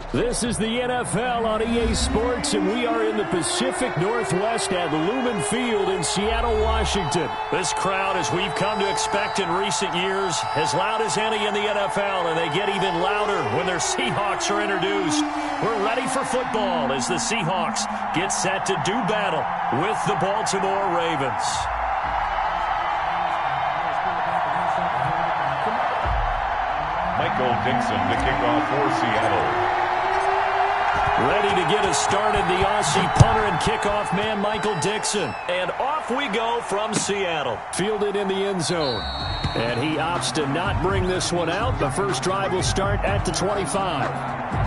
This is the NFL on EA Sports, and we are in the Pacific Northwest at Lumen Field in Seattle, Washington. This crowd, as we've come to expect in recent years, as loud as any in the NFL, and they get even louder when their Seahawks are introduced. We're ready for football as the Seahawks get set to do battle with the Baltimore Ravens. Michael Dixon to kick off for Seattle. Ready to get us started, the Aussie punter and kickoff man, Michael Dixon. And off we go from Seattle. Fielded in the end zone. And he opts to not bring this one out. The first drive will start at the 25.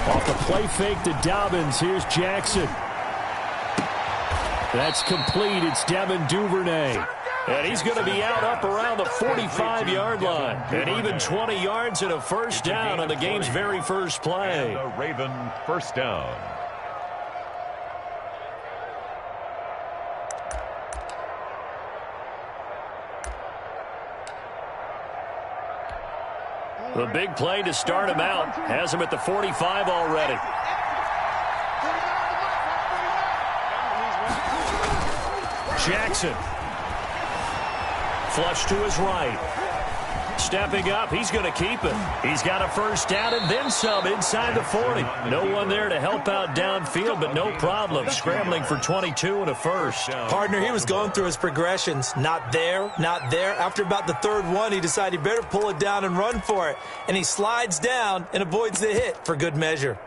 Off the play fake to Dobbins. Here's Jackson. That's complete. It's Devin Duvernay. And he's going to be out up around the 45-yard line. And even 20 yards and a first down on the game's very first play. And the Raven first down. The big play to start him out. Has him at the 45 already. Jackson. Flush to his right. Stepping up, he's going to keep it. He's got a first down and then some inside the 40. No one there to help out downfield, but no problem. Scrambling for 22 and a first. Partner, he was going through his progressions. Not there, not there. After about the third one, he decided he better pull it down and run for it. And he slides down and avoids the hit for good measure.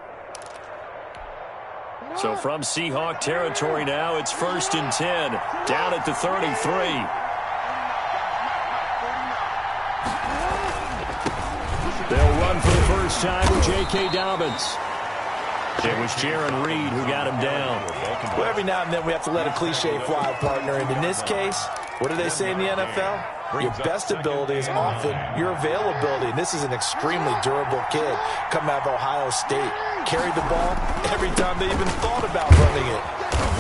So from Seahawk territory now, it's 1st and 10. Down at the 33. They'll run for the first time with J.K. Dobbins. It was Jaron Reed who got him down. Well, every now and then we have to let a cliche fly, partner. And in this case, what do they say in the NFL? Your best ability is often your availability. And this is an extremely durable kid coming out of Ohio State. Carried the ball every time they even thought about running it.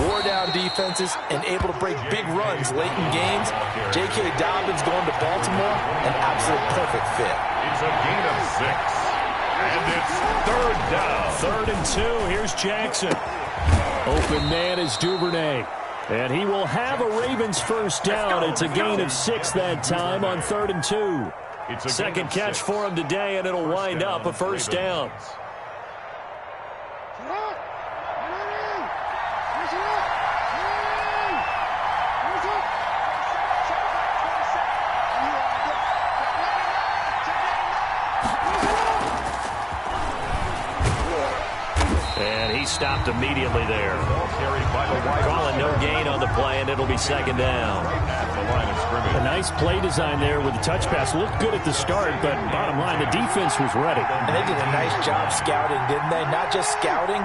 Wore down defenses and able to break big runs late in games. J.K. Dobbins going to Baltimore, an absolute perfect fit. It's a gain of 6. And it's third down. 3rd and 2. Here's Jackson. Open man is Duvernay. And he will have a Ravens first down. It's a gain of 6 that time on 3rd and 2. Second catch for him today, and it'll wind up a first down. Stopped immediately there. Calling no gain on the play, and it'll be second down. A nice play design there with the touch pass. Looked good at the start, but bottom line, the defense was ready. And they did a nice job scouting, didn't they? Not just scouting,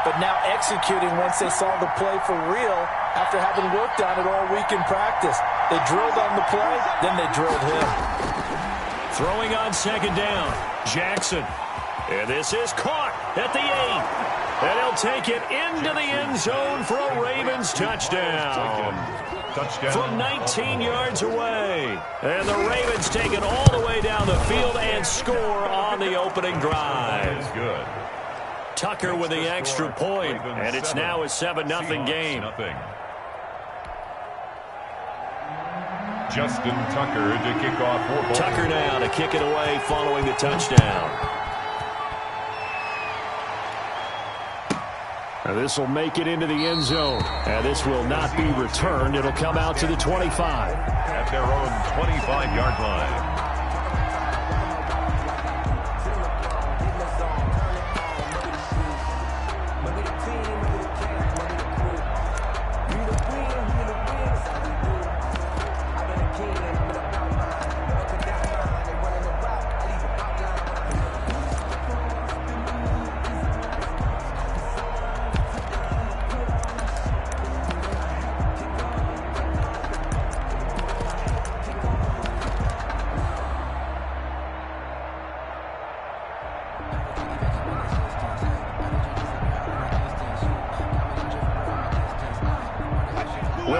but now executing once they saw the play for real after having worked on it all week in practice. They drilled on the play, then they drilled him. Throwing on second down, Jackson. And this is caught at the 8. And he'll take it into the end zone for a Ravens touchdown. From 19 yards away. And the Ravens take it all the way down the field and score on the opening drive. Good. Tucker with the extra point, and it's now a 7-0 game. Justin Tucker to kick off for Baltimore. Tucker now to kick it away following the touchdown. Now this will make it into the end zone. And this will not be returned. It'll come out to the 25. At their own 25-yard line.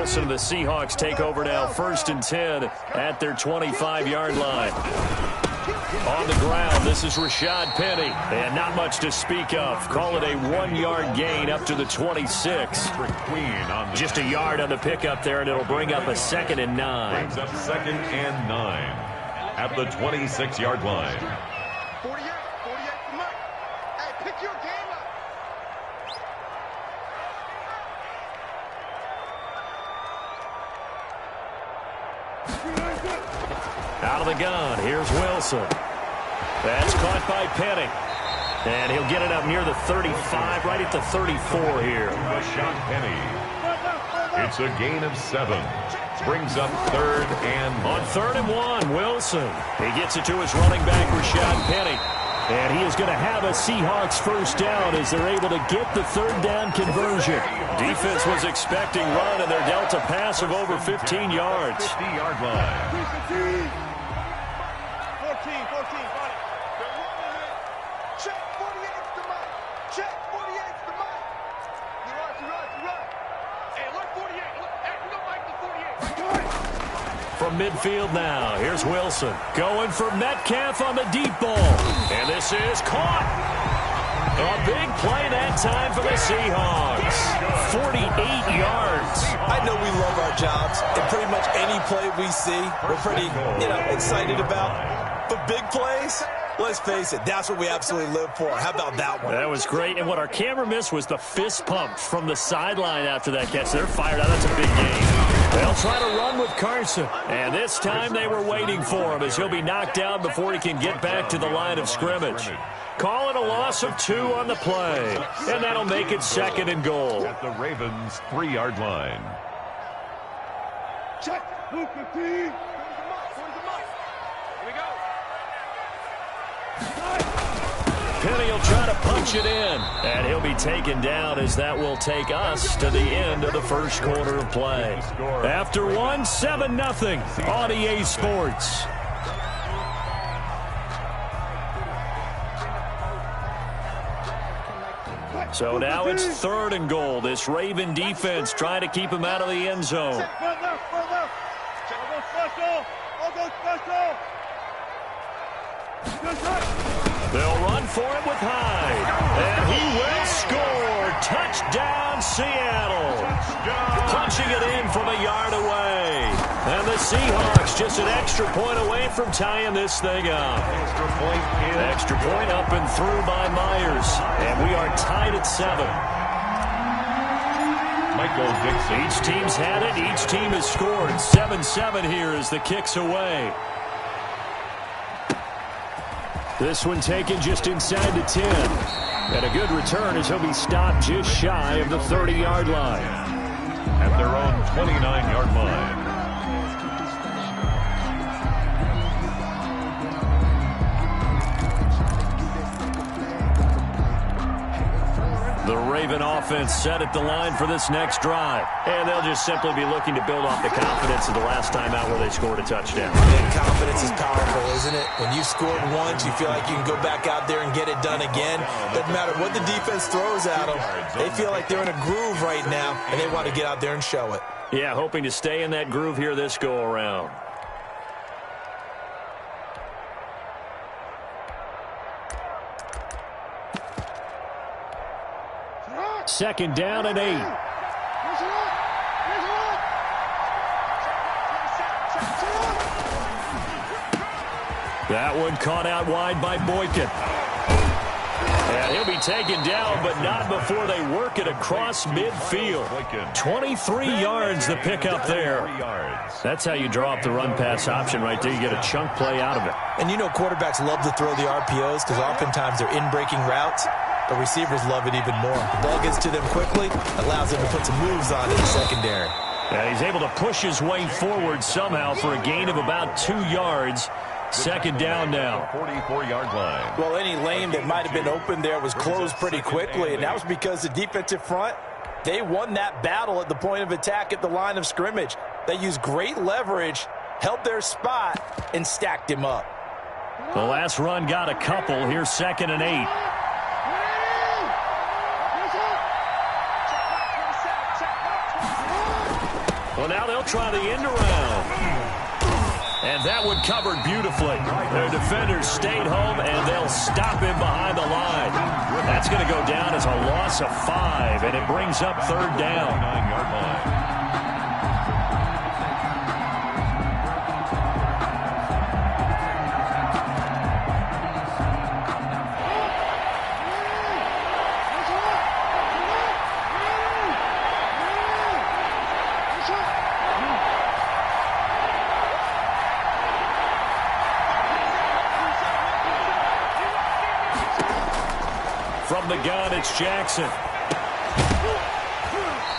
Wilson and the Seahawks take over now, 1st and 10 at their 25-yard line. On the ground, this is Rashad Penny. And not much to speak of. Call it a 1-yard gain up to the 26. Just a yard on the pickup there, and it'll bring up a 2nd and 9. Brings up 2nd and 9 at the 26-yard line. 48, come on. Hey, pick your game up. Out of the gun, here's Wilson. That's caught by Penny. And he'll get it up near the 35, right at the 34 here. Rashad Penny. It's a gain of 7. Brings up 3rd and 1. On 3rd and 1, Wilson. He gets it to his running back, Rashad Penny. And he is going to have a Seahawks first down as they're able to get the 3rd down conversion. Defense was expecting run, and they're dealt a pass of over 15 yards. 50-yard line. 14, got it. They're running it. Check 48's the mark. Check 48's the mark. You run. Hey, look 48. Look, hey, we don't like the 48. From midfield now, here's Wilson. Going for Metcalf on the deep ball. And this is caught. A big play that time for the Seahawks. 48 yards. I know we love our jobs, and pretty much any play we see, we're pretty, excited about. But big plays, let's face it, that's what we absolutely live for. How about that one? That was great, and what our camera missed was the fist pump from the sideline after that catch. They're fired out. That's a big game. They'll try to run with Carson, and this time they were waiting for him as he'll be knocked down before he can get back to the line of scrimmage. Call it a loss of 2 on the play, and that'll make it 2nd and goal. At the Ravens' 3-yard line. Check. Luke 15. Here we go. Penny will try to punch it in, and he'll be taken down as that will take us to the end of the first quarter of play. After 1, 7-0 on EA Sports. So now it's 3rd and goal. This Raven defense trying to keep him out of the end zone. They'll run for it with Hyde. And he will score. Touchdown, Seattle. Punching it in from a yard away. And the Seahawks just an extra point away from tying this thing up. Extra point up and through by Myers. And we are tied at 7. Michael Dixon. Each team's had it. Each team has scored. 7-7 here as the kick's away. This one taken just inside the 10. And a good return as he'll be stopped just shy of the 30-yard line. At their own 29-yard line. The Raven offense set at the line for this next drive. And they'll just simply be looking to build off the confidence of the last time out where they scored a touchdown. And confidence is powerful, isn't it? When you've scored once, you feel like you can go back out there and get it done again. Doesn't matter what the defense throws at them. They feel like they're in a groove right now, and they want to get out there and show it. Yeah, hoping to stay in that groove here this go-around. Second down and 8. That one caught out wide by Boykin. And he'll be taken down, but not before they work it across midfield. 23 yards the pickup there. That's how you draw up the run-pass option right there. You get a chunk play out of it. And you know quarterbacks love to throw the RPOs because oftentimes they're in-breaking routes. The receivers love it even more. The ball gets to them quickly, allows them to put some moves on in the secondary. And he's able to push his way forward somehow for a gain of about 2 yards. Second down now. 44-yard line. Well, any lane that might have been open there was closed pretty quickly, and that was because the defensive front, they won that battle at the point of attack at the line of scrimmage. They used great leverage, held their spot, and stacked him up. The last run got a couple. Here's 2nd and 8. Well, now they'll try the end around. And that one covered beautifully. Their defenders stayed home, and they'll stop him behind the line. That's going to go down as a loss of 5, and it brings up third down. 9-yard line. From the gun, it's Jackson.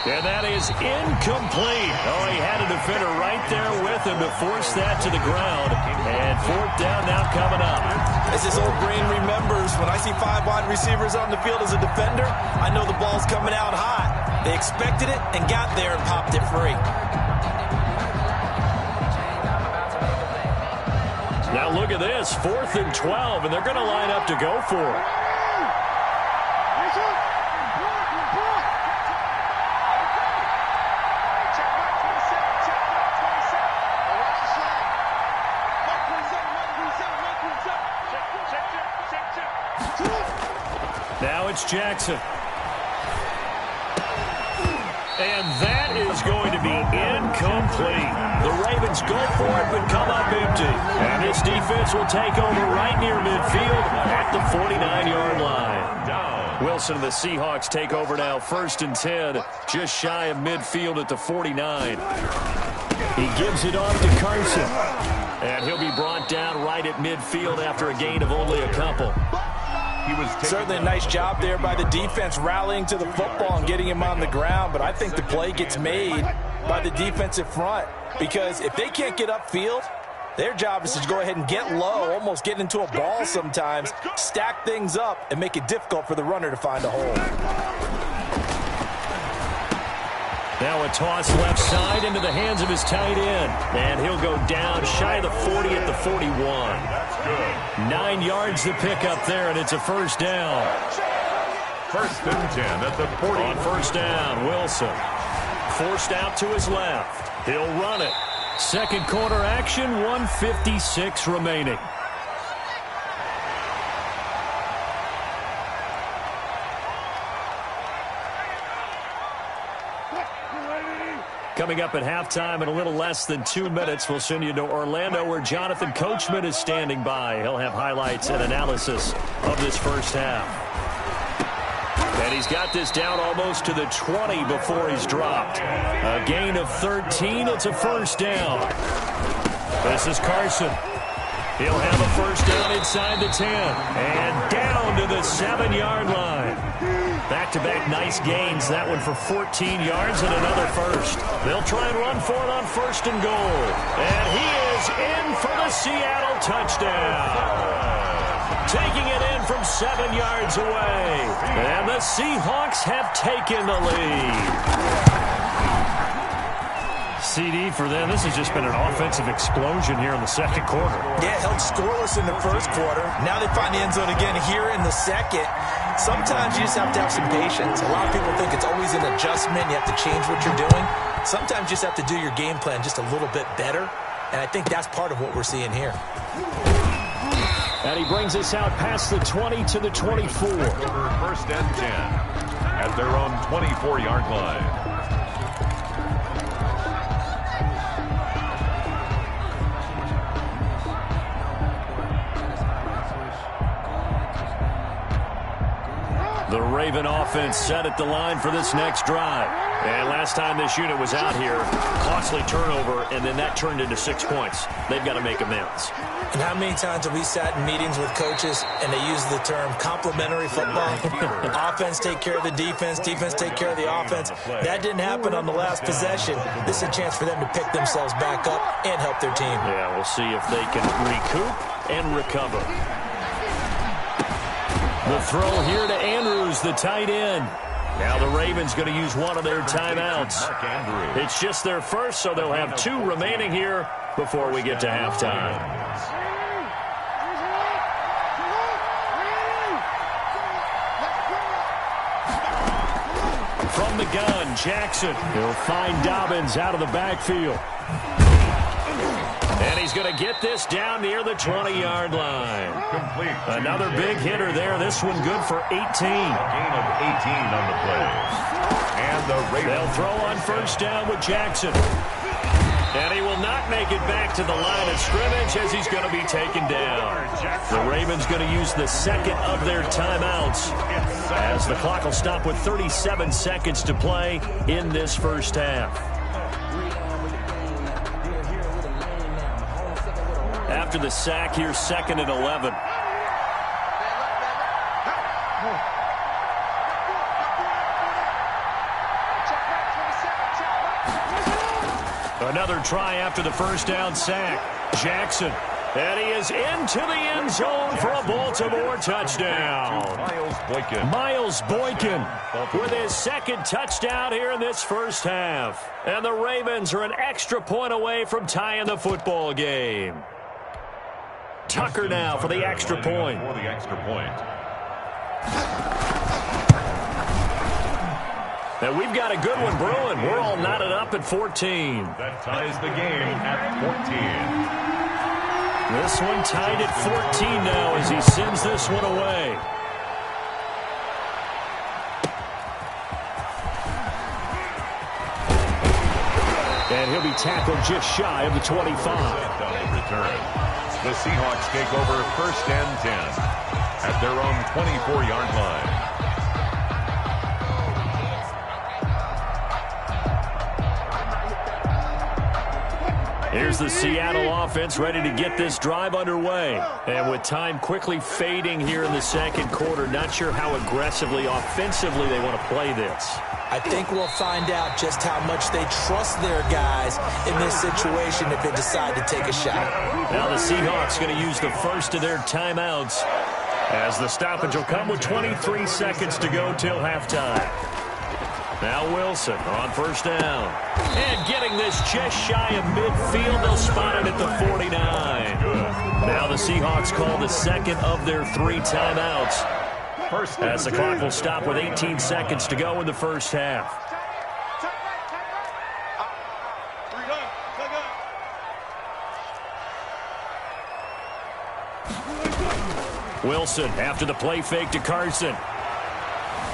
And that is incomplete. Oh, he had a defender right there with him to force that to the ground. And fourth down now coming up. As his old brain remembers, when I see 5 wide receivers on the field as a defender, I know the ball's coming out hot. They expected it and got there and popped it free. Now look at this, 4th and 12, and they're going to line up to go for it. Now it's Jackson. And that is going to be incomplete. The Ravens go for it, but come up empty. And this defense will take over right near midfield at the 49-yard line. Wilson and the Seahawks take over now, 1st and 10, just shy of midfield at the 49. He gives it off to Carson. And he'll be brought down right at midfield after a gain of only a couple. Certainly a nice job there by the defense rallying to the football and getting him on the ground, but I think the play gets made by the defensive front because if they can't get upfield, their job is to go ahead and get low, almost get into a ball sometimes, stack things up, and make it difficult for the runner to find a hole. Now a toss left side into the hands of his tight end. And he'll go down shy of the 40 at the 41. That's good. 9 yards to pick up there, and it's a first down. 1st and 10 at the 40. On first down, Wilson. Forced out to his left. He'll run it. Second quarter action, 1:56 remaining. Coming up at halftime in a little less than 2 minutes, we'll send you to Orlando where Jonathan Coachman is standing by. He'll have highlights and analysis of this first half. And he's got this down almost to the 20 before he's dropped. A gain of 13. It's a first down. This is Carson. He'll have a first down inside the 10. And down to the 7-yard line. Back-to-back nice gains. That one for 14 yards and another first. They'll try and run for it on 1st and goal. And he is in for the Seattle touchdown. Taking it in from 7 yards away. And the Seahawks have taken the lead. CD for them. This has just been an offensive explosion here in the second quarter. Yeah, held scoreless in the first quarter. Now they find the end zone again here in the second. Sometimes you just have to have some patience. A lot of people think it's always an adjustment. You have to change what you're doing. Sometimes you just have to do your game plan just a little bit better. And I think that's part of what we're seeing here. And he brings us out past the 20 to the 24. 1st and 10 at their own 24-yard line. The Raven offense set at the line for this next drive. And last time this unit was out here, costly turnover, and then that turned into 6 points. They've got to make amends. And how many times have we sat in meetings with coaches and they use the term complementary football? Offense take care of the defense, defense take care of the offense. That didn't happen on the last possession. This is a chance for them to pick themselves back up and help their team. Yeah, we'll see if they can recoup and recover. The throw here to Andrews, the tight end. Now the Ravens going to use one of their timeouts. It's just their first, so they'll have 2 remaining here before we get to halftime. From from the gun. Jackson. He'll find Dobbins out of the backfield. And he's going to get this down near the 20-yard line. Complete. Another big hitter there. This one good for 18. A gain of 18 on the play. And the Ravens. They'll throw on first down with Jackson. And he will not make it back to the line of scrimmage as he's going to be taken down. The Ravens going to use the second of their timeouts as the clock will stop with 37 seconds to play in this first half. After the sack, here's 2nd and 11. Another try after the first down sack. Jackson. And he is into the end zone for a Baltimore touchdown. Miles Boykin with his second touchdown here in this first half. And the Ravens are an extra point away from tying the football game. Tucker now for the extra point. And we've got a good one brewing. We're all knotted up at 14. That ties the game at 14. This one tied at 14 now as he sends this one away. And he'll be tackled just shy of the 25. Return. The Seahawks take over 1st and 10 at their own 24-yard line. Here's the Seattle offense ready to get this drive underway. And with time quickly fading here in the second quarter, not sure how aggressively, offensively they want to play this. I think we'll find out just how much they trust their guys in this situation if they decide to take a shot. Now the Seahawks going to use the first of their timeouts as the stoppage will come with 23 seconds to go till halftime. Now Wilson on first down. And getting this just shy of midfield. They'll spot it at the 49. Now the Seahawks call the second of their 3 timeouts. As the clock will stop with 18 seconds to go in the first half. Wilson after the play fake to Carson.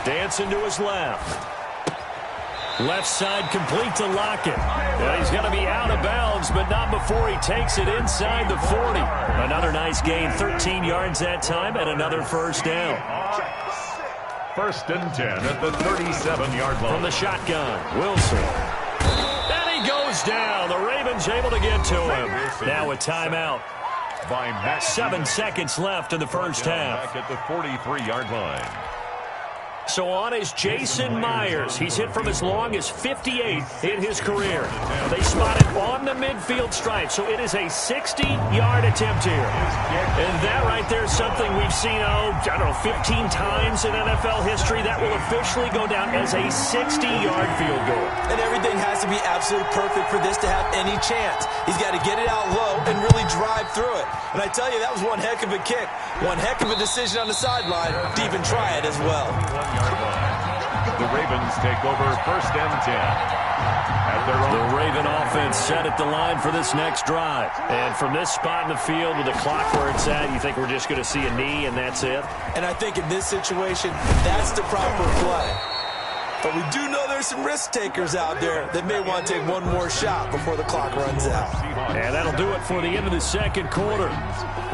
Dancing to his left. Left side complete to Lockett. And he's going to be out of bounds, but not before he takes it inside the 40. Another nice gain, 13 yards that time, and another first down. 1st and 10 at the 37-yard line. From the shotgun, Wilson. And he goes down. The Ravens able to get to him. Now a timeout. 7 seconds left in the first half. Back at the 43-yard line. So on is Jason Myers. He's hit from as long as 58 in his career. They spot it on the midfield stripe, so it is a 60-yard attempt here. And that right there is something we've seen, 15 times in NFL history. That will officially go down as a 60-yard field goal. And everything has to be absolutely perfect for this to have any chance. He's got to get it out low and really drive through it. And I tell you, that was one heck of a kick. One heck of a decision on the sideline to even try it as well. The Ravens take over 1st and 10. The Raven offense set at the line for this next drive. And from this spot in the field with the clock where it's at, you think we're just going to see a knee and that's it? And I think in this situation, that's the proper play. But we do know there's some risk takers out there that may want to take one more shot before the clock runs out. And that'll do it for the end of the second quarter.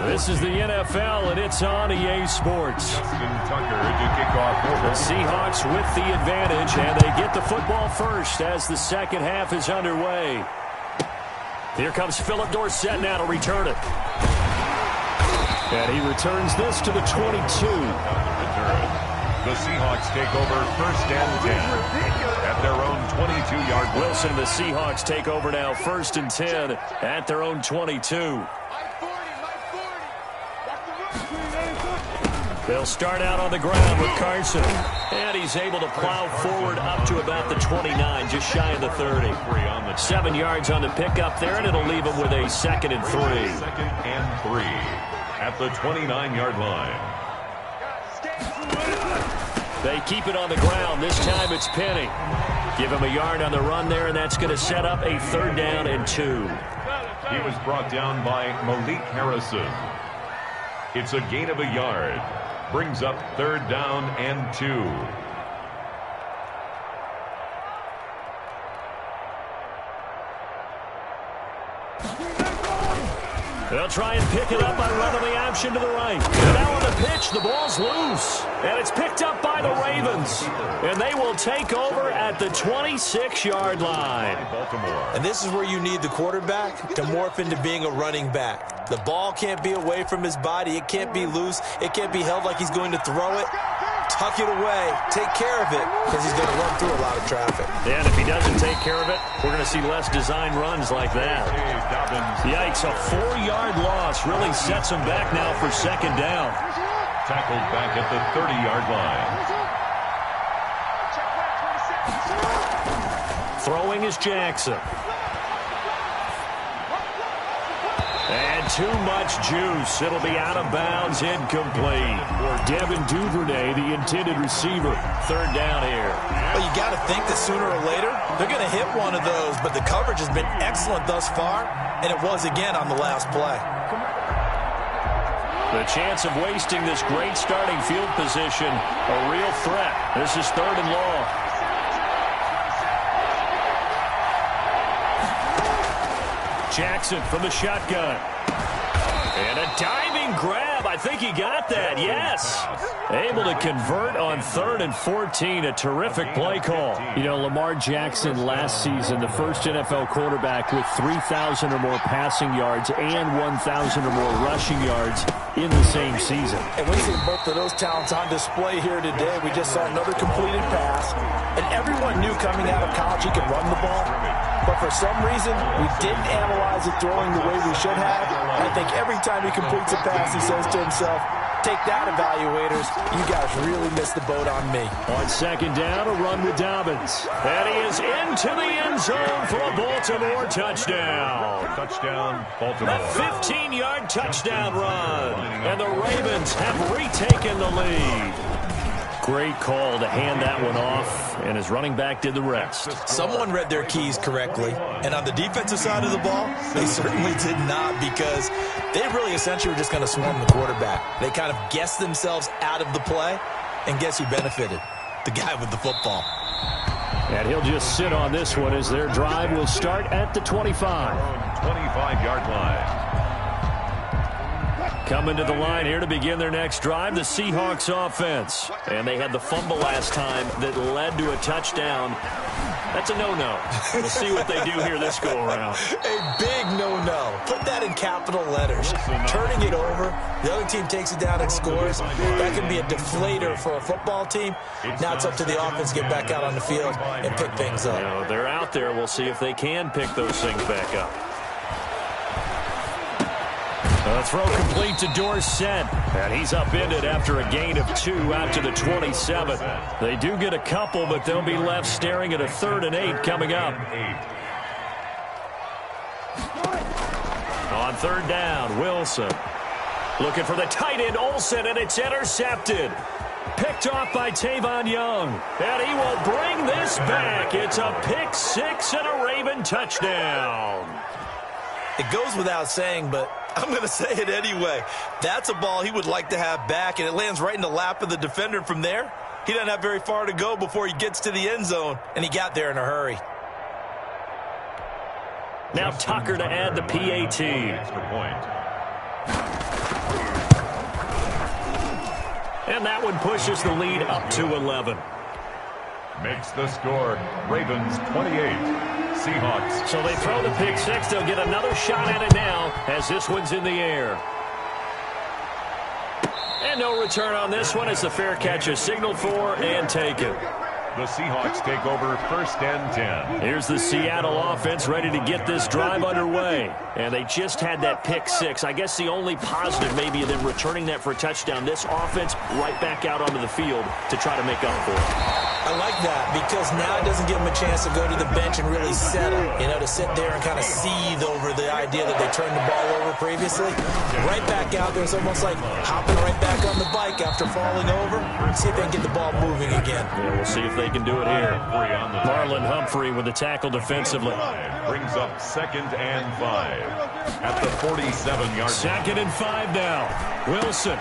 This is the NFL, and it's on EA Sports. The Seahawks with the advantage, and they get the football first as the second half is underway. Here comes Philip Dorsett now to return it. And he returns this to the 22. The Seahawks take over 1st and 10 at their own 22-yard line. Wilson, the Seahawks take over now 1st and 10 at their own 22. They'll start out on the ground with Carson. And he's able to plow forward up to about the 29, just shy of the 30. 7 yards on the pickup there, and it'll leave him with a 2nd and 3. 2nd and 3 at the 29-yard line. They keep it on the ground. This time it's Penny. Give him a yard on the run there, and that's going to set up a 3rd down and 2. He was brought down by Malik Harrison. It's a gain of a yard. Brings up 3rd down and 2. They'll try and pick it up by running the option to the right. And now on the pitch, the ball's loose. And it's picked up by the Ravens. And they will take over at the 26-yard line. And this is where you need the quarterback to morph into being a running back. The ball can't be away from his body. It can't be loose. It can't be held like he's going to throw it. Tuck it away. Take care of it because he's going to run through a lot of traffic. Yeah, and if he doesn't take care of it, we're going to see less design runs like that. Yikes, a 4-yard loss really sets him back now for 2nd down. Tackled back at the 30-yard line. Throwing is Jackson. And too much juice. It'll be out of bounds, incomplete. Devin Duvernay, the intended receiver. 3rd down here. Well, you got to think that sooner or later they're going to hit one of those, but the coverage has been excellent thus far, and it was again on the last play. The chance of wasting this great starting field position, a real threat. This is 3rd and long. Jackson from the shotgun. And a diving grab. I think he got that. Yes. Able to convert on 3rd and 14. A terrific play call. You know, Lamar Jackson last season, the first NFL quarterback with 3,000 or more passing yards and 1,000 or more rushing yards in the same season. And we see both of those talents on display here today. We just saw another completed pass. And everyone knew coming out of college he could run the ball. But for some reason, we didn't analyze it throwing the way we should have. I think every time he completes a pass, he says to himself, take that, evaluators. You guys really missed the boat on me. On 2nd down, a run with Dobbins. And he is into the end zone for a Baltimore touchdown. Touchdown, Baltimore. A 15-yard touchdown run. And the Ravens have retaken the lead. Great call to hand that one off, and his running back did the rest. Someone read their keys correctly, and on the defensive side of the ball, they certainly did not, because they really essentially were just going to swarm the quarterback. They kind of guessed themselves out of the play, and guess who benefited? The guy with the football. And he'll just sit on this one as their drive will start at the 25. 25-yard line. Coming to the line here to begin their next drive, the Seahawks offense. And they had the fumble last time that led to a touchdown. That's a no-no. We'll see what they do here this go-around. A big no-no. Put that in capital letters. Turning it over, the other team takes it down and scores. That can be a deflator for a football team. Now it's up to the offense to get back out on the field and pick things up. You know, they're out there. We'll see if they can pick those things back up. A throw complete to Dorsett, and he's upended after a gain of 2 out to the 27. They do get a couple, but they'll be left staring at a 3rd and 8 coming up. On 3rd down, Wilson. Looking for the tight end, Olsen, and it's intercepted. Picked off by Tavon Young, and he will bring this back. It's a pick 6 and a Raven touchdown. It goes without saying, but I'm going to say it anyway. That's a ball he would like to have back, and it lands right in the lap of the defender. From there, he doesn't have very far to go before he gets to the end zone, and he got there in a hurry. Now Tucker to add the PAT. Extra point. And that one pushes the lead up to 11. Makes the score, Ravens 28. Seahawks. So they throw the pick 6. They'll get another shot at it now as this one's in the air. And no return on this one as the fair catch is signaled for and taken. The Seahawks take over 1st and 10. Here's the Seattle offense ready to get this drive underway. And they just had that pick 6. I guess the only positive maybe of them returning that for a touchdown. This offense right back out onto the field to try to make up for it. I like that because now it doesn't give them a chance to go to the bench and really settle, to sit there and kind of seethe over the idea that they turned the ball over previously. Right back out there, it's almost like hopping right back on the bike after falling over. See if they can get the ball moving again. Yeah, we'll see if they can do it here. Marlon Humphrey with the tackle defensively. Brings up 2nd and 5 at the 47-yard line. 2nd and 5 now. Wilson.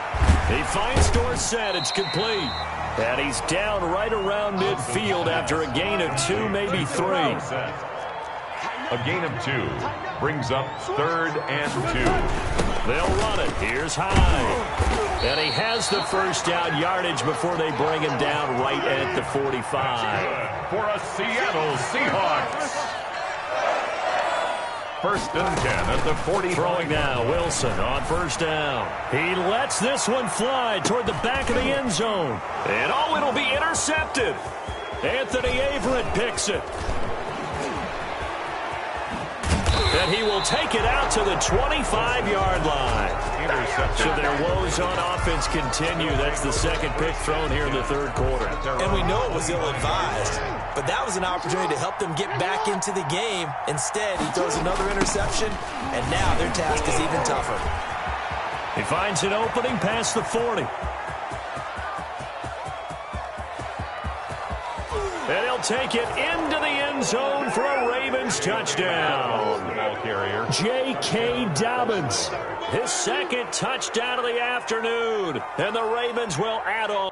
He finds Dorsett. It's complete. And he's down right around midfield after a gain of 2, maybe 3. A gain of 2 brings up 3rd and 2. They'll run it. Here's High. And he has the first down yardage before they bring him down right at the 45. For a Seattle Seahawks. 1st and 10 at the 40. Throwing now, Wilson on 1st down. He lets this one fly toward the back of the end zone. And it'll be intercepted. Anthony Averett picks it. And he will take it out to the 25-yard line. So their woes on offense continue. That's the 2nd pick thrown here in the 3rd quarter. And we know it was ill-advised, but that was an opportunity to help them get back into the game. Instead, he throws another interception, and now their task is even tougher. He finds an opening past the 40. And he'll take it into the end zone for a Ravens touchdown. Ball carrier. J.K. Dobbins, his 2nd touchdown of the afternoon. And the Ravens will add on.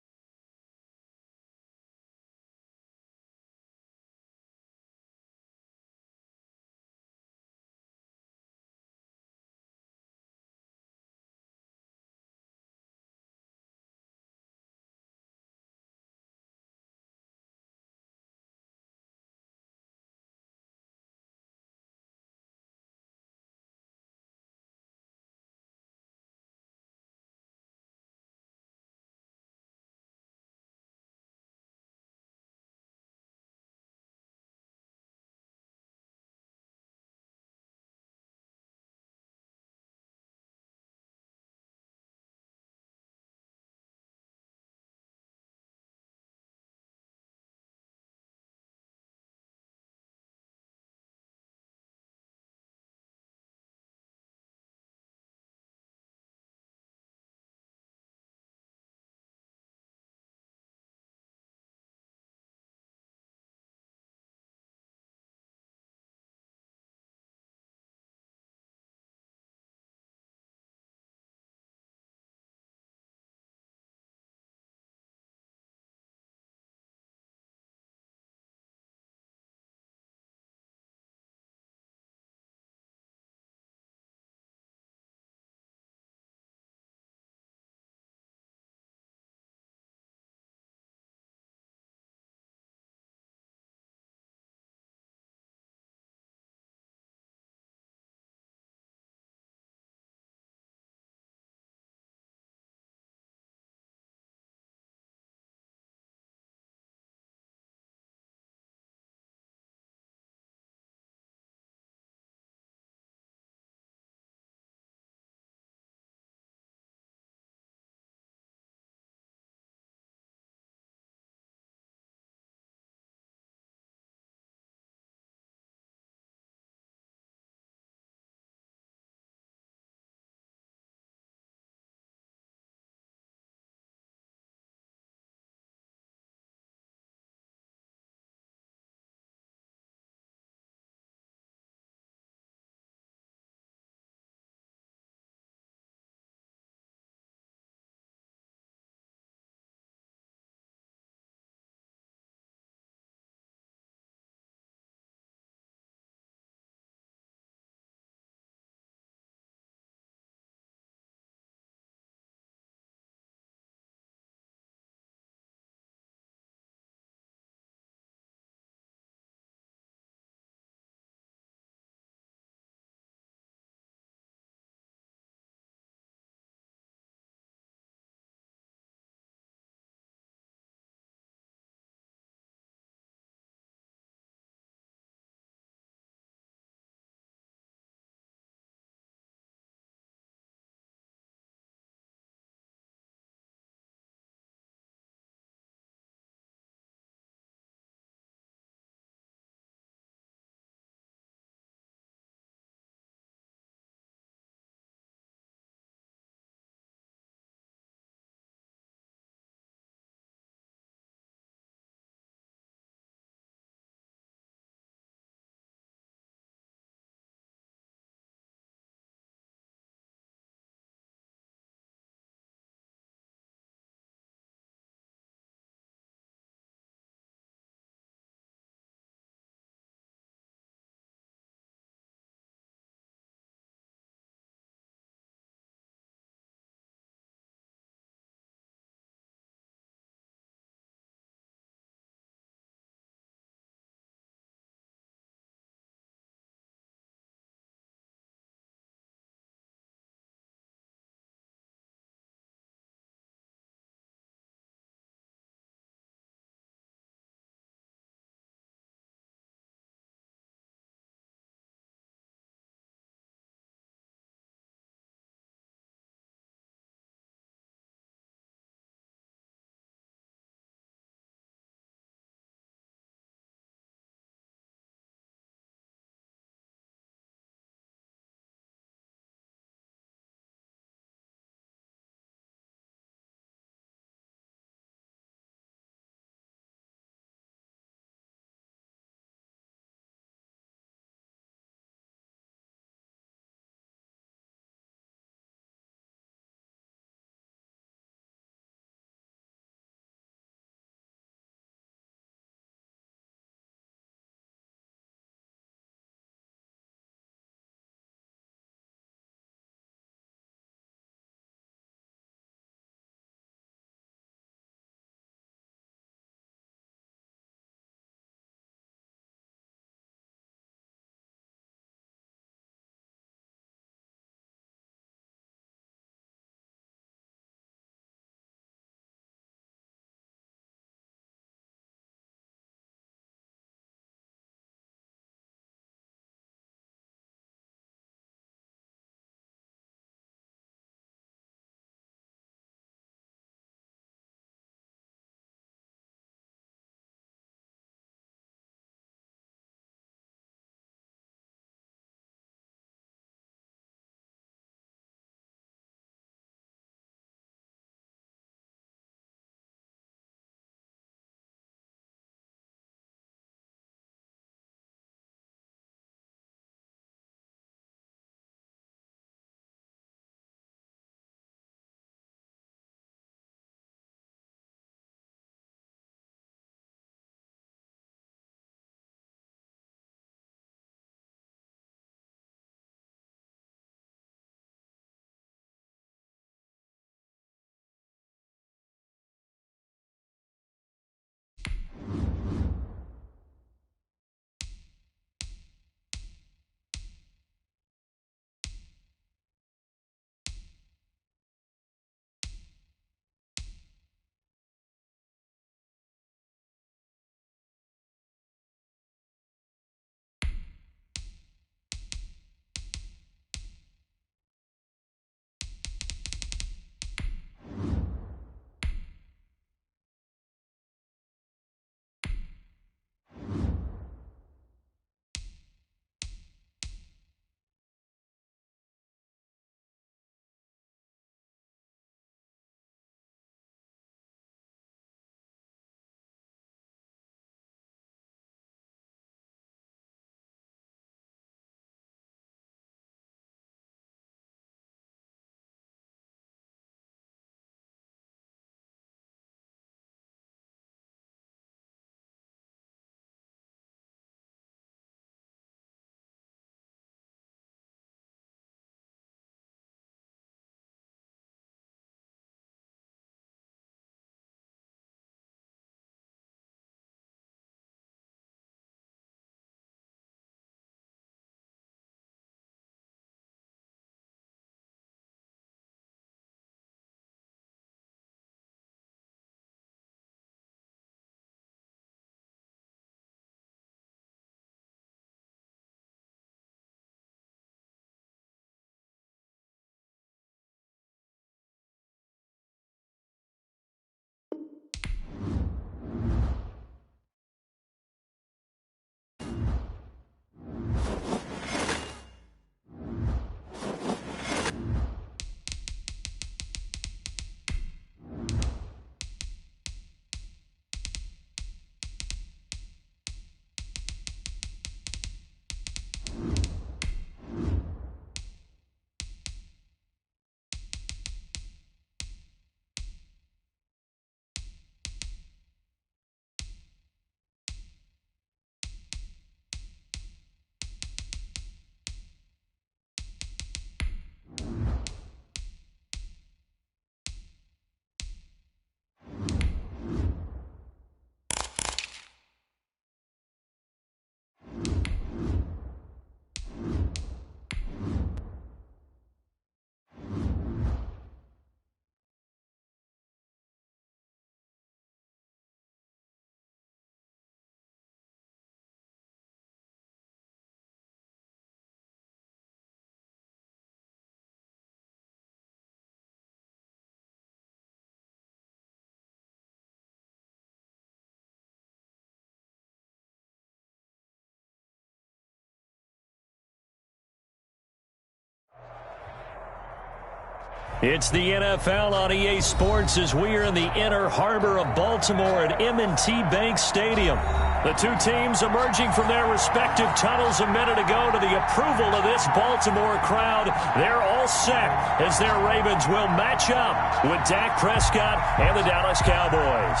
It's the NFL on EA Sports as we are in the inner harbor of Baltimore at M&T Bank Stadium. The two teams emerging from their respective tunnels a minute ago to the approval of this Baltimore crowd. They're all set as their Ravens will match up with Dak Prescott and the Dallas Cowboys.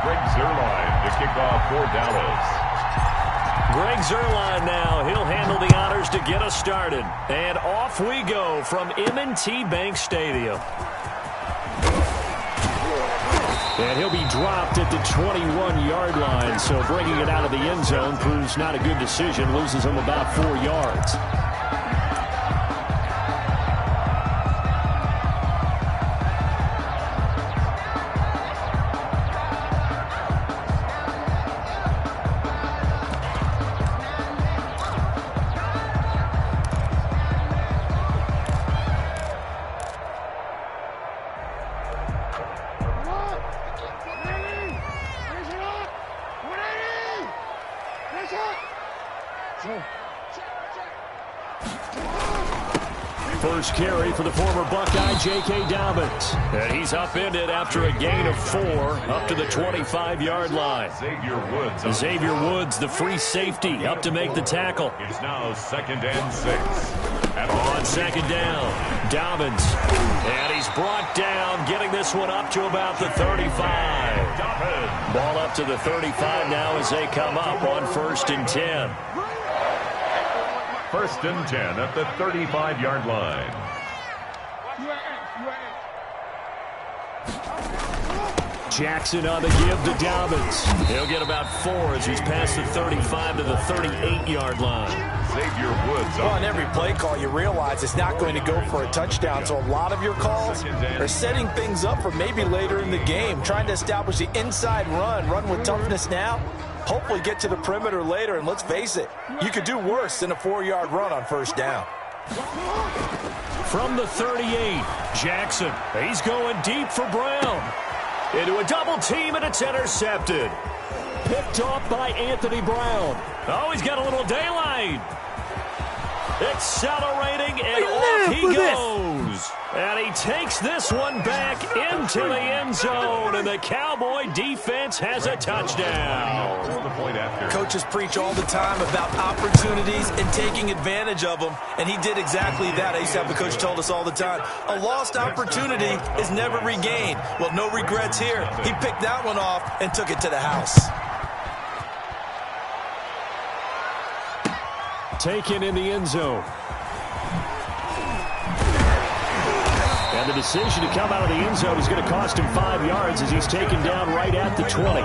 Greg Zuerlein to kick off for Dallas. Greg Zuerlein now. He'll handle the honors to get us started. And off we go from M&T Bank Stadium. And he'll be dropped at the 21-yard line. So bringing it out of the end zone proves not a good decision. Loses him about 4 yards. First carry for the former Buckeye, J.K. Dobbins. And he's upended after a gain of 4 up to the 25-yard line. Xavier Woods, the free safety, up to make the tackle. It's now 2nd and 6. On second down, Dobbins. And he's brought down, getting this one up to about the 35. Ball up to the 35 now as they come up on 1st and 10. 1st and 10 at the 35-yard line. Jackson on the give to Dobbins. He'll get about 4 as he's past the 35 to the 38-yard line. Xavier Woods. On every play call, you realize it's not going to go for a touchdown, so a lot of your calls are setting things up for maybe later in the game, trying to establish the inside run with toughness now, hopefully get to the perimeter later, and let's face it, you could do worse than a 4-yard run on 1st down. From the 38, Jackson. He's going deep for Brown. Into a double team, and it's intercepted. Picked off by Anthony Brown. Oh, he's got a little daylight. Accelerating, and off he goes. And he takes this one back into the end zone, and the Cowboy defense has a touchdown. Coaches preach all the time about opportunities and taking advantage of them, and he did exactly that. I used to have the coach told us all the time, a lost opportunity is never regained. Well, no regrets here. He picked that one off and took it to the house. Taken in the end zone. And the decision to come out of the end zone is going to cost him 5 yards as he's taken down right at the 20.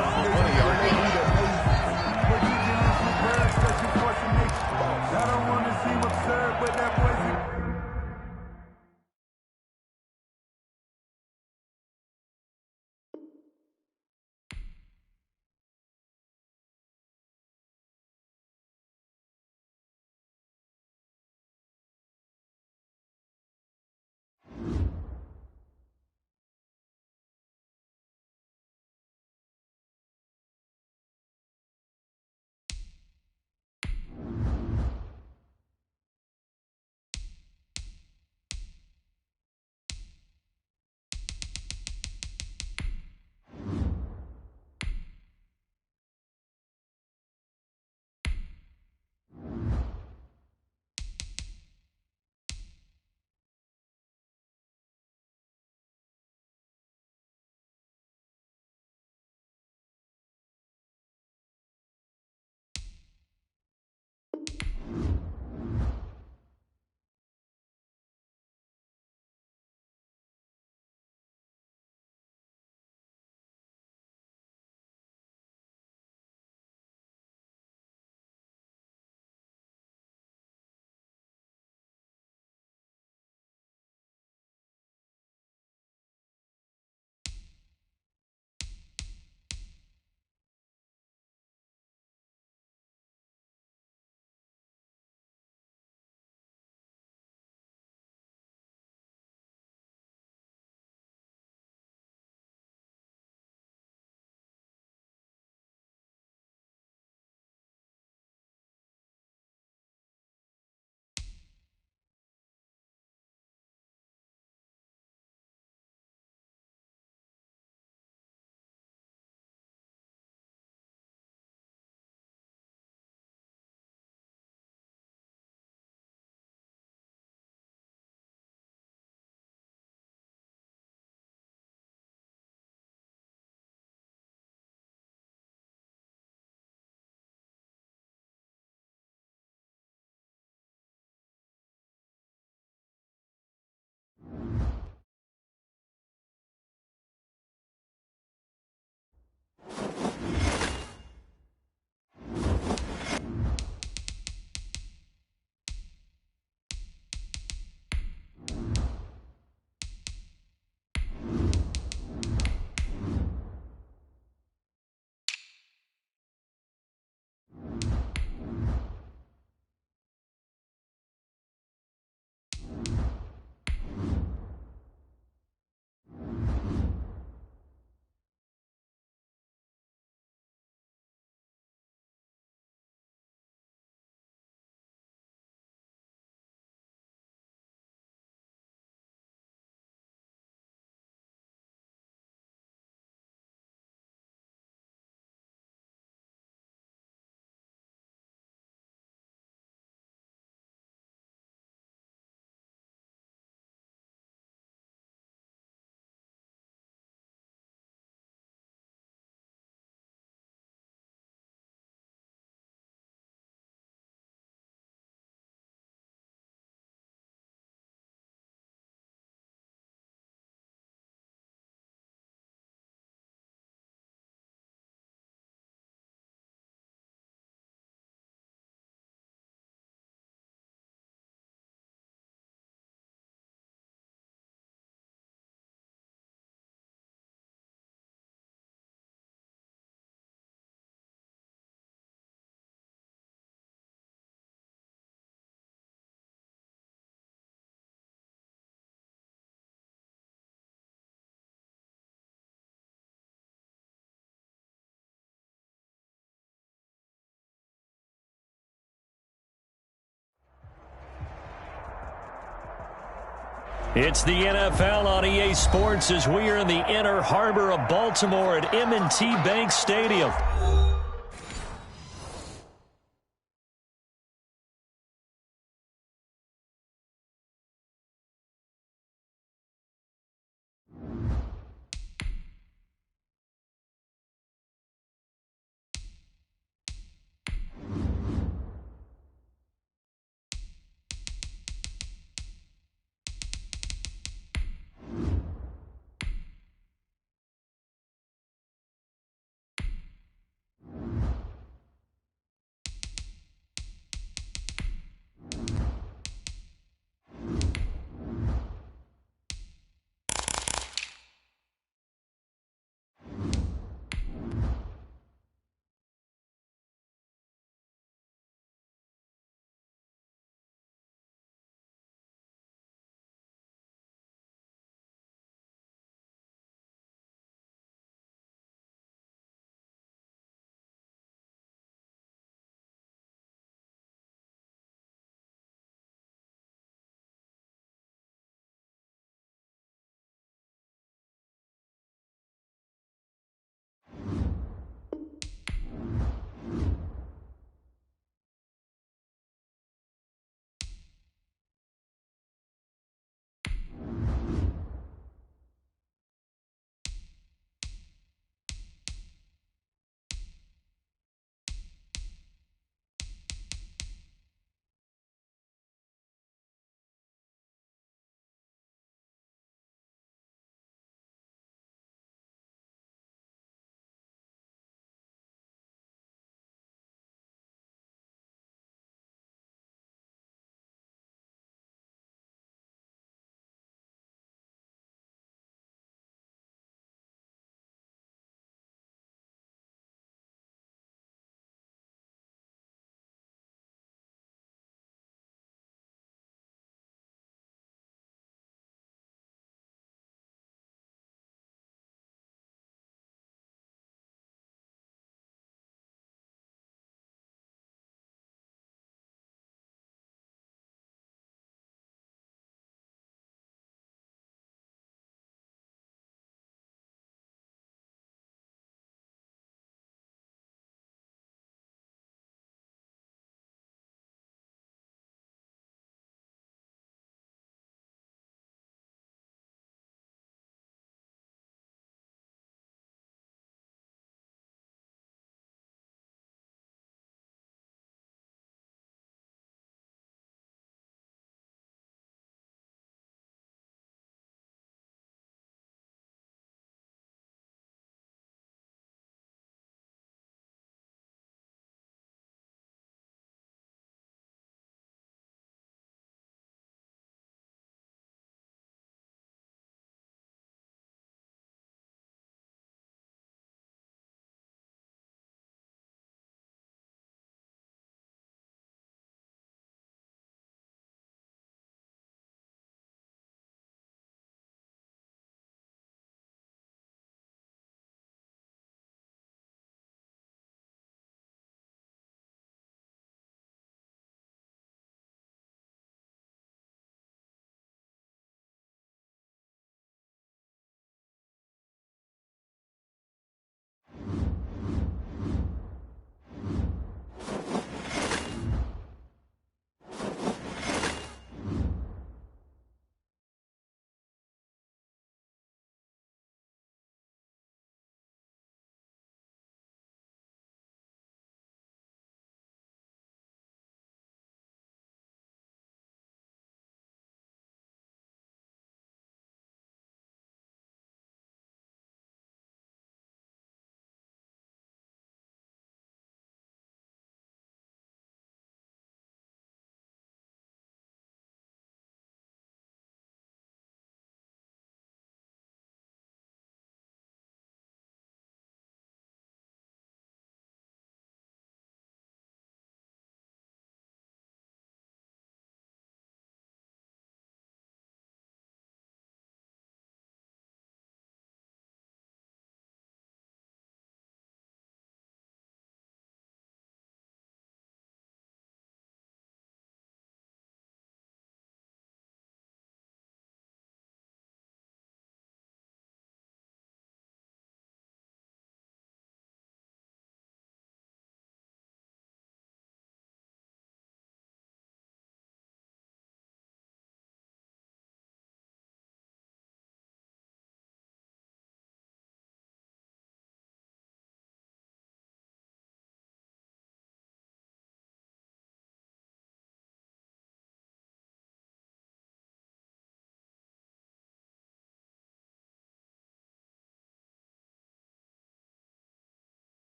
It's the NFL on EA Sports as we are in the inner harbor of Baltimore at M&T Bank Stadium.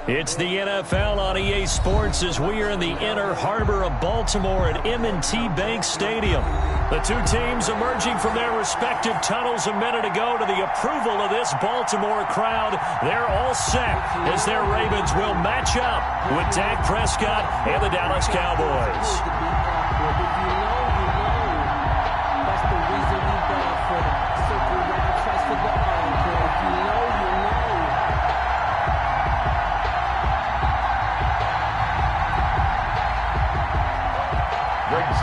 It's the NFL on EA Sports as we are in the inner harbor of Baltimore at M&T Bank Stadium. The two teams emerging from their respective tunnels a minute ago to the approval of this Baltimore crowd. They're all set as their Ravens will match up with Dak Prescott and the Dallas Cowboys.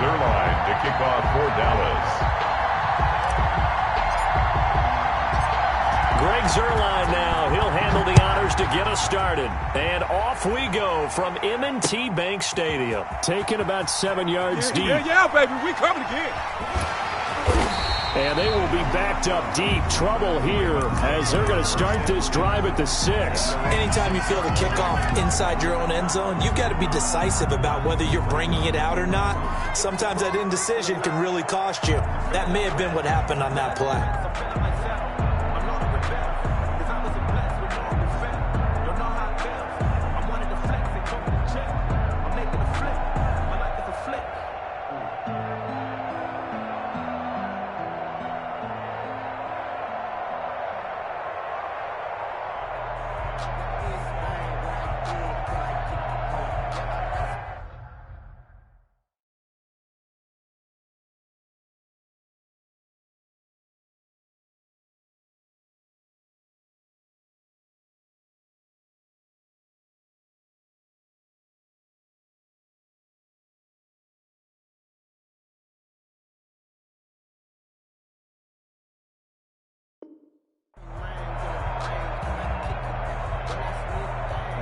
Zerline to kick off for Dallas. Greg Zerline now. He'll handle the honors to get us started. And off we go from M&T Bank Stadium. Taking about 7 yards deep. Yeah, baby. We coming again. And they will be backed up deep. Trouble here as they're going to start this drive at the 6. Anytime you feel the kickoff inside your own end zone, you've got to be decisive about whether you're bringing it out or not. Sometimes that indecision can really cost you. That may have been what happened on that play.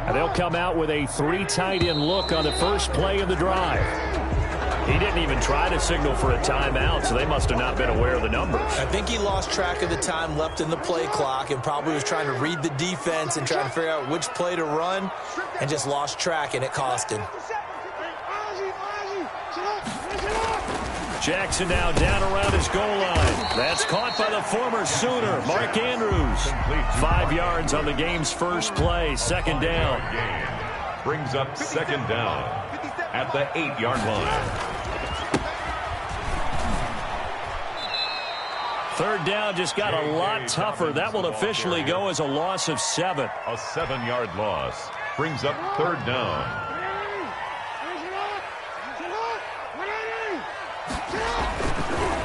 And they'll come out with a 3 tight end look on the first play of the drive. He didn't even try to signal for a timeout, so they must have not been aware of the numbers. I think he lost track of the time left in the play clock and probably was trying to read the defense and trying to figure out which play to run and just lost track, and it cost him. Jackson now down around his goal line. That's caught by the former Sooner, Mark Andrews. 5 yards on the game's first play, second down. Brings up second down at the 8-yard line. Third down just got a lot tougher. That will officially go as a loss of 7. A 7-yard loss brings up third down.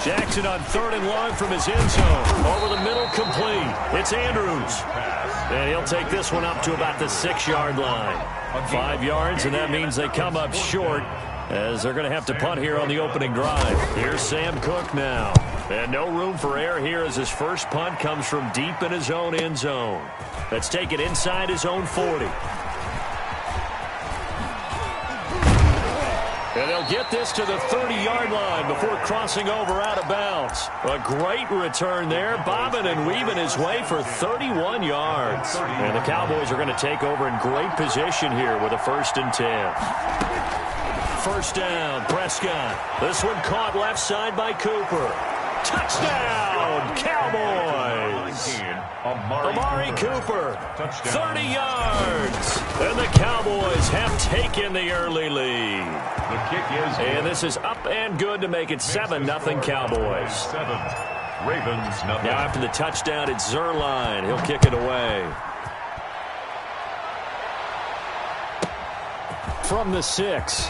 Jackson on 3rd and long from his end zone. Over the middle, complete. It's Andrews. And he'll take this one up to about the 6-yard line. 5 yards, and that means they come up short as they're going to have to punt here on the opening drive. Here's Sam Cook now. And no room for error here as his first punt comes from deep in his own end zone. Let's take it inside his own 40. And they'll get this to the 30-yard line before crossing over out of bounds. A great return there, bobbing and weaving his way for 31 yards. And the Cowboys are going to take over in great position here with a 1st and 10. First down, Prescott. This one caught left side by Cooper. Touchdown, Cowboys! Amari Cooper, 30 yards. And the Cowboys have taken the early lead. The kick is good. And this is up and good to make it 7-0 Cowboys. 7. Ravens nothing. Now after the touchdown, it's Zerline. He'll kick it away. From the 6.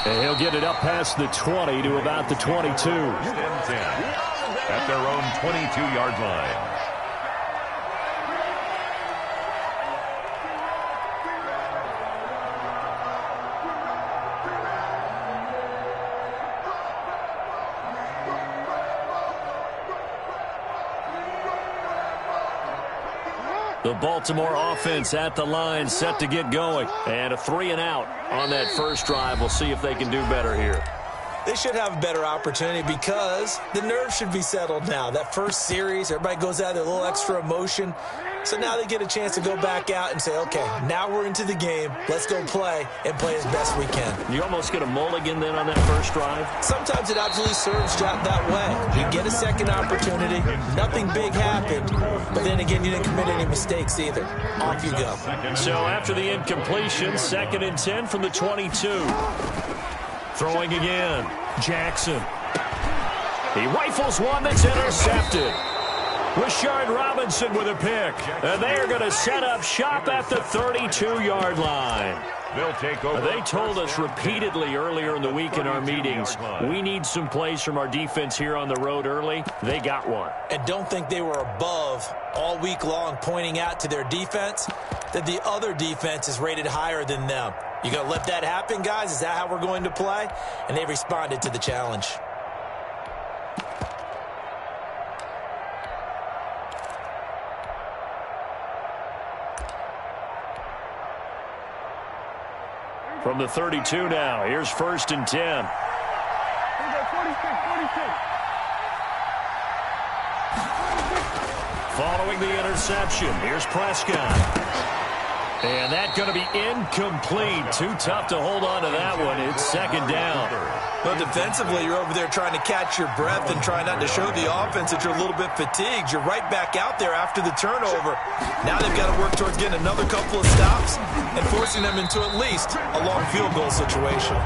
And he'll get it up past the 20 to about the 22. 10-10 at their own 22-yard line. The Baltimore offense at the line, set to get going. And a 3 and out on that first drive. We'll see if they can do better here. They should have a better opportunity because the nerves should be settled now. That first series, everybody goes out with a little extra emotion. So now they get a chance to go back out and say, okay, now we're into the game. Let's go play and play as best we can. You almost get a mulligan then on that first drive? Sometimes it absolutely serves that way. You get a second opportunity. Nothing big happened. But then again, you didn't commit any mistakes either. Off you go. So after the incompletion, 2nd and 10 from the 22. Throwing again. Jackson. He rifles one that's intercepted. Rashard Robinson with a pick. And they are going to set up shop at the 32-yard line. They'll take over. They told us repeatedly earlier in the week in our meetings, we need some plays from our defense here on the road early. They got one. And don't think they were above all week long pointing out to their defense that the other defense is rated higher than them. You going to let that happen, guys? Is that how we're going to play? And they responded to the challenge. From the 32 now, here's 1st and 10. Following the interception, here's Prescott. And that's going to be incomplete. Too tough to hold on to that one. It's 2nd down. Well, defensively, you're over there trying to catch your breath and trying not to show the offense that you're a little bit fatigued. You're right back out there after the turnover. Now they've got to work towards getting another couple of stops and forcing them into at least a long field goal situation.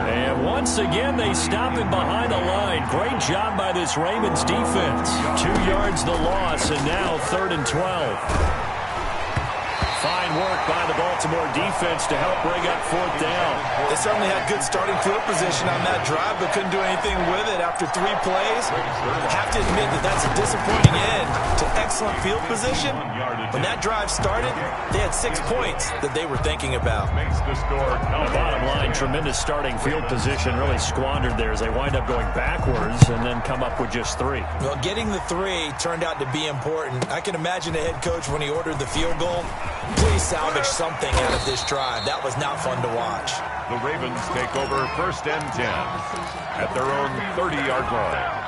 And once again, they stop him behind the line. Great job by this Ravens defense. 2 yards the loss, and now 3rd and 12. Fine work by the Baltimore defense to help bring up 4th down. They certainly had good starting field position on that drive, but couldn't do anything with it after 3 plays. I have to admit that that's a disappointing end to excellent field position. When that drive started, they had 6 points that they were thinking about. Makes the score. Bottom line, tremendous starting field position really squandered there as they wind up going backwards and then come up with just 3. Well, getting the 3 turned out to be important. I can imagine the head coach when he ordered the field goal. Please salvage something out of this drive. That was not fun to watch. The Ravens take over 1st and 10 at their own 30-yard line.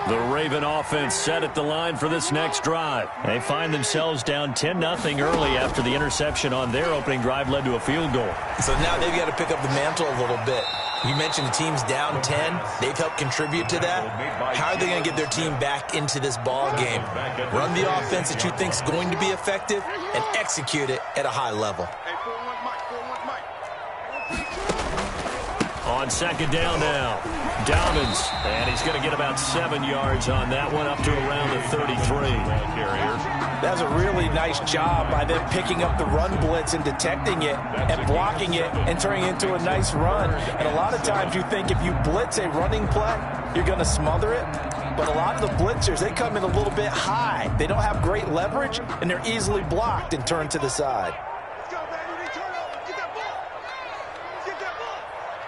The Raven offense set at the line for this next drive. They find themselves down 10-0 early after the interception on their opening drive led to a field goal. So now they've got to pick up the mantle a little bit. You mentioned the team's down 10. They've helped contribute to that. How are they going to get their team back into this ball game? Run the offense that you think is going to be effective and execute it at a high level. On 2nd down now, Dobbins, and he's going to get about 7 yards on that one, up to around the 33. That's a really nice job by them picking up the run blitz and detecting it and blocking it and turning it into a nice run. And a lot of times you think if you blitz a running play, you're going to smother it. But a lot of the blitzers, they come in a little bit high. They don't have great leverage, and they're easily blocked and turned to the side. Let's go, baby. Turn over. Get that ball. Get that ball.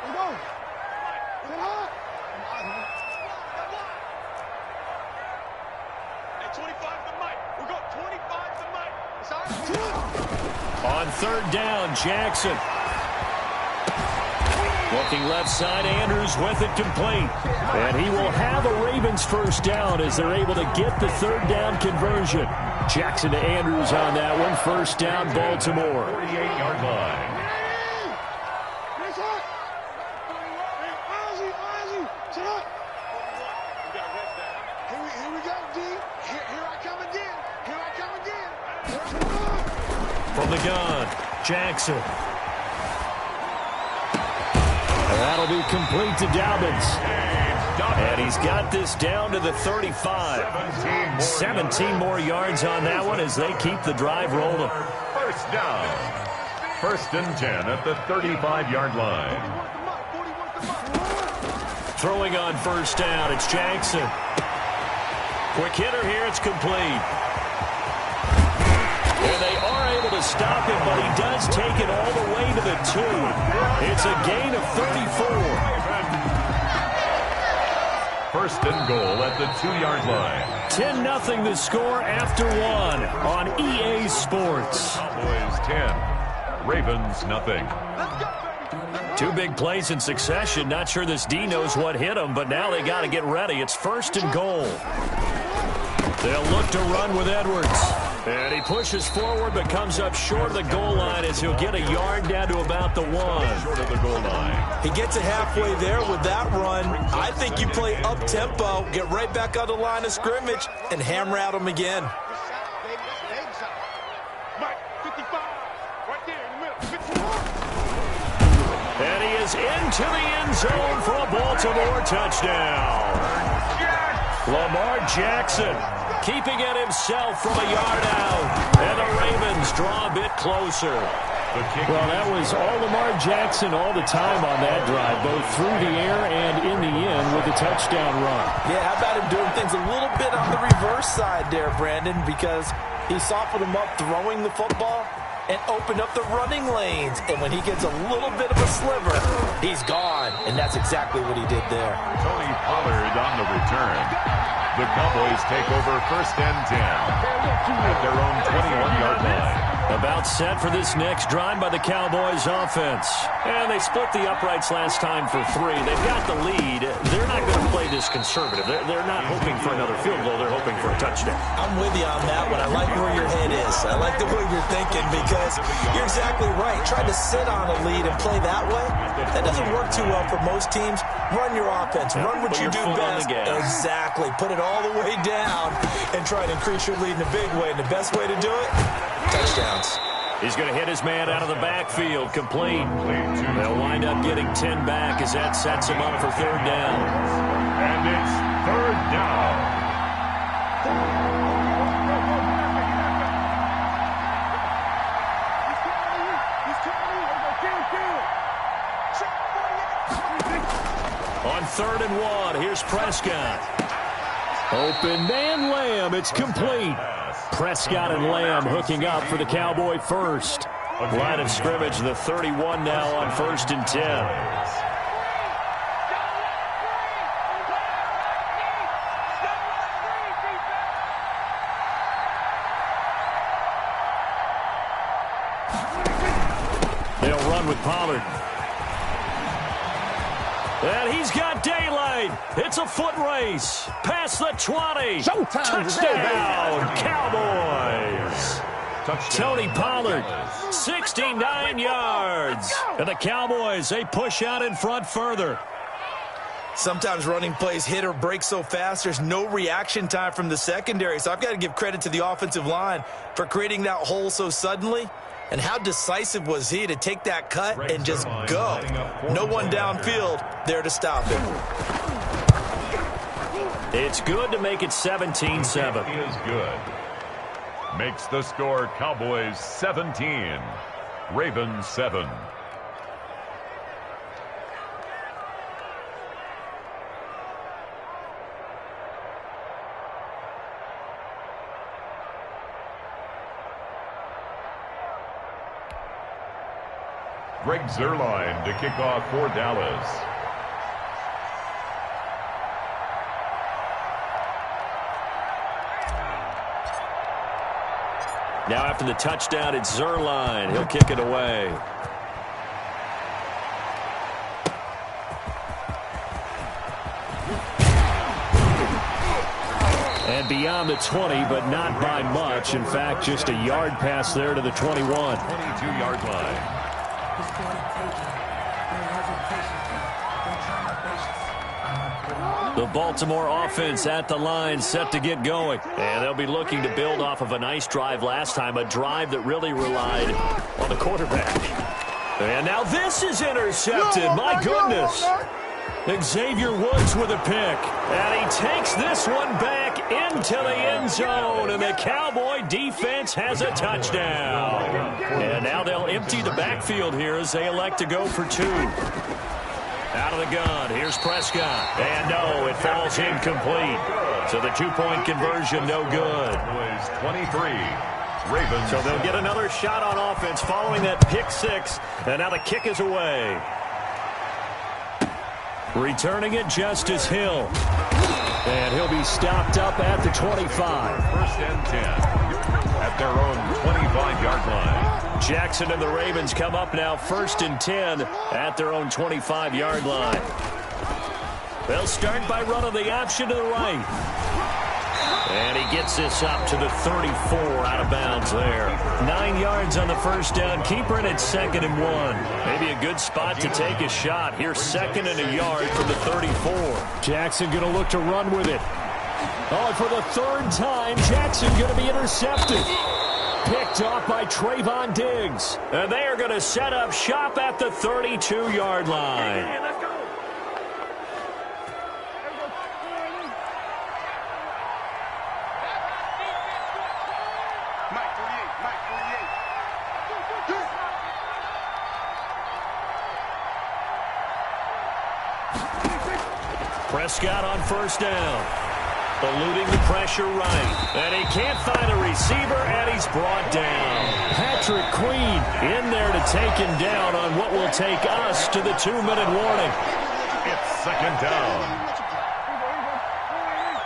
Let's go. Get hot. Hey, 25 to Mike. We're going 25 to Mike. On 3rd down, Jackson. Looking left side, Andrews with it complete. And he will have a Ravens 1st down as they're able to get the 3rd down conversion. Jackson to Andrews on that one. 1st down, Baltimore. 48-yard line. Here we go, D. Here I come again. Here I come again. From the gun, Jackson. That'll be complete to Dobbins. And he's got this down to the 35. 17 more yards on that one as they keep the drive rolling. 1st down. 1st and 10 at the 35-yard line. Throwing on 1st down, it's Jackson. Quick hitter here, it's complete. And they are able to stop him, but he does take it all the way to the 2. It's a gain of 34. 1st and goal at the 2-yard line. 10-0 the score after 1 on EA Sports. Cowboys 10, Ravens nothing. Two big plays in succession. Not sure this D knows what hit him, but now they got to get ready. It's 1st and goal. They'll look to run with Edwards. And he pushes forward but comes up short of the goal line as he'll get a yard down to about the 1. Short of the goal line. He gets it halfway there with that run. I think you play up-tempo, get right back on the line of scrimmage, and hammer at him again. And he is into the end zone for a Baltimore touchdown. Lamar Jackson keeping it himself from a yard out. And the Ravens draw a bit closer. Well, that was all Lamar Jackson all the time on that drive, both through the air and in the end with a touchdown run. Yeah, how about him doing things a little bit on the reverse side there, Brandon, because he softened him up throwing the football and opened up the running lanes. And when he gets a little bit of a sliver, he's gone. And that's exactly what he did there. Tony Pollard on the return. The Cowboys take over 1st and 10 at their own 21-yard line. About set for this next drive by the Cowboys offense. And they split the uprights last time for 3. They've got the lead. They're not going to play this conservative. They're not hoping for another field goal. They're hoping for a touchdown. I'm with you on that one. I like where your head is. I like the way you're thinking because you're exactly right. Trying to sit on a lead and play that way, that doesn't work too well for most teams. Run your offense. Run what you do best. Exactly. Put it all the way down and try to increase your lead in a big way. And the best way to do it, touchdowns. He's going to hit his man out of the backfield. Complete. They'll wind up getting 10 back as that sets him up for 3rd down. And it's 3rd down. On 3rd and 1, here's Prescott. Open man Lamb. It's complete. Prescott and Lamb hooking up for the Cowboy first. Line of scrimmage, the 31 now on 1st and 10. They'll run with Pollard. And he's got daylight. It's a foot race. Past the 20. Touchdown, Cowboys. Tony Pollard, 69 yards. And the Cowboys, they push out in front further. Sometimes running plays hit or break so fast, there's no reaction time from the secondary. So I've got to give credit to the offensive line for creating that hole so suddenly. And how decisive was he to take that cut and just go? No one downfield there to stop him. It's good to make it 17-7. He is good. Makes the score Cowboys 17, Ravens 7. Greg Zuerlein to kick off for Dallas. Now after the touchdown, it's Zuerlein. He'll kick it away. And beyond the 20, but not by much. In fact, just a yard pass there to the 21. 22-yard line. The Baltimore offense at the line, set to get going. And they'll be looking to build off of a nice drive last time, a drive that really relied on the quarterback. And now this is intercepted. My goodness. Xavier Woods with a pick. And he takes this one back into the end zone. And the Cowboy defense has a touchdown. And now they'll empty the backfield here as they elect to go for 2. Out of the gun, here's Prescott. And no, it falls incomplete. So the 2-point conversion, no good. 23. Ravens. So they'll get another shot on offense following that pick 6. And now the kick is away. Returning it, Justice Hill. And he'll be stopped up at the 25. 1st and 10 at their own 25-yard line. Jackson and the Ravens come up now 1st and 10 at their own 25-yard line. They'll start by running the option to the right. And he gets this up to the 34 out of bounds there. 9 yards on the first down. Keeper in at 2nd and 1. Maybe a good spot to take a shot. Here's 2nd and a yard from the 34. Jackson going to look to run with it. Oh, and for the 3rd time, Jackson going to be intercepted. Picked off by Trayvon Diggs. And they are going to set up shop at the 32-yard line. Prescott on first down. Eluding the pressure right. And he can't find a receiver, and he's brought down. Patrick Queen in there to take him down on what will take us to the 2-minute warning. It's 2nd down.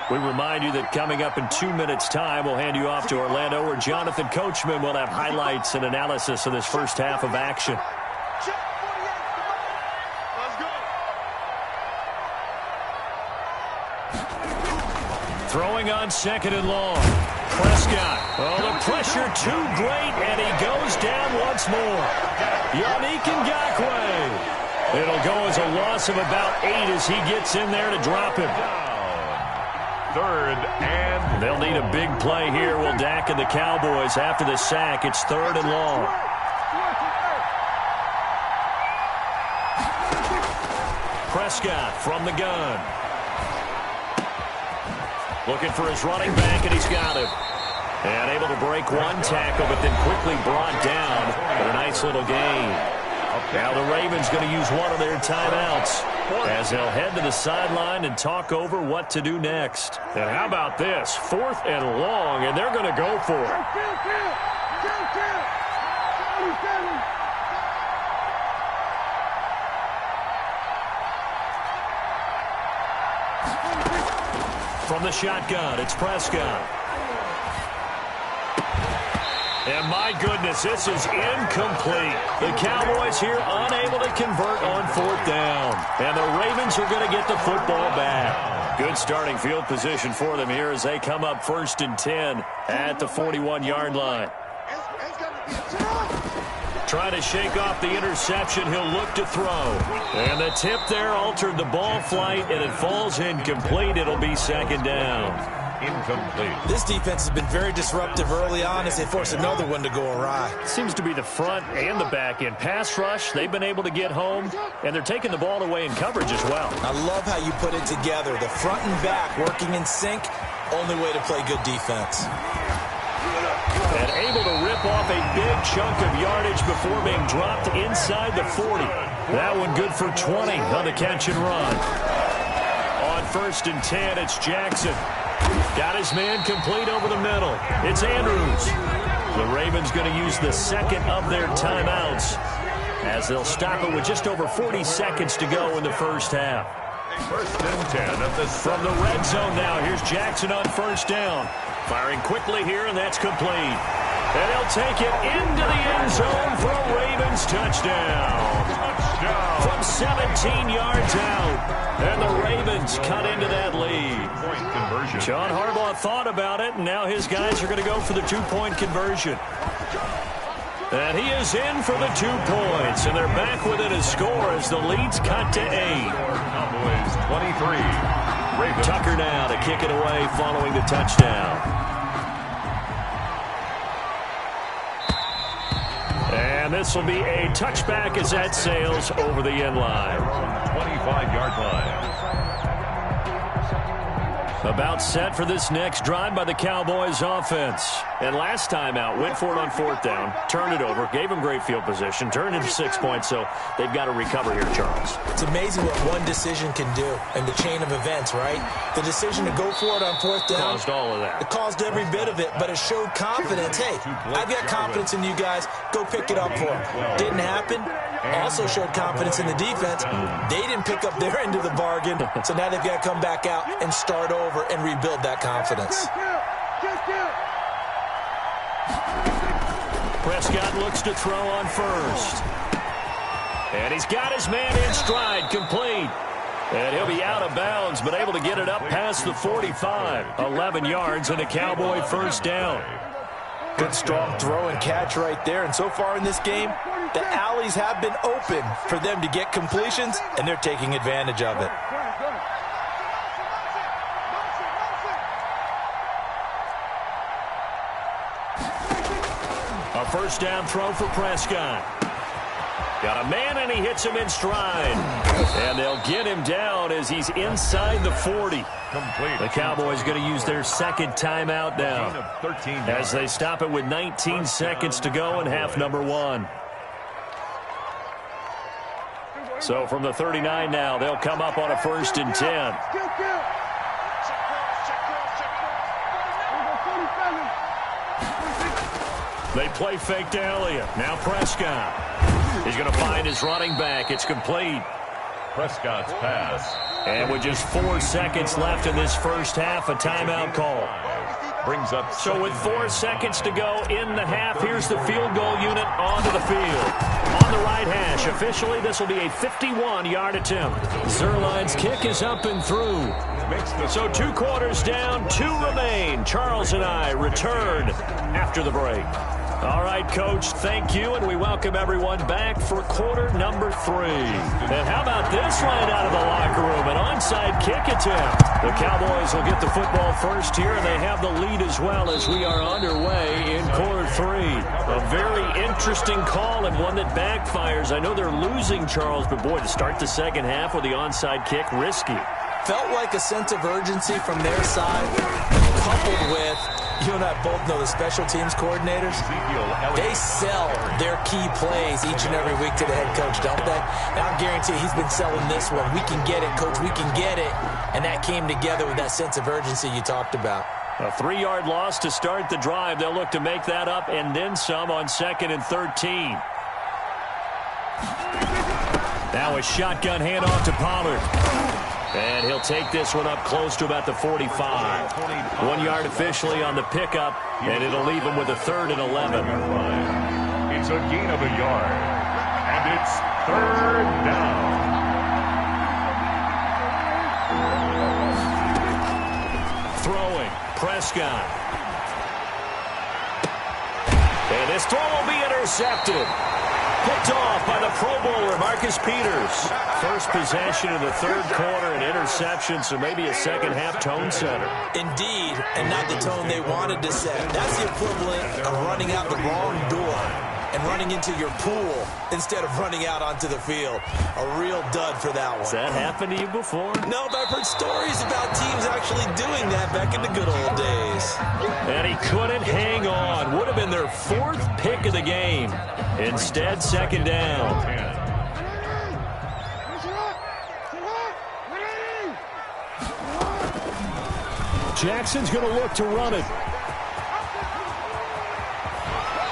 We remind you that coming up in 2 minutes' time, we'll hand you off to Orlando, where Jonathan Coachman will have highlights and analysis of this first half of action. Throwing on 2nd and long. Prescott. Oh, the pressure too great, and he goes down once more. Yannick Ngakoue. It'll go as a loss of about 8 as he gets in there to drop him. 3rd and... They'll need a big play here. Will Dak and the Cowboys after the sack. It's 3rd and long. Prescott from the gun. Looking for his running back, and he's got him. And able to break one tackle, but then quickly brought down for a nice little gain. Now the Ravens going to use one of their timeouts as they'll head to the sideline and talk over what to do next. And how about this? 4th and long, and they're going to go for it. From the shotgun, it's Prescott. And my goodness, this is incomplete. The Cowboys here unable to convert on 4th down. And the Ravens are going to get the football back. Good starting field position for them here as they come up 1st and 10 at the 41-yard line. Trying to shake off the interception, he'll look to throw. And the tip there altered the ball flight, and it falls incomplete. It'll be 2nd down. Incomplete. This defense has been very disruptive early on as they force another one to go awry. Seems to be the front and the back end. Pass rush, they've been able to get home, and they're taking the ball away in coverage as well. I love how you put it together. The front and back working in sync, only way to play good defense. And able to rip off a big chunk of yardage before being dropped inside the 40. That one good for 20 on the catch and run. On 1st and 10, it's Jackson. Got his man complete over the middle. It's Andrews. The Ravens going to use the 2nd of their timeouts as they'll stop it with just over 40 seconds to go in the first half. 1st and 10 of the... From the red zone now, here's Jackson on 1st down. Firing quickly here, and that's complete. And he'll take it into the end zone for a Ravens touchdown. From 17 yards out. And the Ravens cut into that lead. Point conversion. John Harbaugh thought about it, and now his guys are going to go for the 2-point conversion. And he is in for the 2 points, and they're back within a score as the lead's cut to 8. Cowboys 23. Ravens. Tucker now to kick it away following the touchdown. And this will be a touchback as that sails over the end line. 25-yard line. About set for this next drive by the Cowboys offense. And last time out, went for it on 4th down, turned it over, gave them great field position, turned into 6 points, so they've got to recover here, Charles. It's amazing what one decision can do in the chain of events, right? The decision to go for it on 4th down. Caused all of that. It caused every bit of it, but it showed confidence. Hey, I've got confidence in you guys. Go pick it up for them. Didn't happen. Also showed confidence in the defense. They didn't pick up their end of the bargain, so now they've got to come back out and start over and rebuild that confidence. Prescott looks to throw on first. And he's got his man in stride, complete. And he'll be out of bounds, but able to get it up past the 45. 11 yards and a Cowboy first down. Good strong throw and catch right there. And so far in this game, the alleys have been open for them to get completions, and they're taking advantage of it. A first down throw for Prescott. Got a man, and he hits him in stride. And they'll get him down as he's inside the 40. Complete. The Cowboys going to use their second timeout now as they stop it with 19 seconds to go in half number 1. So from the 39 now, they'll come up on a 1st and 10. They play fake to Elliott. Now Prescott. He's going to find his running back. It's complete. Prescott's pass. And with just 4 seconds left in this first half, a timeout call. Brings up. So with 4 seconds to go in the half, here's the field goal unit onto the field. On the right hash, officially this will be a 51-yard attempt. Zerline's kick is up and through. So 2 quarters down, 2 remain. Charles and I return after the break. All right, Coach, thank you, and we welcome everyone back for quarter number 3. And how about this right out of the locker room, an onside kick attempt. The Cowboys will get the football first here, and they have the lead as well as we are underway in quarter 3. A very interesting call and one that backfires. I know they're losing, Charles, but boy, to start the second half with the onside kick, risky. Felt like a sense of urgency from their side, coupled with, you and I both know the special teams coordinators, they sell their key plays each and every week to the head coach, don't they? And I guarantee he's been selling this one. We can get it, coach, we can get it. And that came together with that sense of urgency you talked about. A 3-yard loss to start the drive. They'll look to make that up and then some on 2nd and 13. Now a shotgun handoff to Pollard. And he'll take this one up close to about the 45. 1 yard officially on the pickup, and it'll leave him with a 3rd and 11. It's a gain of a yard, and it's 3rd down. Throwing, Prescott. And this throw will be intercepted. Picked off by the Pro Bowler, Marcus Peters. First possession in the 3rd quarter, an interception, so maybe a second-half tone setter. Indeed, and not the tone they wanted to set. That's the equivalent of running out the wrong door and running into your pool instead of running out onto the field. A real dud for that one. Has that happened to you before? No, but I've heard stories about teams actually doing that back in the good old days. And he couldn't hang on. Would have been their 4th pick of the game. Instead, 2nd down. Jackson's going to look to run it.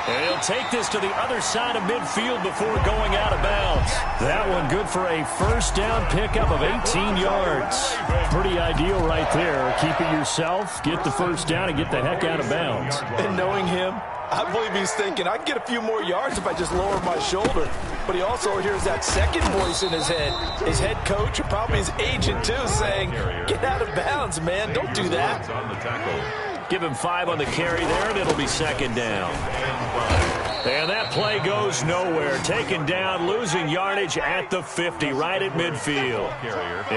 And he'll take this to the other side of midfield before going out of bounds. That one good for a first down pickup of 18 yards. Pretty ideal right there. Keep it yourself, get the first down, and get the heck out of bounds. And knowing him, I believe he's thinking, I can get a few more yards if I just lower my shoulder. But he also hears that second voice in his head. His head coach, or probably his agent too, saying, get out of bounds, man. Don't do that. On the tackle. Give him 5 on the carry there, and it'll be 2nd down. And that play goes nowhere. Taken down, losing yardage at the 50, right at midfield.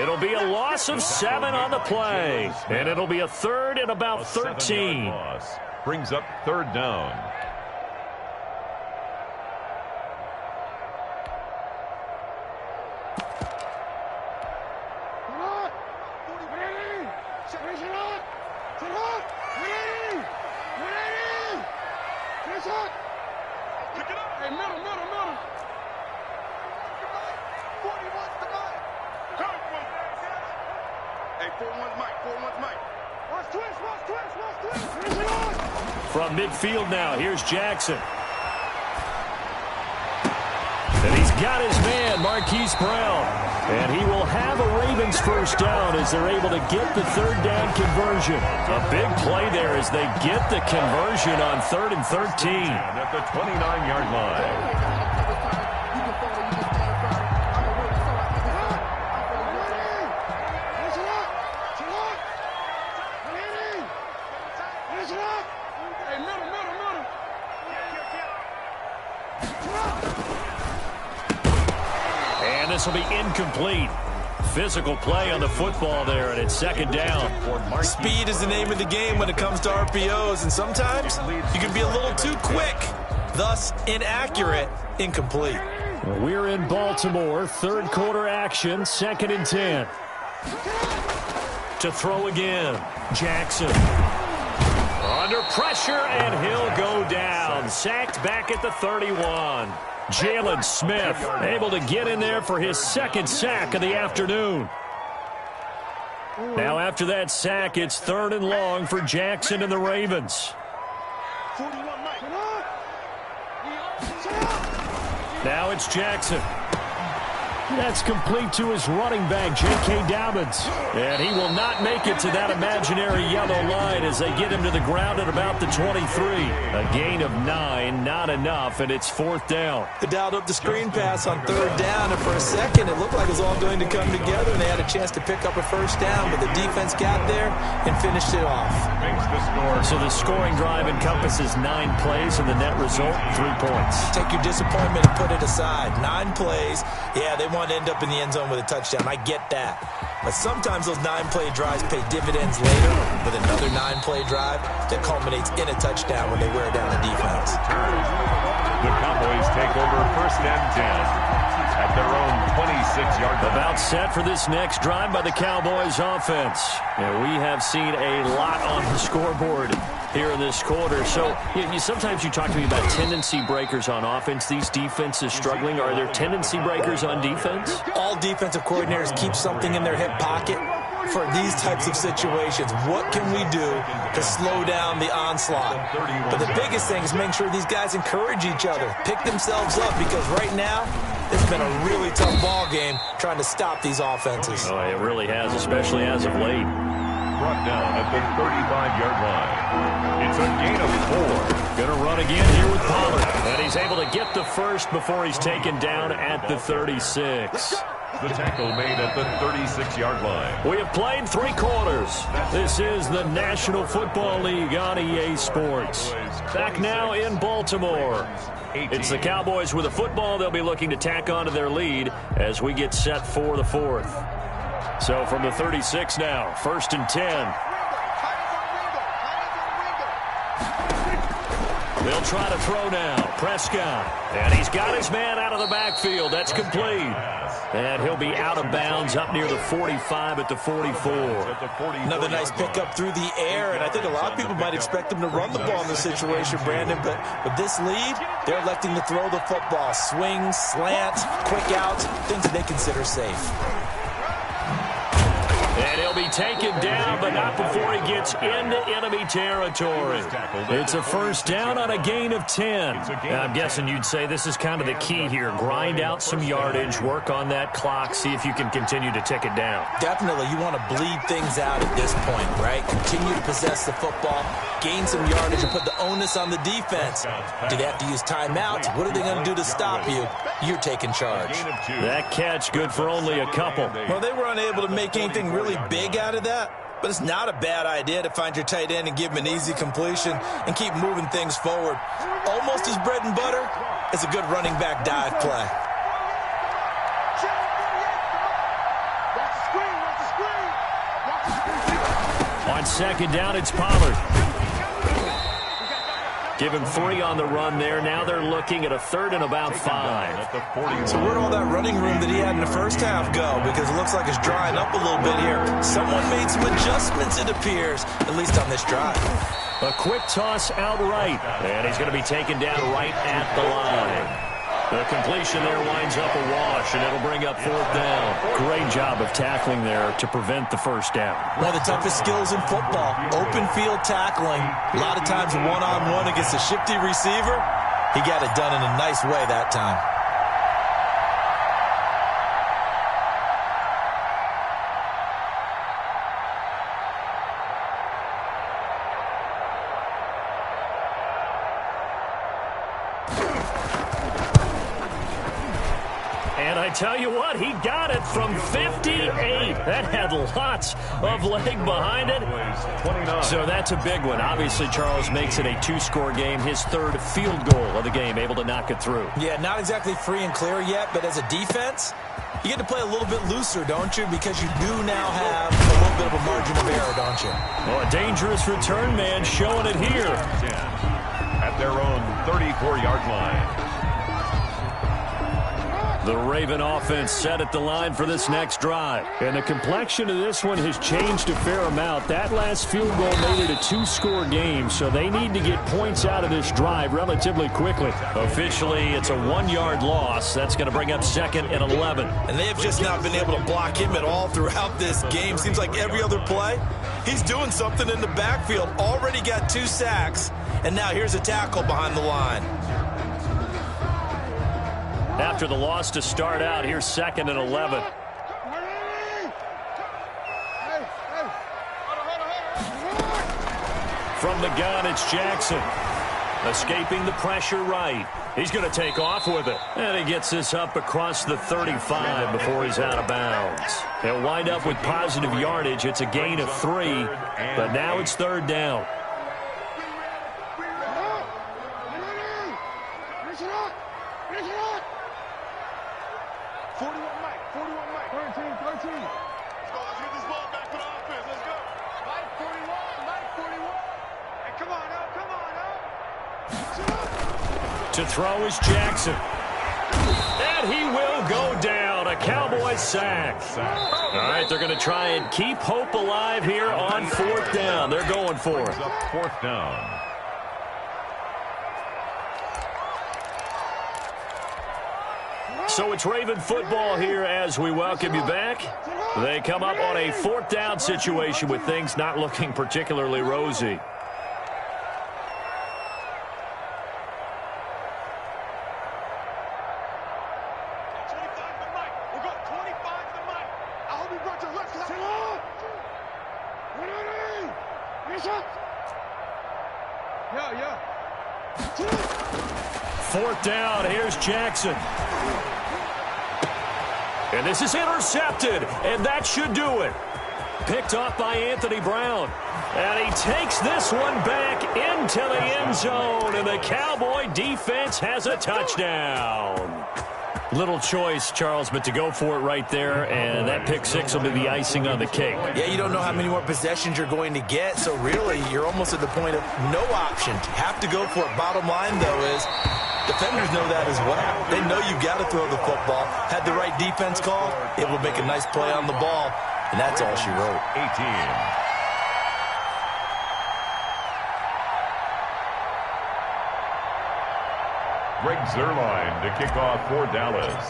It'll be a loss of 7 on the play. And it'll be a 3rd and about 13. Brings up 3rd down. From midfield now, here's Jackson. And he's got his man, Marquise Brown. And he will have a Ravens first down as they're able to get the third down conversion. A big play there as they get the conversion on 3rd and 13. At the 29-yard line. This will be incomplete. Physical play on the football there, and it's 2nd down. Speed is the name of the game when it comes to RPOs, and sometimes you can be a little too quick, thus inaccurate, incomplete. We're in Baltimore, 3rd quarter action, 2nd and 10. To throw again, Jackson. Under pressure, and he'll go down. Sacked back at the 31. Jalen Smith able to get in there for his 2nd sack of the afternoon. Now after that sack, it's 3rd and long for Jackson and the Ravens. Now it's Jackson. That's complete to his running back, J.K. Dobbins. And he will not make it to that imaginary yellow line as they get him to the ground at about the 23. A gain of 9, not enough, and it's 4th down. They dialed up the screen pass on 3rd down, and for a second it looked like it was all going to come together, and they had a chance to pick up a first down, but the defense got there and finished it off. So the scoring drive encompasses 9 plays, and the net result, 3 points. Take your disappointment and put it aside. 9 plays. Yeah, they want to end up in the end zone with a touchdown. I get that. But sometimes those 9-play drives pay dividends later with another 9-play drive that culminates in a touchdown when they wear down the defense. The Cowboys take over 1st and 10 at their own 26-yard line. About set for this next drive by the Cowboys offense. And we have seen a lot on the scoreboard here in this quarter. So sometimes you talk to me about tendency breakers on offense. These defenses struggling. Are there tendency breakers on defense? All defensive coordinators keep something in their hip pocket for these types of situations. What can we do to slow down the onslaught? But the biggest thing is make sure these guys encourage each other, pick themselves up, because right now it's been a really tough ball game trying to stop these offenses. Oh, it really has, especially as of late. Brought down at the 35-yard line. It's a gain of 4. Going to run again here with Pollard. And he's able to get the first before he's taken down at the 36. The tackle made at the 36-yard line. We have played 3 quarters. This is the National Football League on EA Sports. Back now in Baltimore. It's the Cowboys with a football. They'll be looking to tack on to their lead as we get set for the 4th. So from the 36 now, 1st and 10. They'll try to throw now. Prescott. And he's got his man out of the backfield. That's complete. And he'll be out of bounds up near the 45 at the 44. Another nice pickup through the air, and I think a lot of people might expect them to run the ball in this situation, Brandon, but with this lead, they're electing to throw the football. Swing, slant, quick outs, things that they consider safe. And he'll be taken down, but not before he gets into enemy territory. It's a first down on a gain of 10. I'm guessing you'd say this is kind of the key here. Grind out some yardage, work on that clock, see if you can continue to tick it down. Definitely, you want to bleed things out at this point, right? Continue to possess the football, gain some yardage, and put the onus on the defense. Do they have to use timeouts? What are they going to do to stop you? You're taking charge. That catch good for only a couple. Well, they were unable to make anything really big out of that, but it's not a bad idea to find your tight end and give him an easy completion and keep moving things forward. Almost as bread and butter as a good running back dive play. On 2nd down, it's Pollard. Give him 3 on the run there. Now they're looking at a 3rd and about 5. So where'd all that running room that he had in the first half go? Because it looks like it's drying up a little bit here. Someone made some adjustments, it appears, at least on this drive. A quick toss outright, and he's going to be taken down right at the line. The completion there winds up a wash, and it'll bring up 4th down. Great job of tackling there to prevent the first down. One of the toughest skills in football, open field tackling. A lot of times one-on-one against a shifty receiver. He got it done in a nice way that time. And I tell you what, he got it from 58. That had lots of leg behind it. So that's a big one. Obviously, Charles makes it a two-score game. His third field goal of the game, able to knock it through. Yeah, not exactly free and clear yet, but as a defense, you get to play a little bit looser, don't you? Because you do now have a little bit of a margin of error, don't you? Well, a dangerous return man showing it here. At their own 34-yard line. The Raven offense set at the line for this next drive. And the complexion of this one has changed a fair amount. That last field goal made it a two-score game, so they need to get points out of this drive relatively quickly. Officially, it's a 1-yard loss. That's going to bring up 2nd and 11. And they have just not been able to block him at all throughout this game. Seems like every other play, he's doing something in the backfield. Already got 2 sacks, and now here's a tackle behind the line. After the loss to start out, here's 2nd and 11. From the gun, it's Jackson. Escaping the pressure right. He's going to take off with it. And he gets this up across the 35 before he's out of bounds. They'll wind up with positive yardage. It's a gain of 3, but now it's 3rd down. To throw is Jackson. And he will go down. A Cowboy sack. All right, they're going to try and keep hope alive here on 4th down. They're going for it. 4th down. So it's Raven football here as we welcome you back. They come up on a 4th down situation with things not looking particularly rosy. Fourth down, here's Jackson. And this is intercepted, and that should do it. Picked off by Anthony Brown. And he takes this one back into the end zone, and the Cowboy defense has a touchdown. Little choice, Charles, but to go for it right there, and that pick six will be the icing on the cake. Yeah, you don't know how many more possessions you're going to get, so really you're almost at the point of no option. Have to go for it. Bottom line, though, is defenders know that as well. They know you've got to throw the football. Had the right defense call, able to make a nice play on the ball, and that's all she wrote. 18. Greg Zuerlein to kick off for Dallas.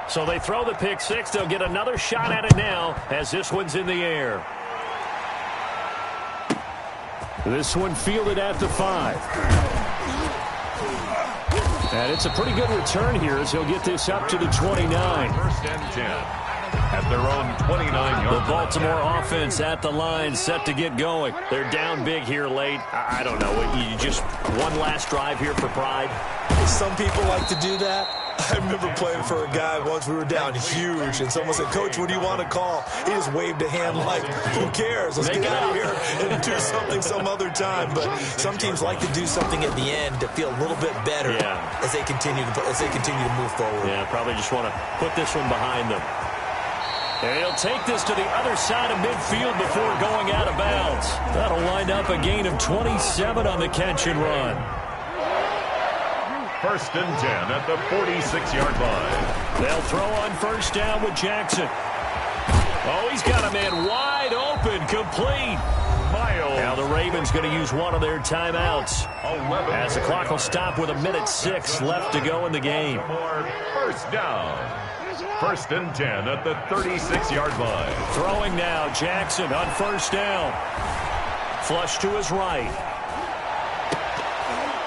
So they throw the pick six. They'll get another shot at it now as this one's in the air. This one fielded at the 5. And it's a pretty good return here as he'll get this up to the 29. First and 10. At their own 29-yard The Baltimore offense at the line, set to get going. They're down big here late. I don't know. You just one last drive here for pride? Some people like to do that. I remember playing for a guy once. We were down huge, and someone said, "Coach, what do you want to call?" He just waved a hand like, "Who cares? Let's get out of here and do something some other time." But some teams like to do something at the end to feel a little bit better as they continue to move forward. Yeah, probably just want to put this one behind them. And he'll take this to the other side of midfield before going out of bounds. That'll wind up a gain of 27 on the catch and run. First and 10 at the 46-yard line. They'll throw on first down with Jackson. Oh, he's got a man wide open, complete. Miles. Now the Ravens going to use one of their timeouts 11. as the clock will stop with 1:06 left to go in the game. First down. First and 10 at the 36-yard line. Throwing now, Jackson on first down. Flush to his right.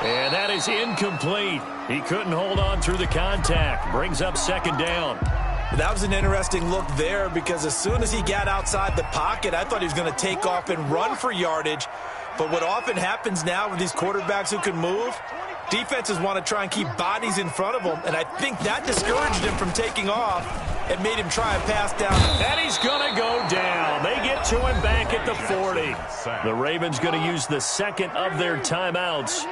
And that is incomplete. He couldn't hold on through the contact. Brings up second down. That was an interesting look there because as soon as he got outside the pocket, I thought he was going to take off and run for yardage. But what often happens now with these quarterbacks who can move, Defenses want to try and keep bodies in front of them, and I think that discouraged him from taking off and made him try and pass down. And he's going to go down. They get to him back at the 40. The Ravens going to use the second of their timeouts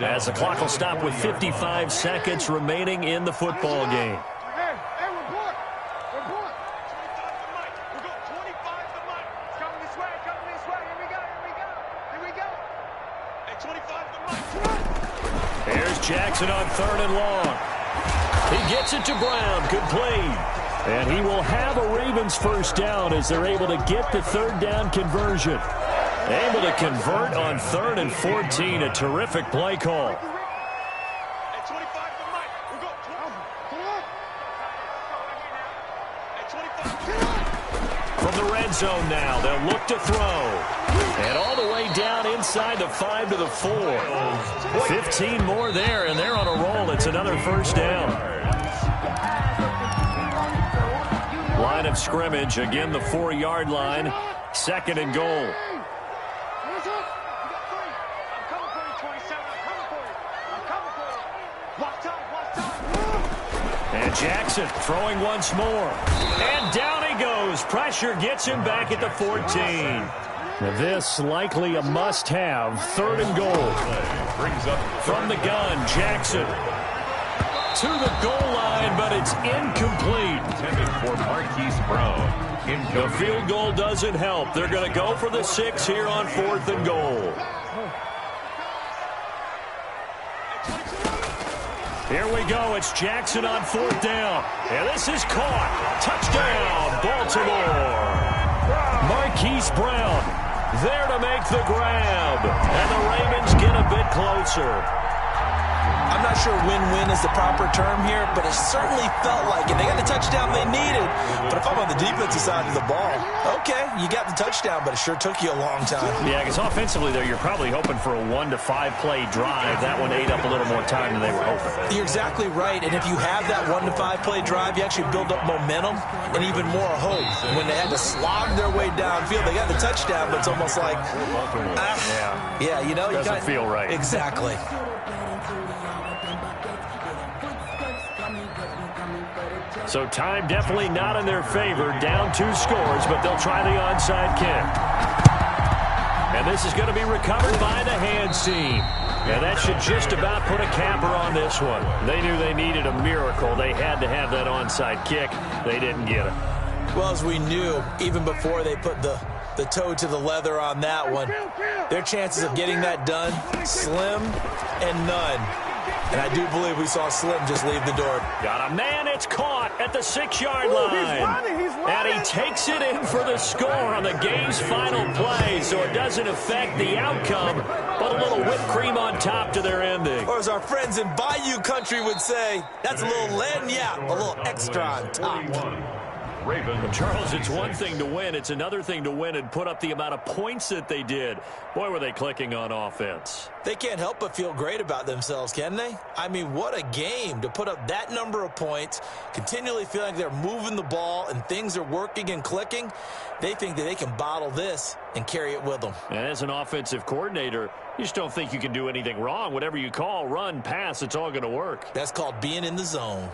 as the clock will stop with 55 seconds remaining in the football game. Jackson on 3rd and long. He gets it to Brown. Good play. And he will have a Ravens first down as they're able to get the 3rd down conversion. Able to convert on 3rd and 14. A terrific play call. From the red zone now, they'll look to throw. And all the way down inside the 5 to the 4. 15 more there, and they're on a roll. It's another first down. Line of scrimmage, again the 4-yard line. 2nd and goal. And Jackson throwing once more. And down he goes. Pressure gets him back at the 14. This likely a must-have. 3rd and goal. From the gun, Jackson to the goal line, but it's incomplete. Intended for Marquise Brown. The field goal doesn't help. They're going to go for the 6 here on 4th and goal. Here we go. It's Jackson on 4th down. And this is caught. Touchdown, Baltimore. Marquise Brown there to make the grab. And the Ravens get a bit closer. I'm not sure win-win is the proper term here, but it certainly felt like it. They got the touchdown they needed. But if I'm on the defensive side of the ball, okay, you got the touchdown, but it sure took you a long time. Yeah, because offensively, though, you're probably hoping for a 1 to 5 play drive. That one ate up a little more time than they were hoping. You're exactly right, and if you have that 1 to 5 play drive, you actually build up momentum and even more hope. When they had to slog their way downfield, they got the touchdown, but it's almost like, yeah, you know, doesn't feel right. Exactly. So time definitely not in their favor. Down 2 scores, but they'll try the onside kick. And this is going to be recovered by the hands team. And that should just about put a capper on this one. They knew they needed a miracle. They had to have that onside kick. They didn't get it. Well, as we knew, even before they put the toe to the leather on that one, their chances of getting that done, slim and none. And I do believe we saw Slim just leave the door. Got a man, it's caught at the 6-yard line. He's running. And he takes it in for the score on the game's final play, so it doesn't affect the outcome, but a little whipped cream on top to their ending. Or as our friends in Bayou Country would say, that's a little lagniappe, a little extra on top. Charles, it's one thing to win. It's another thing to win and put up the amount of points that they did. Boy, were they clicking on offense. They can't help but feel great about themselves, can they? I mean, what a game to put up that number of points, continually feeling like they're moving the ball and things are working and clicking. They think that they can bottle this and carry it with them. And as an offensive coordinator, you just don't think you can do anything wrong. Whatever you call, run, pass, it's all going to work. That's called being in the zone.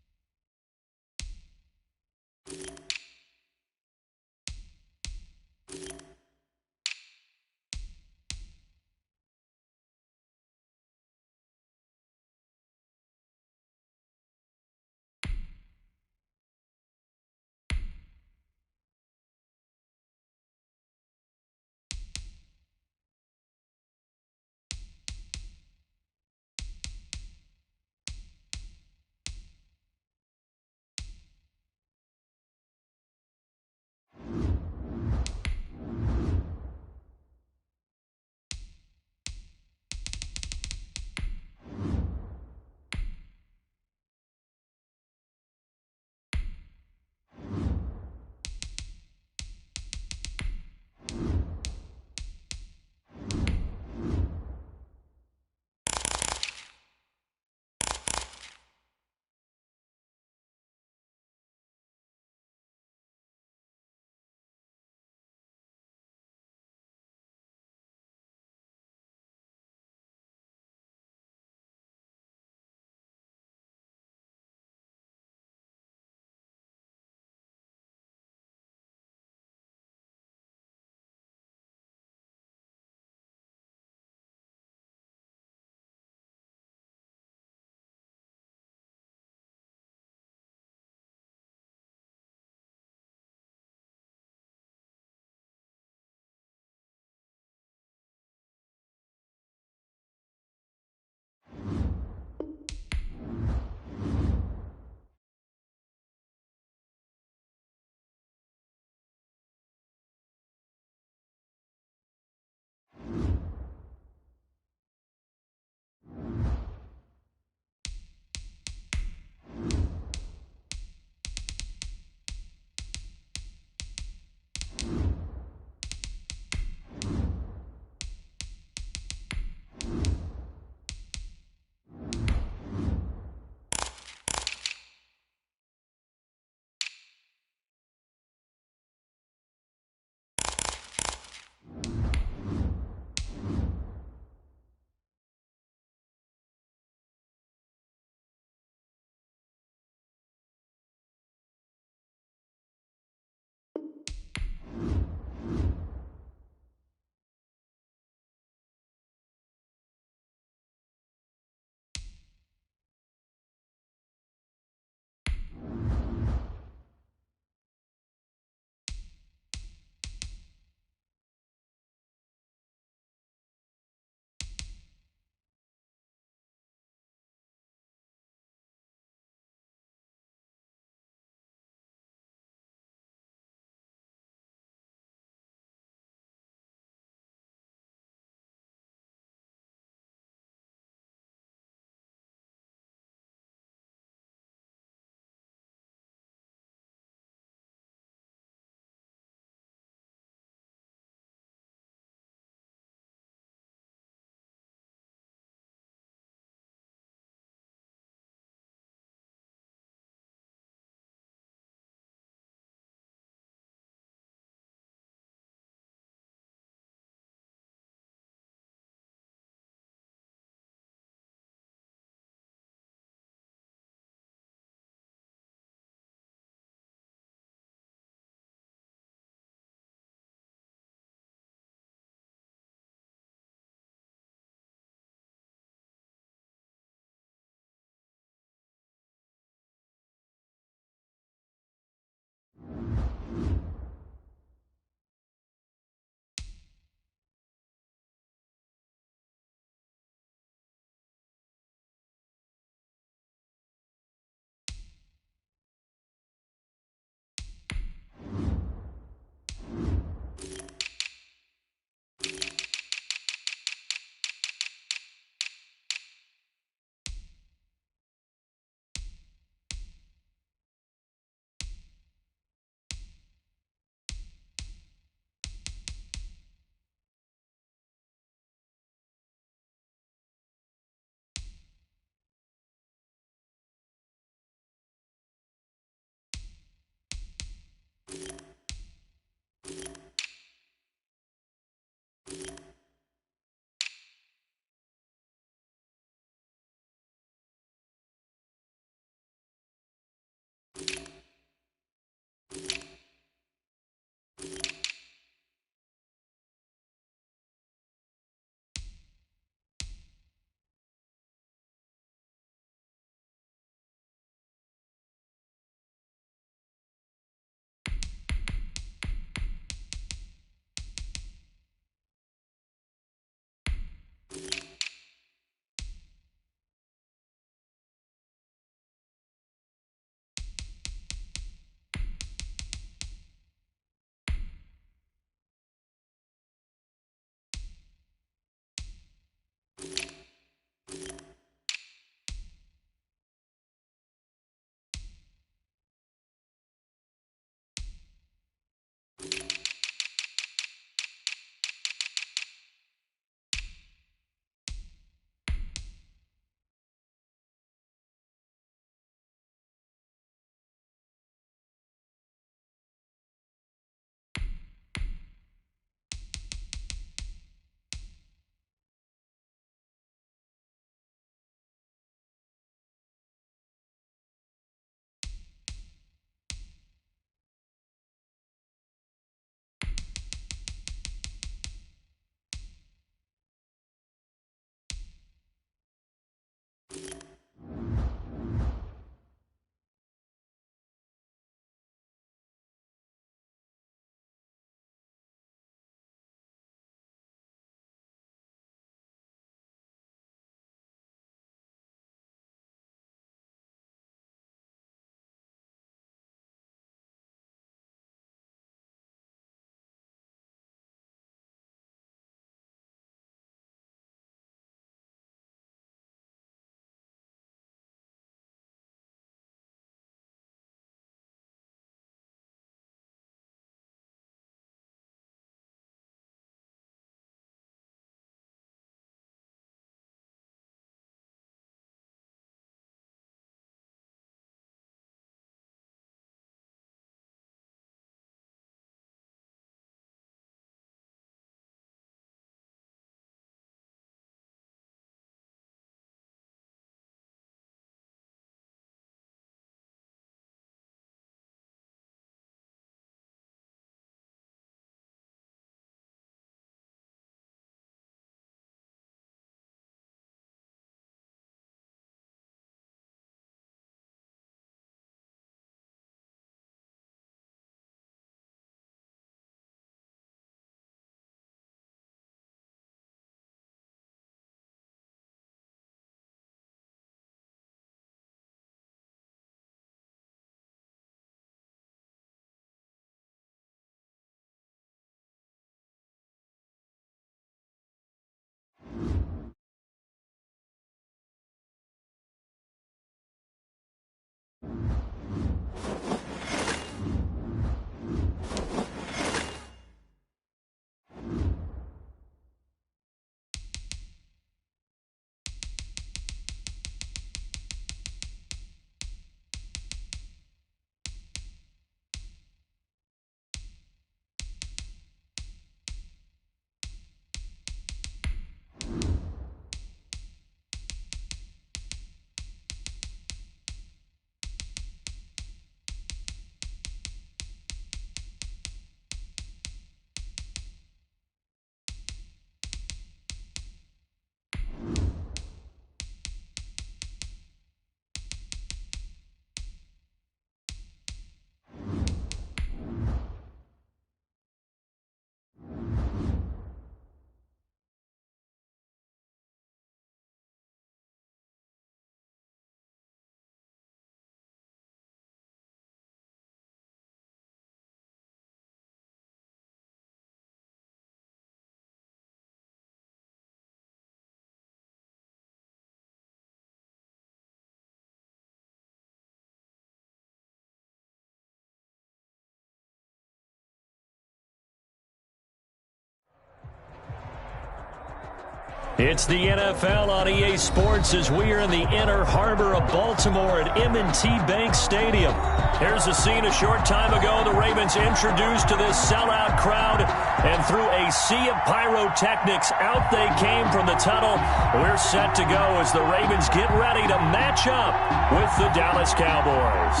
It's the NFL on EA Sports as we are in the inner harbor of Baltimore at M&T Bank Stadium. Here's a scene a short time ago. The Ravens introduced to this sellout crowd, and through a sea of pyrotechnics, out they came from the tunnel. We're set to go as the Ravens get ready to match up with the Dallas Cowboys.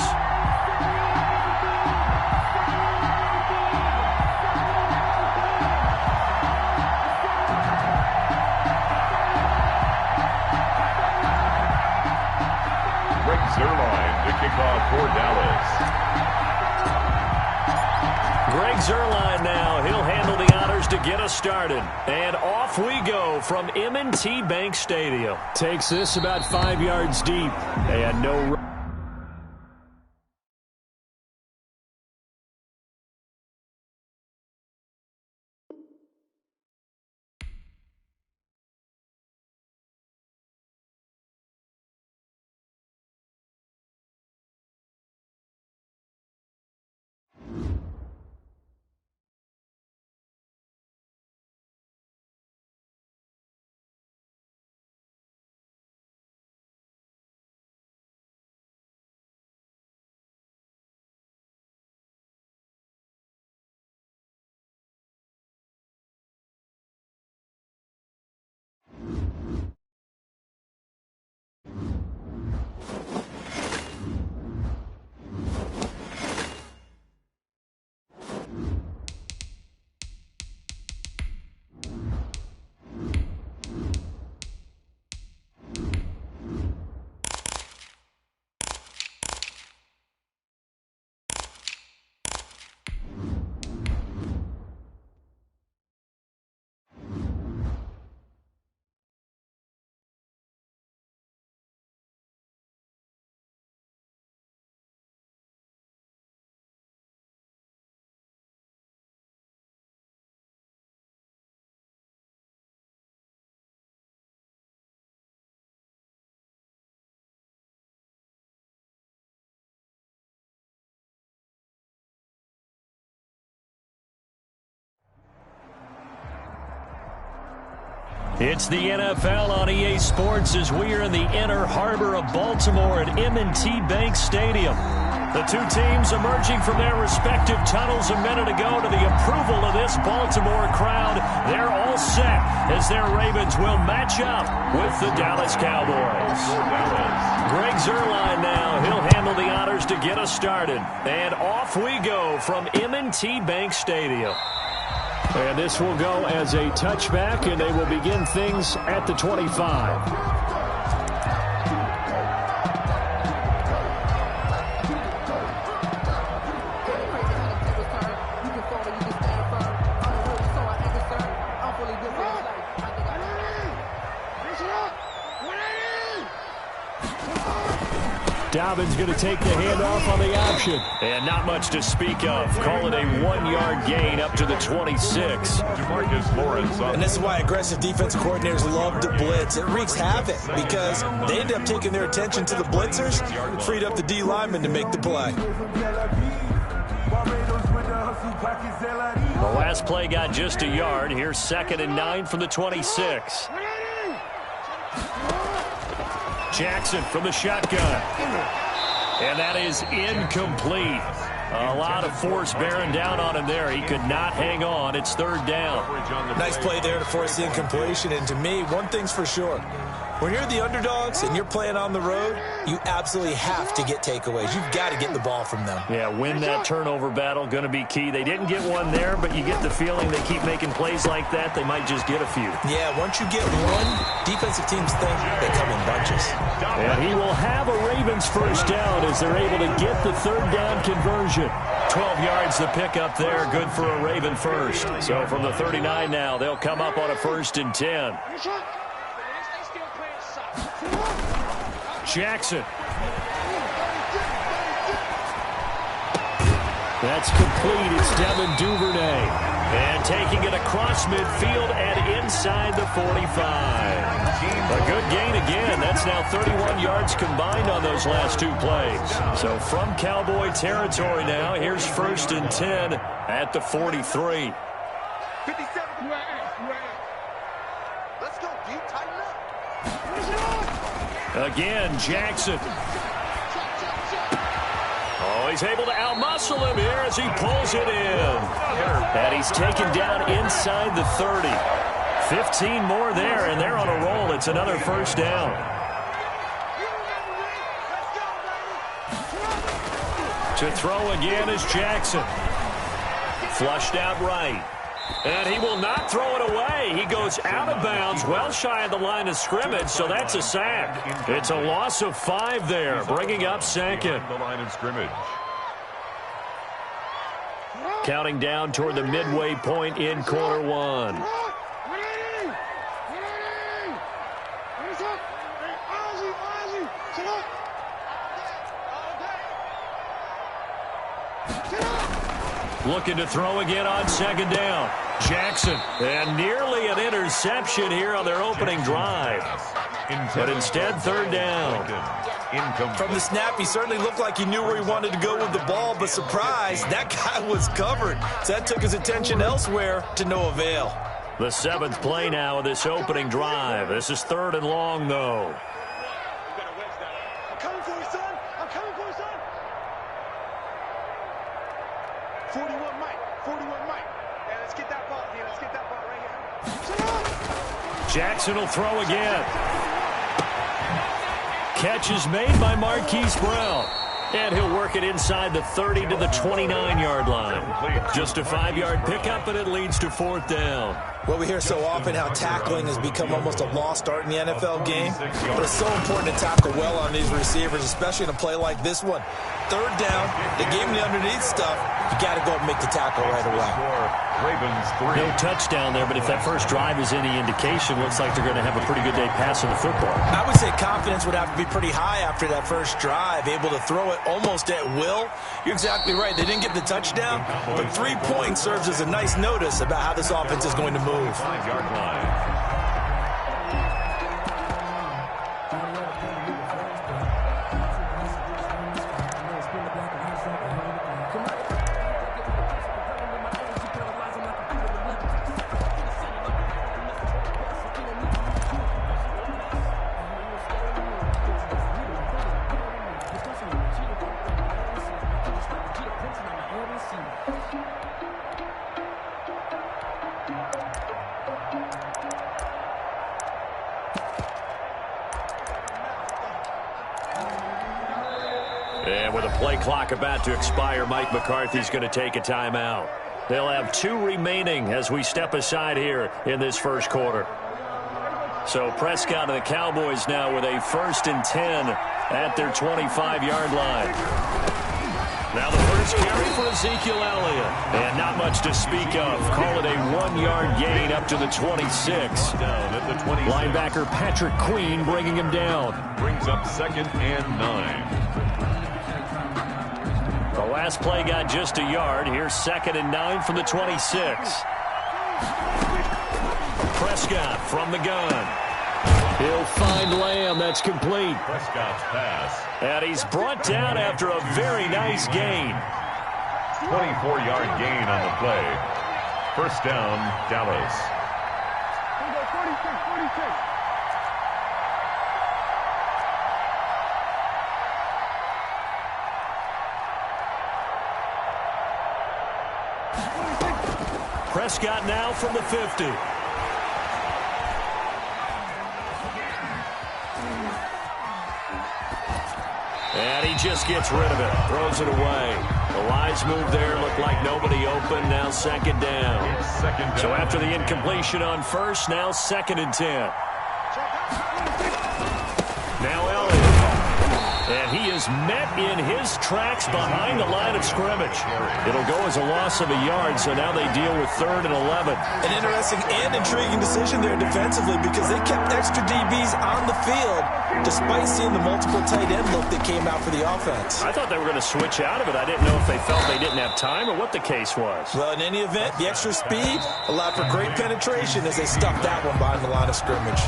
For Dallas. Greg Zuerlein now. He'll handle the honors to get us started. And off we go from M&T Bank Stadium. Takes this about 5 yards deep. And no... It's the NFL on EA Sports as we are in the inner harbor of Baltimore at M&T Bank Stadium. The two teams emerging from their respective tunnels a minute ago to the approval of this Baltimore crowd. They're all set as their Ravens will match up with the Dallas Cowboys. Greg Zuerlein now. He'll handle the honors to get us started. And off we go from M&T Bank Stadium. And this will go as a touchback, and they will begin things at the 25. Dobbins going to take the handoff on the option. And not much to speak of. Call it a 1-yard gain up to the 26. And this is why aggressive defensive coordinators love to blitz. It wreaks havoc because they end up taking their attention to the blitzers, freed up the D lineman to make the play. The last play got just a yard. Here's 2nd and 9 from the 26. Jackson from the shotgun. And that is incomplete. A lot of force bearing down on him there. He could not hang on. It's 3rd down. Nice play there to force the incompletion. And to me, one thing's for sure. When you're the underdogs and you're playing on the road, you absolutely have to get takeaways. You've got to get the ball from them. Yeah, win that turnover battle, going to be key. They didn't get one there, but you get the feeling they keep making plays like that, they might just get a few. Yeah, once you get one, defensive teams think they come in bunches. And he will have a Ravens first down as they're able to get the 3rd down conversion. 12 yards the pickup there, good for a Raven first. So from the 39 now, they'll come up on a 1st and 10. Jackson. That's complete. It's Devin Duvernay. And taking it across midfield and inside the 45. A good gain again. That's now 31 yards combined on those last 2 plays. So from Cowboy territory now, here's 1st and 10 at the 43. 57. Let's go, D. Tighten up. Again, Jackson. Oh, he's able to outmuscle him here as he pulls it in. And he's taken down inside the 30. 15 more there, and they're on a roll. It's another first down. To throw again is Jackson. Flushed out right. And he will not throw it away. He goes out of bounds, well shy of the line of scrimmage, so that's a sack. It's a loss of 5 there, bringing up second. The line of scrimmage. Counting down toward the midway point in quarter 1. Looking to throw again on second down. Jackson, and nearly an interception here on their opening drive. But instead, third down. From the snap, he certainly looked like he knew where he wanted to go with the ball, but surprise, that guy was covered. So that took his attention elsewhere to no avail. The 7th play now of this opening drive. This is 3rd and long, though. I'm coming for you, son. I'm coming for you, son. 41 Mike. 41 Mike. Yeah, let's get that ball, D. Let's get that ball right here. Jackson will throw again. Catch is made by Marquise Brown. And he'll work it inside the 30 to the 29-yard line. Just a 5-yard pickup, and it leads to 4th down. Well, we hear so often how tackling has become almost a lost art in the NFL game. But it's so important to tackle well on these receivers, especially in a play like this one. 3rd down, they gave him the underneath stuff. You got to go and make the tackle right away. Ravens 3. No touchdown there, but if that first drive is any indication, looks like they're going to have a pretty good day passing the football. I would say confidence would have to be pretty high after that first drive, able to throw it almost at will. You're exactly right. They didn't get the touchdown, but 3 points serves as a nice notice about how this offense is going to move. 5-yard line. And with a play clock about to expire, Mike McCarthy's going to take a timeout. They'll have 2 remaining as we step aside here in this first quarter. So Prescott and the Cowboys now with a 1st and 10 at their 25-yard line. Now the first carry for Ezekiel Elliott. And not much to speak of. Call it a 1-yard gain up to the 26. Down at the 26. Linebacker Patrick Queen bringing him down. Brings up 2nd and 9. The last play got just a yard. Here's 2nd and 9 from the 26. Prescott from the gun. He'll find Lamb. That's complete. Prescott's pass. And he's brought down after a very nice gain. 24-yard gain on the play. First down, Dallas. Here we go, 46, 46. Prescott now from the 50. And he just gets rid of it. Throws it away. The Lions move there. Looked like nobody open. Now 2nd down. So after the incompletion on 1st, now 2nd and 10. Now Elliott. And he is met in his tracks behind the line of scrimmage. It'll go as a loss of a yard, so now they deal with 3rd and 11. An interesting and intriguing decision there defensively because they kept extra DBs on the field despite seeing the multiple tight end look that came out for the offense. I thought they were going to switch out of it. I didn't know if they felt they didn't have time or what the case was. Well, in any event, the extra speed allowed for great penetration as they stuffed that one behind the line of scrimmage.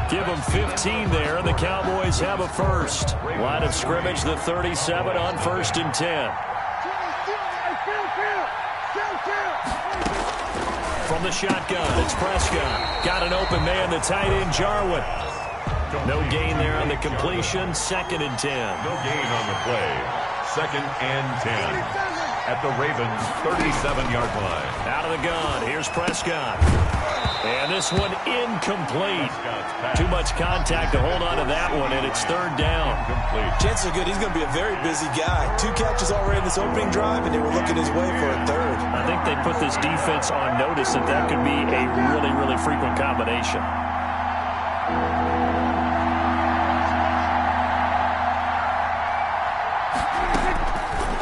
Give them 15 there, and the Cowboys have a first. Line of scrimmage, the 37 on 1st and 10. From the shotgun, it's Prescott. Got an open man, the tight end, Jarwin. No gain there on the completion. 2nd and 10. No gain on the play. 2nd and 10. At the Ravens' 37-yard line. Out of the gun. Here's Prescott. And this one incomplete. Too much contact to hold on to that one, and it's 3rd down. Chances are good he's going to be a very busy guy. 2 catches already in this opening drive, and they were looking his way for a 3rd. I think they put this defense on notice that could be a really, really frequent combination.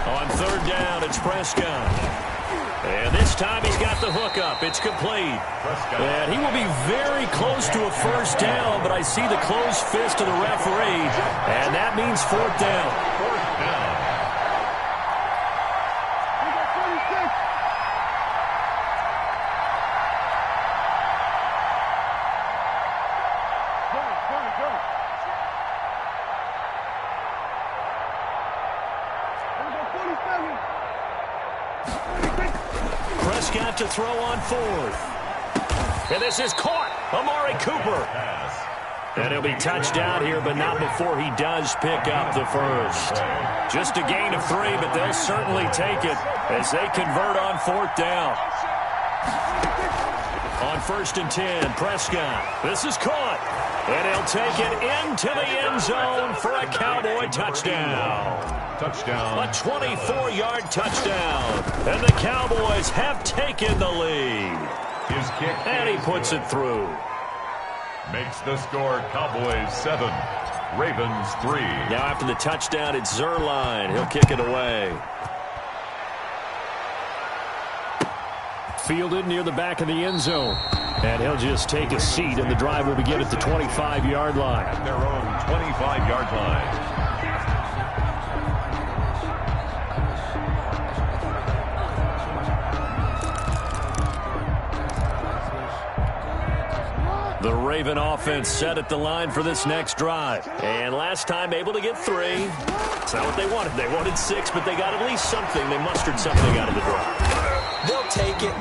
On 3rd down, it's Prescott. And this time he's got the hook up. It's complete. And he will be very close to a 1st down, but I see the closed fist of the referee, and that means 4th down. 4th down. Prescott to throw on 4th. And this is caught. Amari Cooper. And he'll be touched down here, but not before he does pick up the 1st. Just a gain of 3, but they'll certainly take it as they convert on 4th down. On 1st and 10, Prescott. This is caught. And he'll take it into the end zone for a Cowboy touchdown. Touchdown. A 24-yard touchdown. And the Cowboys have taken the lead. His kick. And he puts it through. Makes the score Cowboys 7, Ravens 3. Now after the touchdown, it's Zuerlein. He'll kick it away. Fielded near the back of the end zone. And he'll just take a seat, and the drive will begin at the 25-yard line. At their own 25-yard line. The Raven offense set at the line for this next drive. And last time able to get 3. It's not what they wanted. They wanted 6, but they got at least something. They mustered something out of the drive. They'll take it.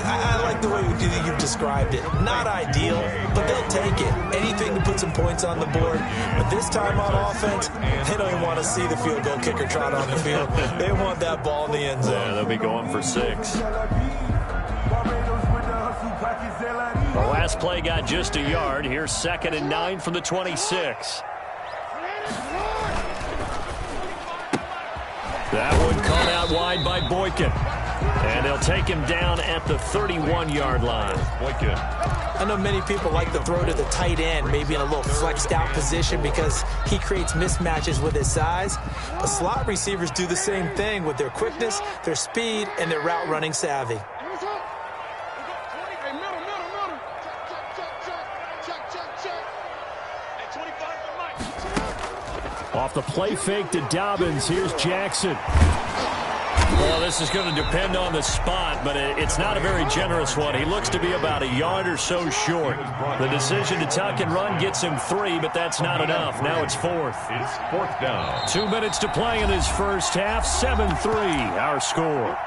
I like the way you've described it. Not ideal, but they'll take it. Anything to put some points on the board. But this time on offense, they don't even want to see the field goal kicker trot on the field. They want that ball in the end zone. Yeah, they'll be going for 6. The last play got just a yard. Here's 2nd and 9 from the 26. That one caught out wide by Boykin. And they'll take him down at the 31-yard line. Boykin. I know many people like to throw to the tight end, maybe in a little flexed out position because he creates mismatches with his size. But slot receivers do the same thing with their quickness, their speed, and their route running savvy. Off the play fake to Dobbins, here's Jackson. Well, this is going to depend on the spot, but it's not a very generous one. He looks to be about a yard or so short. The decision to tuck and run gets him 3, but that's not enough. Now it's 4th. It's 4th down. 2 minutes to play in this first half. 7-3, our score.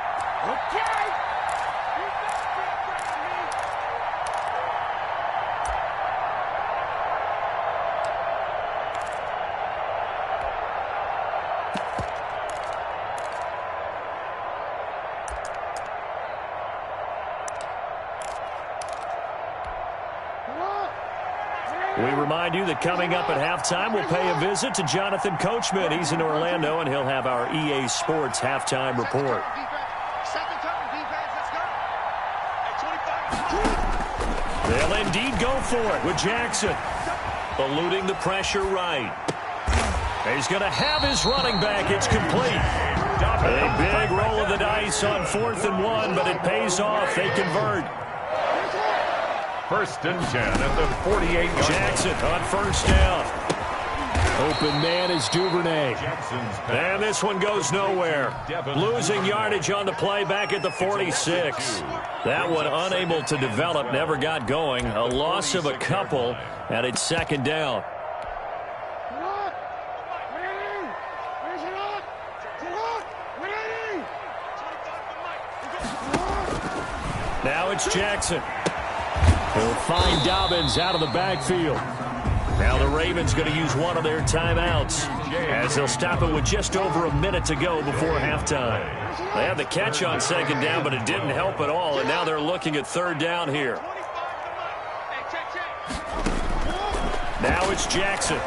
We remind you that coming up at halftime, we'll pay a visit to Jonathan Coachman. He's in Orlando, and he'll have our EA Sports halftime report. They'll indeed go for it with Jackson. Eluding the pressure right. He's going to have his running back. It's complete. A big roll of the dice on 4th and 1, but it pays off. They convert. 1st and 10 at the 48-yard Jackson on 1st down. Open man is Duvernay. And this one goes nowhere. Losing yardage on the play back at the 46. That one unable to develop, never got going. A loss of a couple, and it's 2nd down. Now it's Jackson. He'll find Dobbins out of the backfield. Now the Ravens going to use one of their timeouts as they'll stop it with just over a minute to go before halftime. They had the catch on second down, but it didn't help at all, and now they're looking at third down here. Now it's Jackson.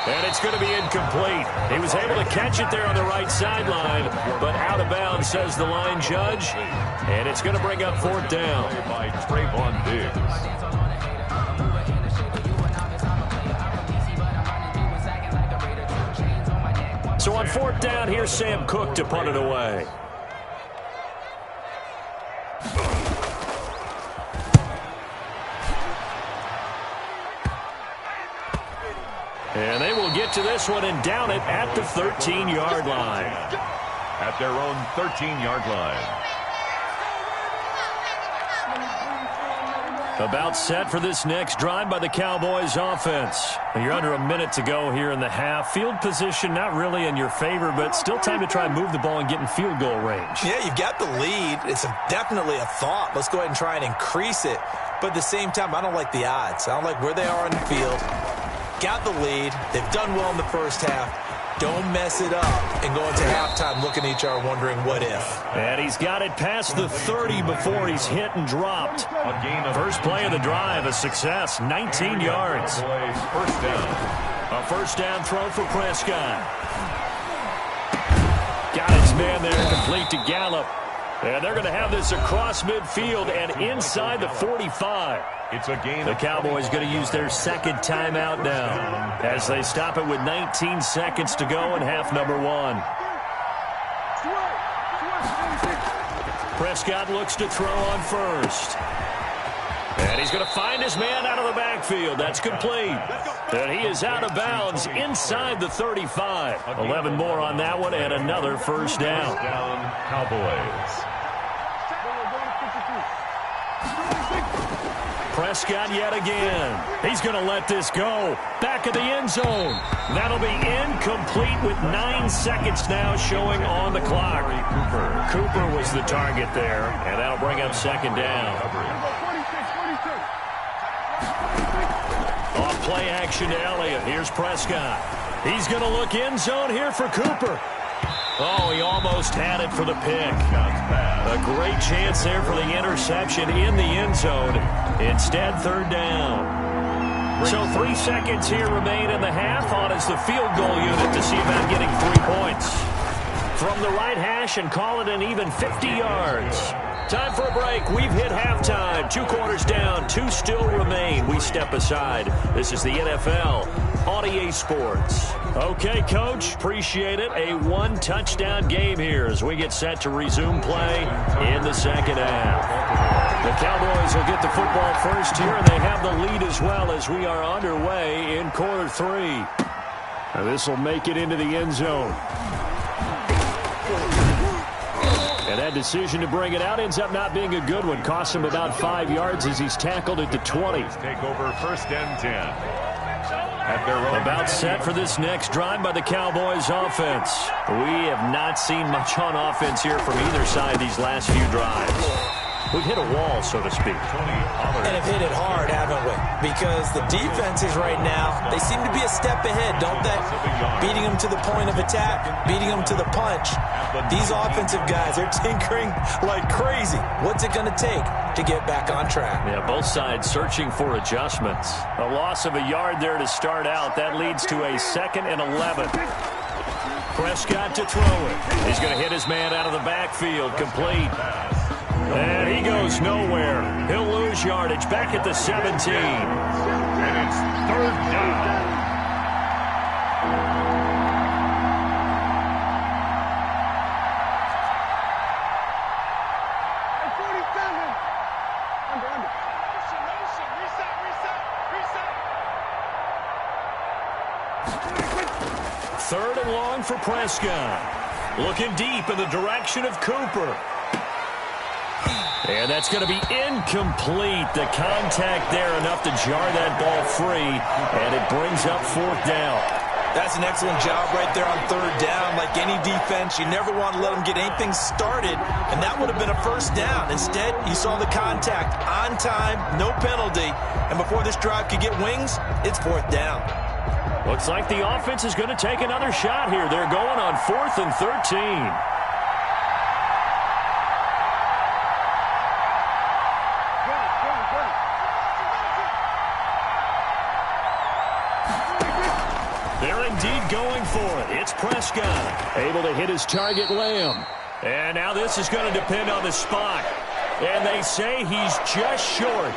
And it's going to be incomplete. He was able to catch it there on the right sideline, but out of bounds, says the line judge. And it's going to bring up fourth down. By Trayvon Diggs. So on fourth down, here's Sam Cook to punt it away. And they will get to this one and down it at the 13-yard line. At their own 13-yard line. About set for this next drive by the Cowboys offense. You're under a minute to go here in the half. Field position not really in your favor, but still time to try and move the ball and get in field goal range. Yeah, you've got the lead. It's definitely a thought. Let's go ahead and try and increase it. But at the same time, I don't like the odds. I don't like where they are on the field. Got the lead. They've done well in the first half. Don't mess it up and go into halftime looking at each other wondering what if. And he's got it past the 30 before he's hit and dropped. First play of the drive, a success, 19 yards. First down. A first down throw for Prescott. Got his man there, complete to Gallup. And they're going to have this across midfield and inside the 45. It's a gain. The Cowboys going to use their second timeout now as they stop it with 19 seconds to go in half number one. Prescott looks to throw on first. And he's going to find his man out of the backfield. That's complete. And he is out of bounds inside the 35. 11 more on that one and another first down. Cowboys. Prescott yet again. He's going to let this go. Back of the end zone. That'll be incomplete with 9 seconds now showing on the clock. Cooper was the target there, and that'll bring up second down. Off play action to Elliott. Here's Prescott. He's going to look end zone here for Cooper. Oh, he almost had it for the pick. A great chance there for the interception in the end zone. Instead, third down. So 3 seconds here remain in the half. On is the field goal unit to see about getting 3 points. From the right hash and call it an even 50 yards. Time for a break. We've hit halftime. 2 quarters down. 2 still remain. We step aside. This is the NFL on EA Sports. Okay, Coach. Appreciate it. A 1-touchdown game here as we get set to resume play in the second half. The Cowboys will get the football first here, and they have the lead as well as we are underway in quarter 3. Now this will make it into the end zone. And that decision to bring it out ends up not being a good one. Costs him about 5 yards as he's tackled at the 20. Take over first and 10. At their own about set for this next drive by the Cowboys offense. We have not seen much on offense here from either side these last few drives. We've hit a wall, so to speak. And have hit it hard, haven't we? Because the defenses right now, they seem to be a step ahead, don't they? Beating them to the point of attack, beating them to the punch. These offensive guys are tinkering like crazy. What's it going to take to get back on track? Yeah, both sides searching for adjustments. A loss of a yard there to start out. That leads to a 2nd and 11. Prescott to throw it. He's going to hit his man out of the backfield. Complete. And he goes nowhere. He'll lose yardage back at the 17. And it's third down. Third and long for Prescott. Looking deep in the direction of Cooper. And that's going to be incomplete. The contact there enough to jar that ball free, and it brings up fourth down. That's an excellent job right there on third down. Like any defense, you never want to let them get anything started, and that would have been a first down. Instead, you saw the contact on time, no penalty, and before this drive could get wings, it's fourth down. Looks like the offense is going to take another shot here. They're going on 4th and 13. They're indeed going for it. It's Prescott, able to hit his target, Lamb. And now this is going to depend on the spot. And they say he's just short.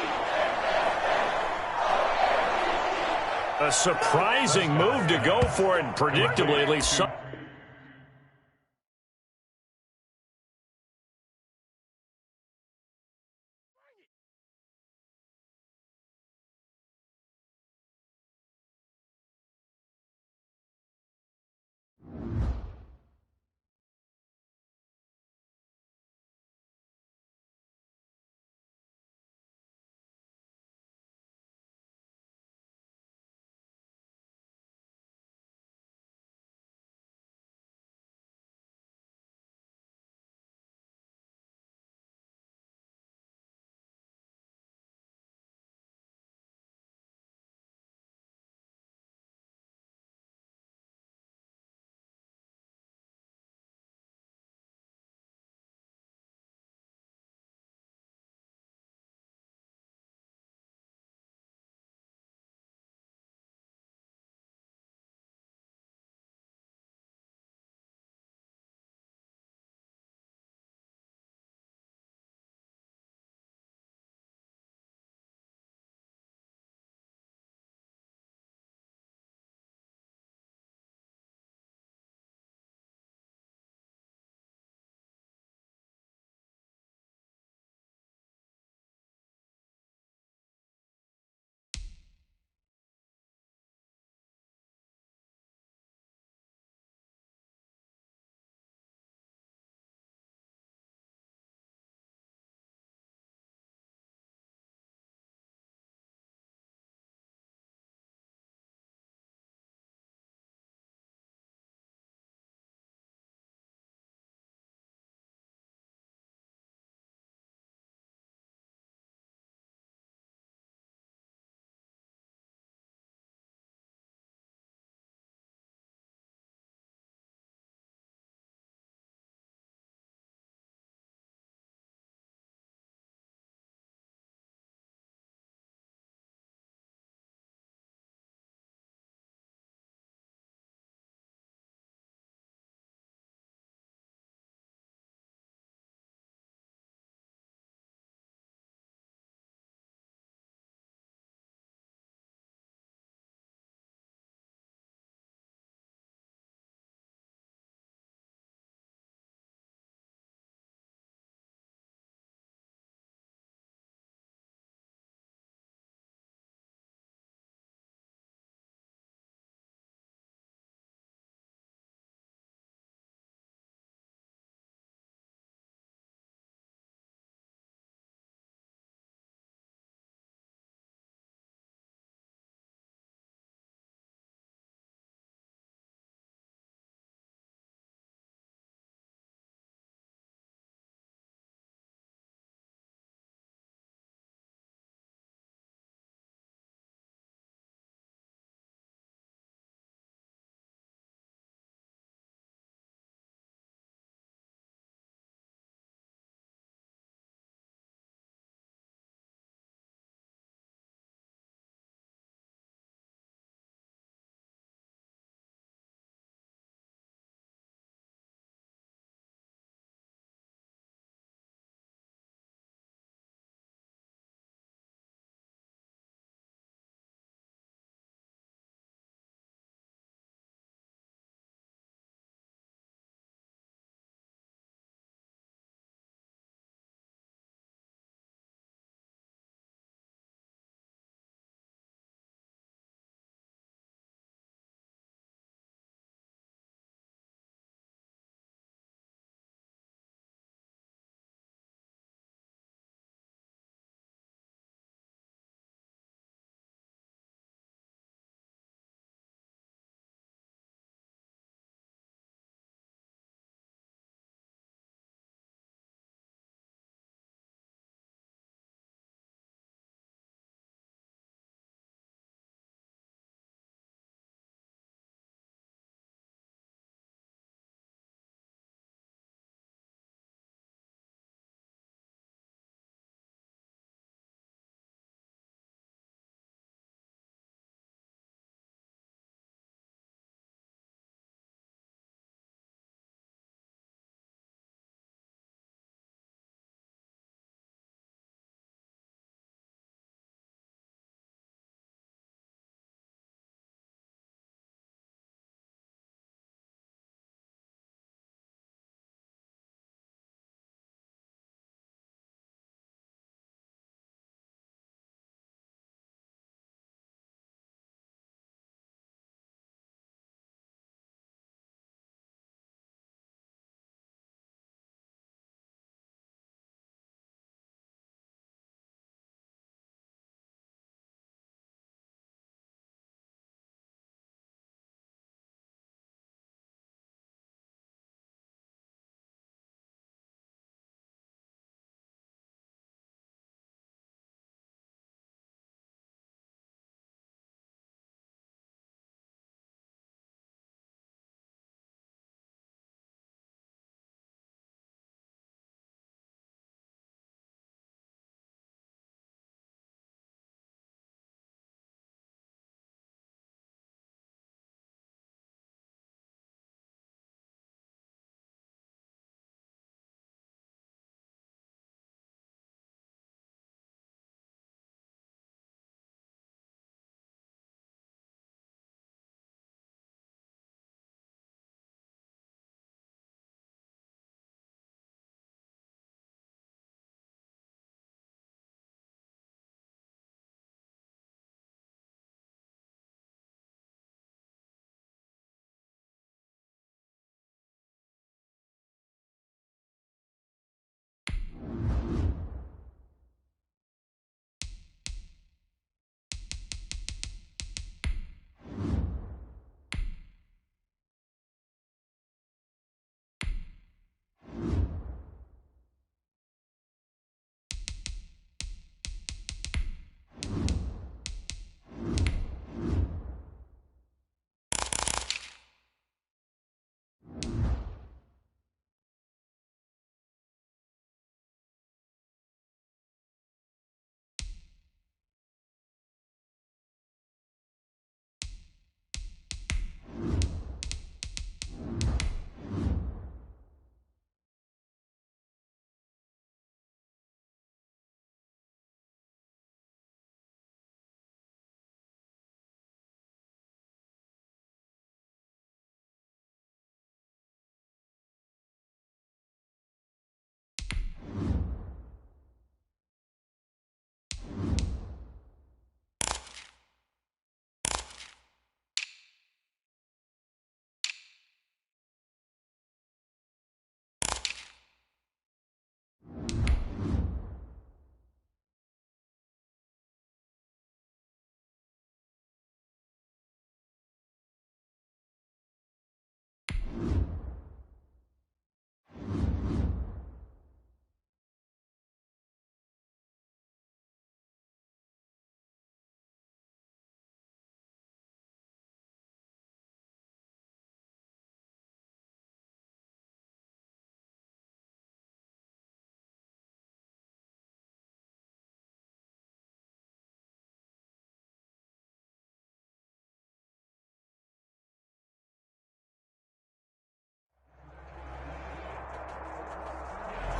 A surprising move to go for it, and predictably, at least.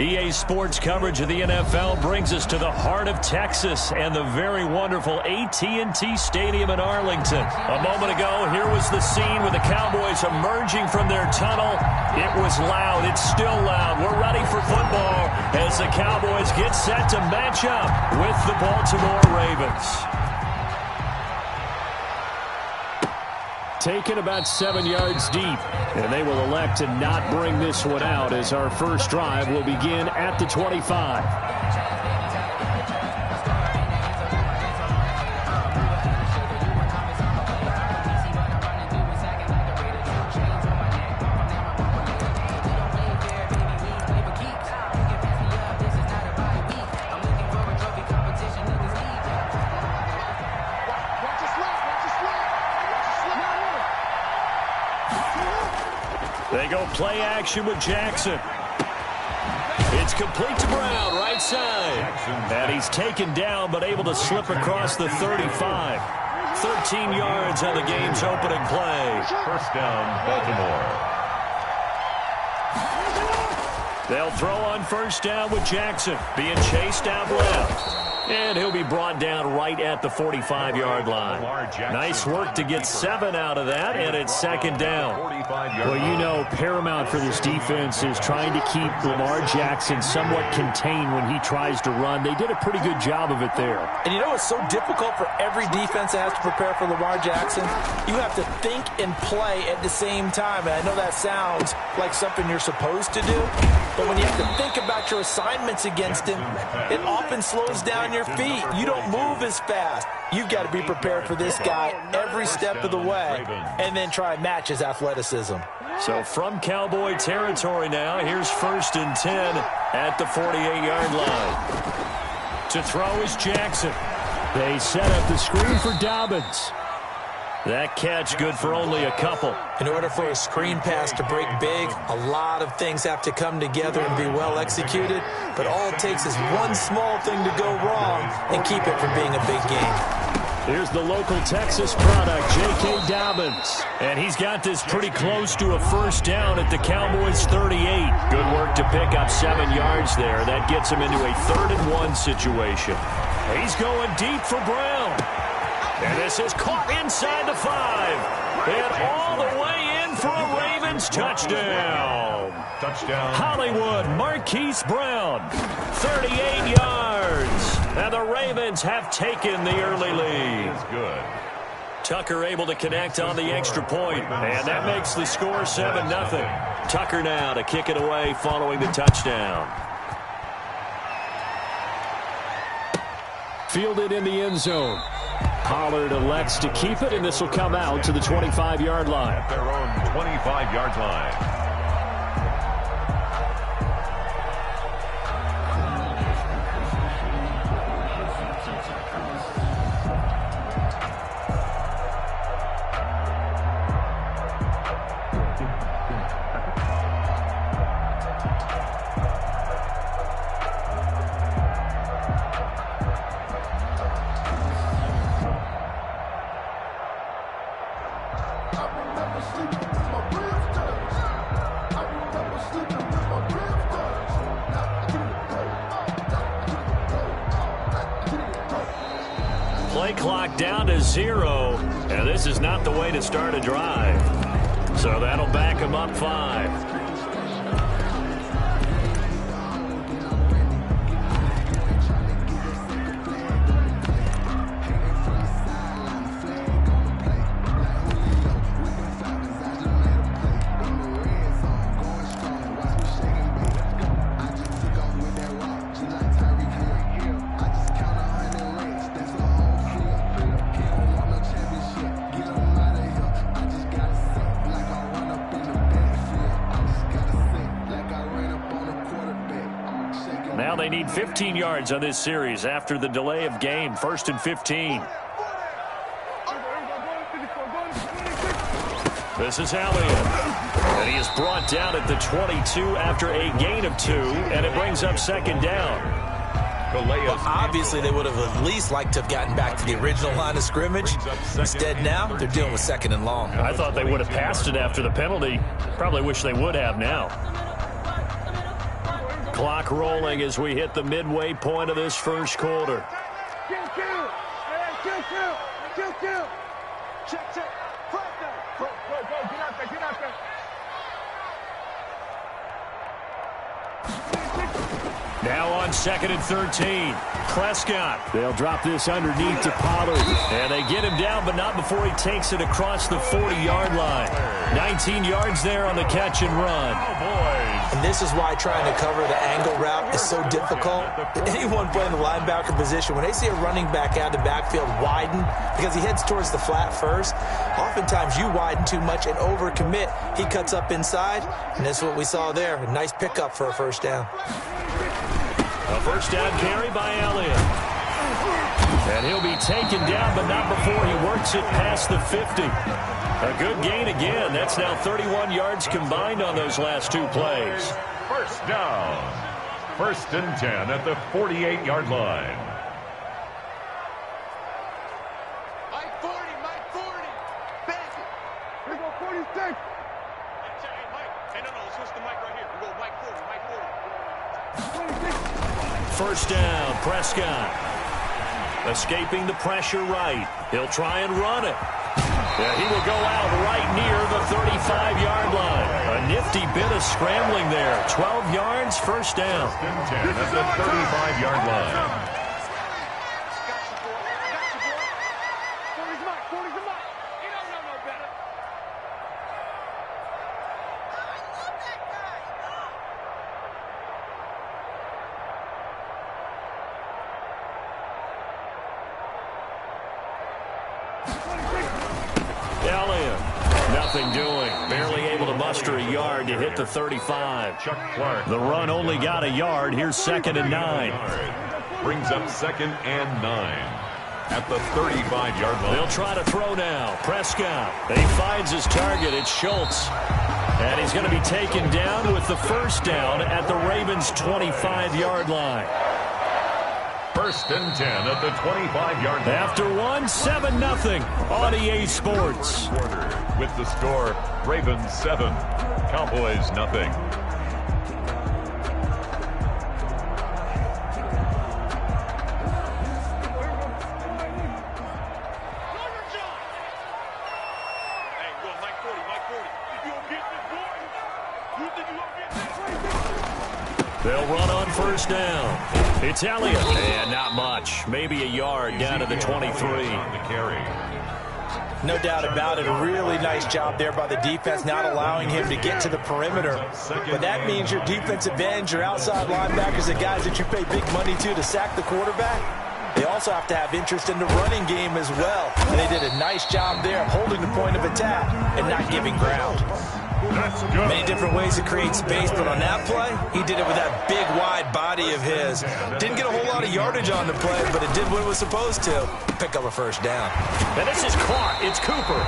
EA Sports coverage of the NFL brings us to the heart of Texas and the very wonderful AT&T Stadium in Arlington. A moment ago, here was the scene with the Cowboys emerging from their tunnel. It was loud. It's still loud. We're ready for football as the Cowboys get set to match up with the Baltimore Ravens. Taken about 7 yards deep, and they will elect to not bring this one out as our first drive will begin at the 25. They go play action with Jackson. It's complete to Brown, right side. And he's taken down but able to slip across the 35. 13 yards on the game's opening play. First down, Baltimore. They'll throw on first down with Jackson being chased out left. And he'll be brought down right at the 45-yard line. Nice work to get 7 out of that, and it's second down. Well, you know, paramount for this defense is trying to keep Lamar Jackson somewhat contained when he tries to run. They did a pretty good job of it there. And you know it's so difficult for every defense that has to prepare for Lamar Jackson? You have to think and play at the same time. And I know that sounds like something you're supposed to do, but when you have to think about your assignments against him, it often slows down your feet. You don't move as fast. You've got to be prepared for this guy every step of the way and then try and match his athleticism. So from Cowboy territory now, here's 1st and 10 at the 48-yard line. To throw is Jackson. They set up the screen for Dobbins. That catch good for only a couple. In order for a screen pass to break big, a lot of things have to come together and be well executed. But all it takes is one small thing to go wrong and keep it from being a big game. Here's the local Texas product, J.K. Dobbins. And he's got this pretty close to a first down at the Cowboys' 38. Good work to pick up 7 yards there. That gets him into a 3rd and 1 situation. He's going deep for Brown. And this is caught inside the 5. And all the way in for a Ravens touchdown. Touchdown. Hollywood Marquise Brown, 38 yards. And the Ravens have taken the early lead. Is good. Tucker able to connect on the extra point. And that makes the score 7-0. Tucker now to kick it away following the touchdown. Fielded in the end zone. Pollard elects to keep it, and this will come out to the 25-yard line. At their own 25-yard line. Play clock down to 0, and this is not the way to start a drive. So that'll back him up 5. Now they need 15 yards on this series after the delay of game. 1st and 15. This is Elliott. And he is brought down at the 22 after a gain of 2, and it brings up 2nd down. Well, obviously, they would have at least liked to have gotten back to the original line of scrimmage. Instead, now they're dealing with 2nd and long. I thought they would have passed it after the penalty. Probably wish they would have now. Clock rolling as we hit the midway point of this first quarter. Kill. Check. Front down. Go. Get out there. Now on 2nd and 13. Prescott. They'll drop this underneath to Pollard. And they get him down, but not before he takes it across the 40-yard line. 19 yards there on the catch and run. And this is why trying to cover the angle route is so difficult. Anyone playing the linebacker position, when they see a running back out of the backfield widen because he heads towards the flat first, oftentimes you widen too much and overcommit. He cuts up inside, and that's what we saw there. A nice pickup for a first down. A first down carry by Elliott. And he'll be taken down, but not before he works it past the 50. A good gain again. That's now 31 yards combined on those last two plays. First down. 1st and 10 at the 48-yard line. Mike 40. Back it. Here go 46. Hey, Mike. Hey, no. Switch the mic right here. We go Mike 40. First down, Prescott. Escaping the pressure right. He'll try and run it. Yeah, he will go out right near the 35-yard line. A nifty bit of scrambling there. 12 yards, first down. 1st and 10 at the 35-yard line. Gotcha, boy. 40's Mike. He don't know no better. Elliott, nothing doing. Barely able to muster a yard to hit the 35. Chuck Clark. The run only got a yard. Here's 2nd and 9. Brings up 2nd and 9 at the 35-yard line. They'll try to throw now. Prescott. He finds his target. It's Schultz. And he's going to be taken down with the first down at the Ravens' 25-yard line. 1st and 10 at the 25-yard line. After one, 7-0 on EA Sports. With the score, Ravens 7, Cowboys nothing. Hey, go Mike 40. You gonna get this, boy? You think you gonna get this? They'll run on first down. It's Elliott. And not much. Maybe a yard down to the 23. On the carry. No doubt about it. A really nice job there by the defense, not allowing him to get to the perimeter. But that means your defensive ends, your outside linebackers, the guys that you pay big money to sack the quarterback, they also have to have interest in the running game as well. And they did a nice job there of holding the point of attack and not giving ground. That's good. Many different ways to create space, but on that play, he did it with that big, wide body of his. Didn't get a whole lot of yardage on the play, but it did what it was supposed to. Pick up a first down. And this is caught. It's Cooper.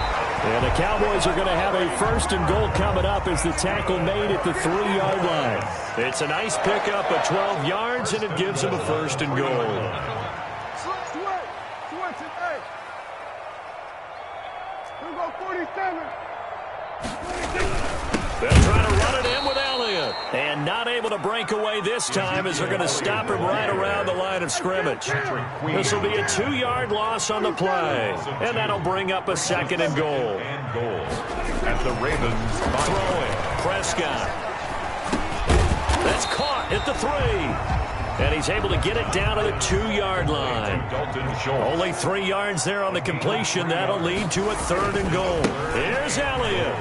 And the Cowboys are going to have a 1st and goal coming up as the tackle made at the 3-yard line. It's a nice pickup of 12 yards, and it gives them a 1st and goal. Switch it, hey. We go 47. They'll try to run it in with Elliott. And not able to break away this time as they're going to stop him right around the line of scrimmage. This will be a 2-yard loss on the play. And that'll bring up a 2nd and goal. At the Ravens. Throwing. Prescott. That's caught at the 3. And he's able to get it down to the 2-yard line. Only 3 yards there on the completion. That'll lead to a 3rd and goal. Here's Elliott.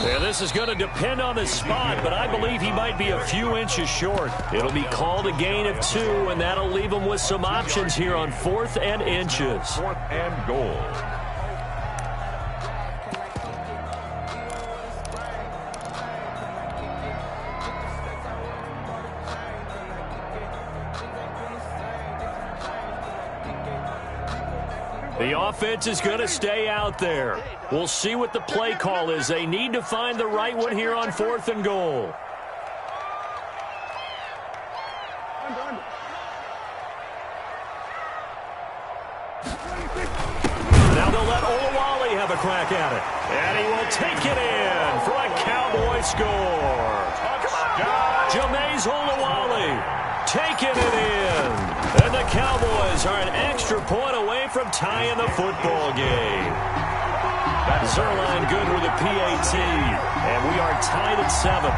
Yeah, this is going to depend on his spot, but I believe he might be a few inches short. It'll be called a gain of 2, and that'll leave him with some options here on 4th and inches. 4th and goal. The offense is going to stay out there. We'll see what the play call is. They need to find the right one here on 4th and goal. Now they'll let Olawale have a crack at it. And he will take it in for a Cowboy score. Touchdown! Jameis Olawale taking it in. And the Cowboys are an extra point away from tying the football game. Zerline good with a PAT. And we are tied at 7.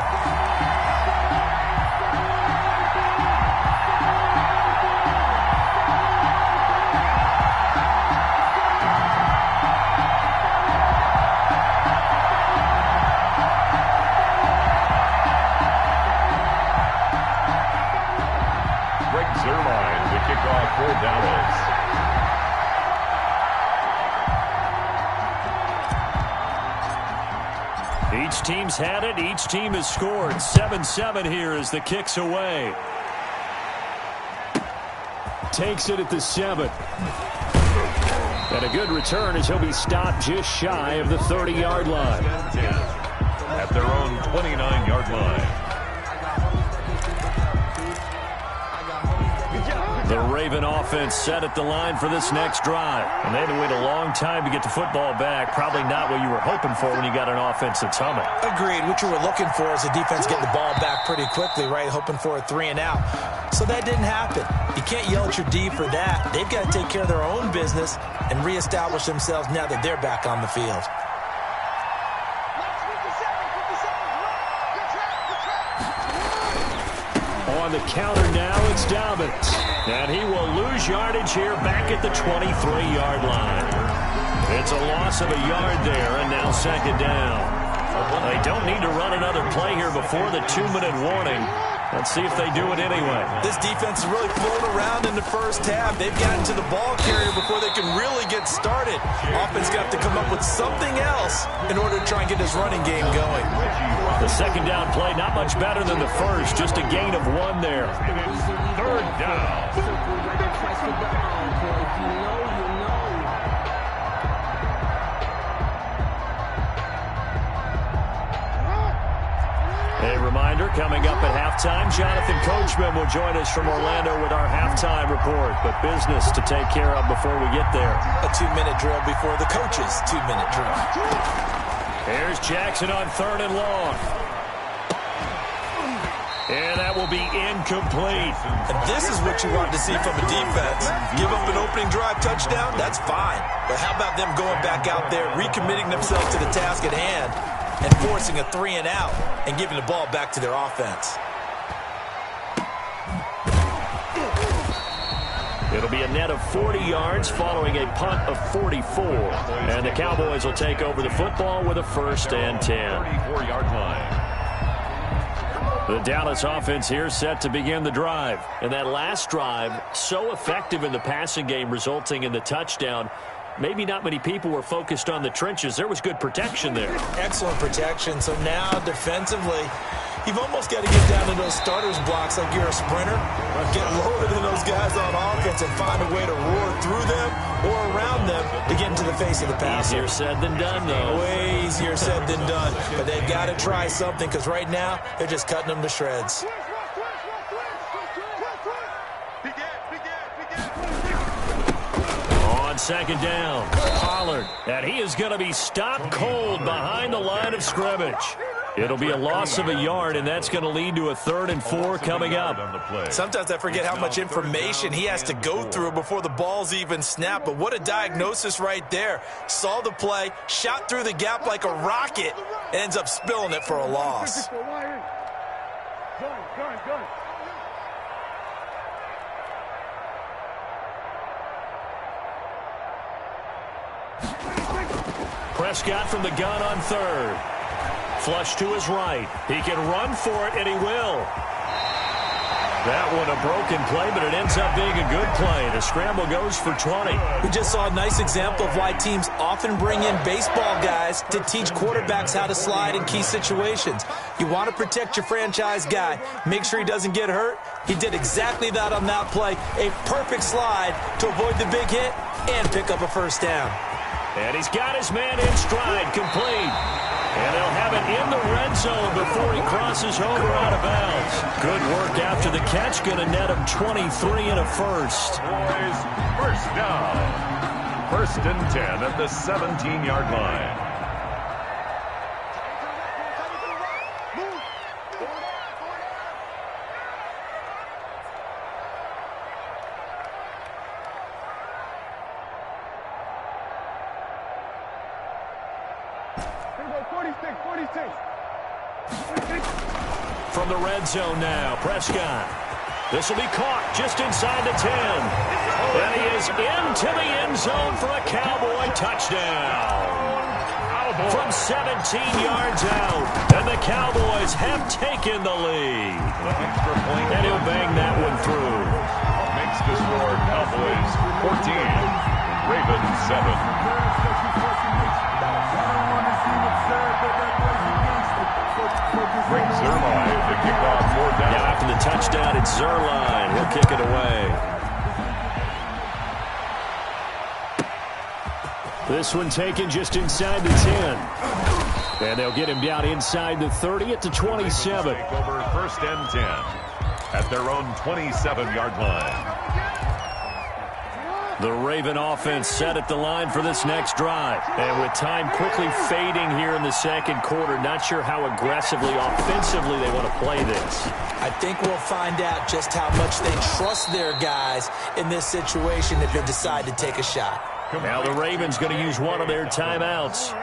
Zerline, the kickoff for Dallas. Each team's had it. Each team has scored. 7-7 here as the kick's away. Takes it at the 7. And a good return as he'll be stopped just shy of the 30-yard line. At their own 29-yard line. The Raven offense set at the line for this next drive. And they had to wait a long time to get the football back. Probably not what you were hoping for when you got an offense that's humming. Agreed. What you were looking for is the defense getting the ball back pretty quickly, right? Hoping for a 3 and out. So that didn't happen. You can't yell at your D for that. They've got to take care of their own business and reestablish themselves now that they're back on the field. On the counter now, it's Dobbins. And he will lose yardage here back at the 23-yard line. It's a loss of a yard there, and now second down. They don't need to run another play here before the 2-minute warning. Let's see if they do it anyway. This defense is really flown around in the first half. They've gotten to the ball carrier before they can really get started. Offense got to come up with something else in order to try and get this running game going. The second down play, not much better than the first. Just a gain of 1 there. Third down. A reminder, coming up at halftime, Jonathan Coachman will join us from Orlando with our halftime report. But business to take care of before we get there. A 2-minute drill before the coach's 2-minute drill. Here's Jackson on 3rd and long. And that will be incomplete. And this is what you want to see from a defense. Give up an opening drive touchdown, that's fine. But how about them going back out there, recommitting themselves to the task at hand, and forcing a 3 and out and giving the ball back to their offense. It'll be a net of 40 yards following a punt of 44. And the Cowboys will take over the football with a 1st and 10. 34-yard line. The Dallas offense here set to begin the drive. And that last drive, so effective in the passing game, resulting in the touchdown. Maybe not many people were focused on the trenches. There was good protection there. Excellent protection. So now defensively, you've almost got to get down to those starters blocks like you're a sprinter. Get lower than those guys on offense and find a way to roar through them or around them to get into the face of the passer. Easier said than done, though. Way easier said than done. But they've got to try something because right now they're just cutting them to shreds. On second down, Pollard. And he is going to be stopped cold behind the line of scrimmage. It'll be a loss of a yard, and that's going to lead to a 3rd and 4 coming up. Sometimes I forget how much information he has to go through before the ball's even snapped. But what a diagnosis right there. Saw the play, shot through the gap like a rocket, and ends up spilling it for a loss. Prescott from the gun on 3rd. Flush to his right. He can run for it, and he will. That one a broken play, but it ends up being a good play. The scramble goes for 20. We just saw a nice example of why teams often bring in baseball guys to teach quarterbacks how to slide in key situations. You want to protect your franchise guy. Make sure he doesn't get hurt. He did exactly that on that play. A perfect slide to avoid the big hit and pick up a 1st down. And he's got his man in stride, complete. And they'll have it in the red zone before he crosses over out of bounds. Good work after the catch. Going to net him 23 and a 1st. Boys, 1st down. 1st and 10 at the 17-yard line. From the red zone now, Prescott. This will be caught just inside the 10. And he is into the end zone for a Cowboy touchdown. From 17 yards out, and the Cowboys have taken the lead. And he'll bang that one through. Makes the score Cowboys 14, Ravens 7. Brings Zerline to kick off for down. Now after the touchdown, it's Zerline. He'll kick it away. This one taken just inside the 10. And they'll get him down inside the 30 at the 27. Take over first and 10 at their own 27-yard line. The Raven offense set at the line for this next drive. And with time quickly fading here in the second quarter, not sure how aggressively, offensively they want to play this. I think we'll find out just how much they trust their guys in this situation if they decide to take a shot. Now the Ravens going to use one of their timeouts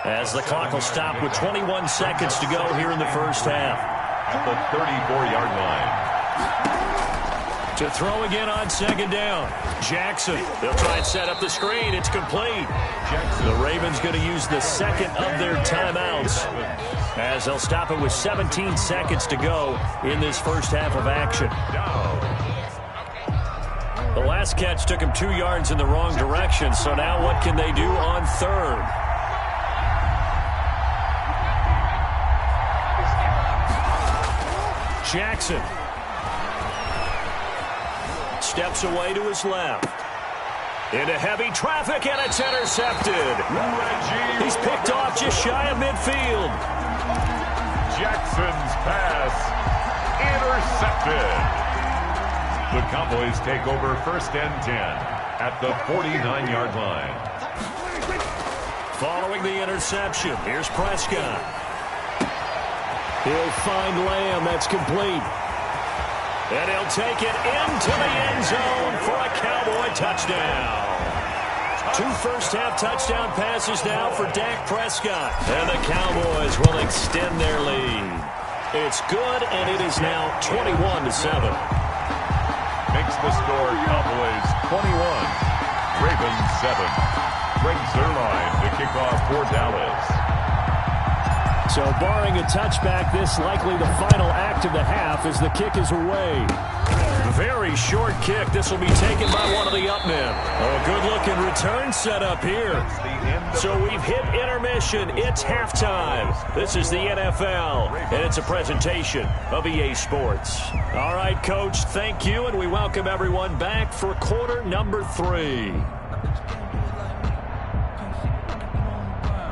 as the clock will stop with 21 seconds to go here in the first half. At the 34-yard line. To throw again on second down. Jackson. They'll try and set up the screen. It's complete. Jackson. The Ravens going to use the second of their timeouts as they'll stop it with 17 seconds to go in this first half of action. The last catch took him 2 yards in the wrong direction, so now what can they do on third? Jackson steps away to his left. Into heavy traffic, and it's intercepted. He's picked off just shy of midfield. Jackson's pass intercepted. The Cowboys take over first and 10 at the 49-yard line. Following the interception, here's Prescott. He'll find Lamb. That's complete. And he'll take it into the end zone for a Cowboy touchdown. 2 first-half touchdown passes now for Dak Prescott. And the Cowboys will extend their lead. It's good, and it is now 21-7. Makes the score Cowboys 21, Ravens 7. Brings Zerline to kick off for Dallas. So barring a touchback, this likely the final act of the half as the kick is away. Very short kick. This will be taken by one of the up men. A good-looking return set up here. So we've hit intermission. It's halftime. This is the NFL, and it's a presentation of EA Sports. All right, Coach, thank you, and we welcome everyone back for quarter number 3.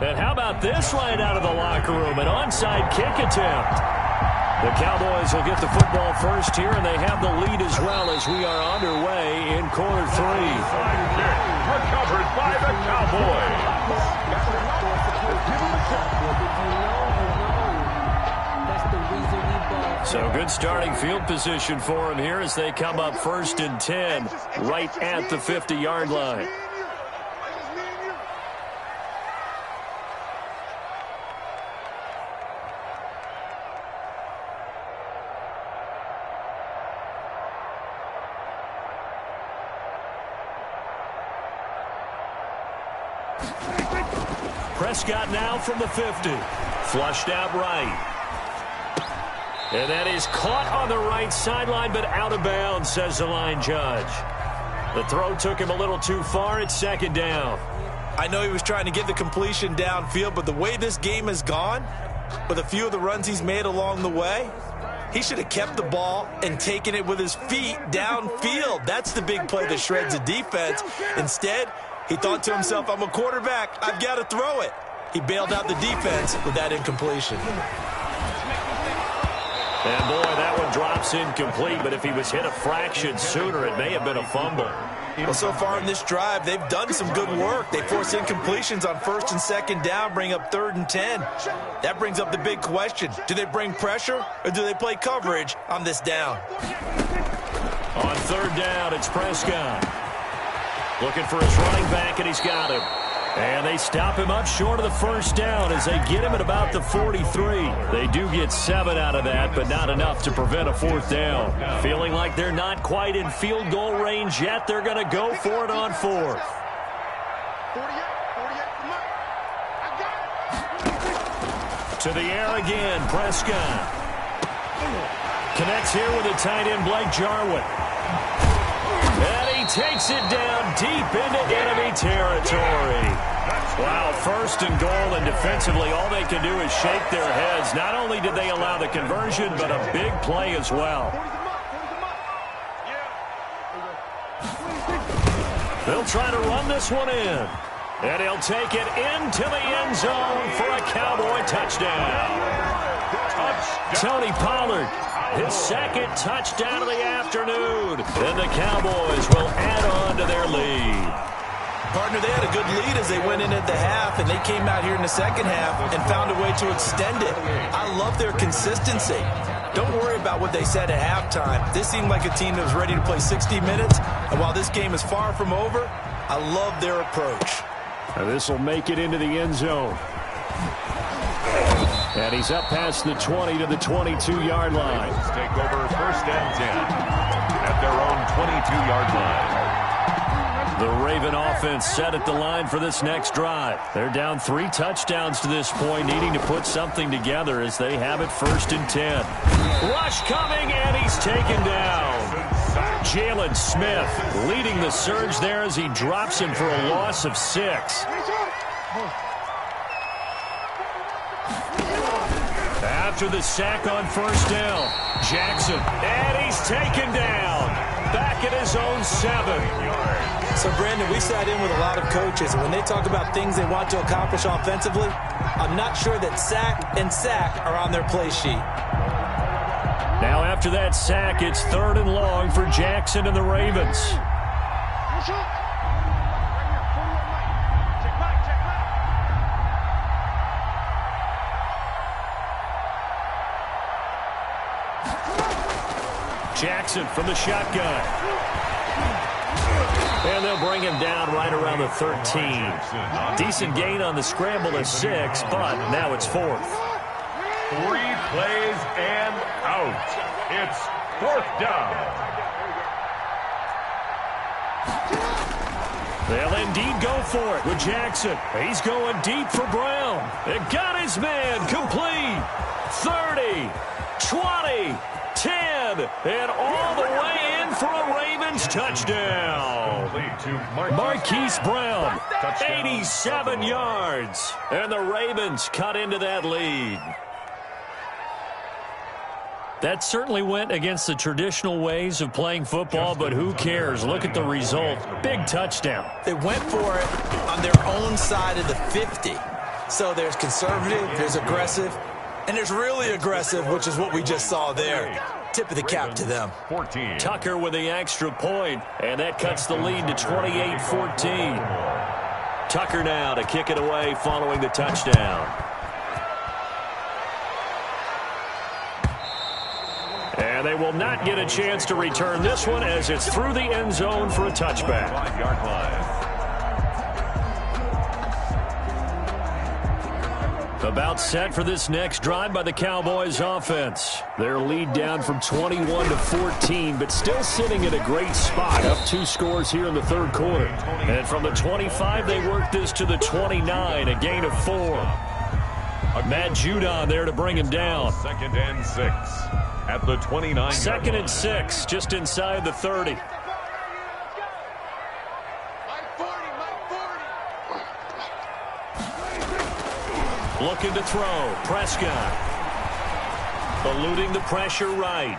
And how about this right out of the locker room? An onside kick attempt. The Cowboys will get the football first here, and they have the lead as well as we are underway in quarter 3. Kick recovered by the Cowboys. So good starting field position for them here as they come up first and 10 right at the 50-yard line. Prescott now from the 50. Flushed out right. And that is caught on the right sideline, but out of bounds, says the line judge. The throw took him a little too far. It's second down. I know he was trying to get the completion downfield, but the way this game has gone, with a few of the runs he's made along the way, he should have kept the ball and taken it with his feet downfield. That's the big play that shreds the defense. Instead, he thought to himself, I'm a quarterback. I've got to throw it. He bailed out the defense with that incompletion. And boy, that one drops incomplete, but if he was hit a fraction sooner, it may have been a fumble. Well, so far in this drive, they've done some good work. They force incompletions on first and second down, bring up third and 10. That brings up the big question. Do they bring pressure or do they play coverage on this down? On third down, it's Prescott. Looking for his running back, and he's got him. And they stop him up short of the first down as they get him at about the 43. They do get 7 out of that, but not enough to prevent a fourth down. Feeling like they're not quite in field goal range yet, they're going to go for it on fourth. 48 to Mike. I got it. To the air again, Prescott. Connects here with the tight end, Blake Jarwin. And he takes it down deep into enemy territory. Wow, first and goal, and defensively, all they can do is shake their heads. Not only did they allow the conversion, but a big play as well. They'll try to run this one in. And he'll take it into the end zone for a Cowboy touchdown. Tony Pollard, his second touchdown of the afternoon. And the Cowboys will add on to their lead. Partner, they had a good lead as they went into the half, and they came out here in the second half and found a way to extend it. I love their consistency. Don't worry about what they said at halftime. This seemed like a team that was ready to play 60 minutes, and while this game is far from over, I love their approach. And this will make it into the end zone. And he's up past the 20 to the 22-yard line. Take over first and 10 at their own 22-yard line. The Raven offense set at the line for this next drive. They're down 3 touchdowns to this point, needing to put something together as they have it first and 10. Rush coming, and he's taken down. Jalen Smith leading the surge there as he drops him for a loss of 6. After the sack on first down, Jackson, and he's taken down. Back at his own 7. So, Brandon, we sat in with a lot of coaches, and when they talk about things they want to accomplish offensively, I'm not sure that sack and sack are on their play sheet. Now after that sack, it's 3rd and long for Jackson and the Ravens. Jackson from the shotgun. And they'll bring him down right around the 13. Decent gain on the scramble at 6, but now it's 4th. 3 plays and out. It's 4th down. They'll indeed go for it with Jackson. He's going deep for Brown. It got his man complete. 30, 20, 10, and all the way in for a Ravens touchdown. Marquise Brown, 87 yards. And the Ravens cut into that lead. That certainly went against the traditional ways of playing football, but who cares? Look at the result. Big touchdown. They went for it on their own side of the 50. So there's conservative, there's aggressive, and there's really aggressive, which is what we just saw there. Tip of the cap to them. 14. Tucker with the extra point, and that cuts the lead to 28-14. Tucker now to kick it away following the touchdown. And they will not get a chance to return this one as it's through the end zone for a touchback. 5-yard line. About set for this next drive by the Cowboys offense. Their lead down from 21 to 14, but still sitting in a great spot. Up 2 scores here in the 3rd quarter. And from the 25, they work this to the 29, a gain of 4. Matt Judon there to bring him down. 2nd and 6 at the 29. 2nd and 6, just inside the 30. Looking to throw. Prescott. Eluding the pressure right.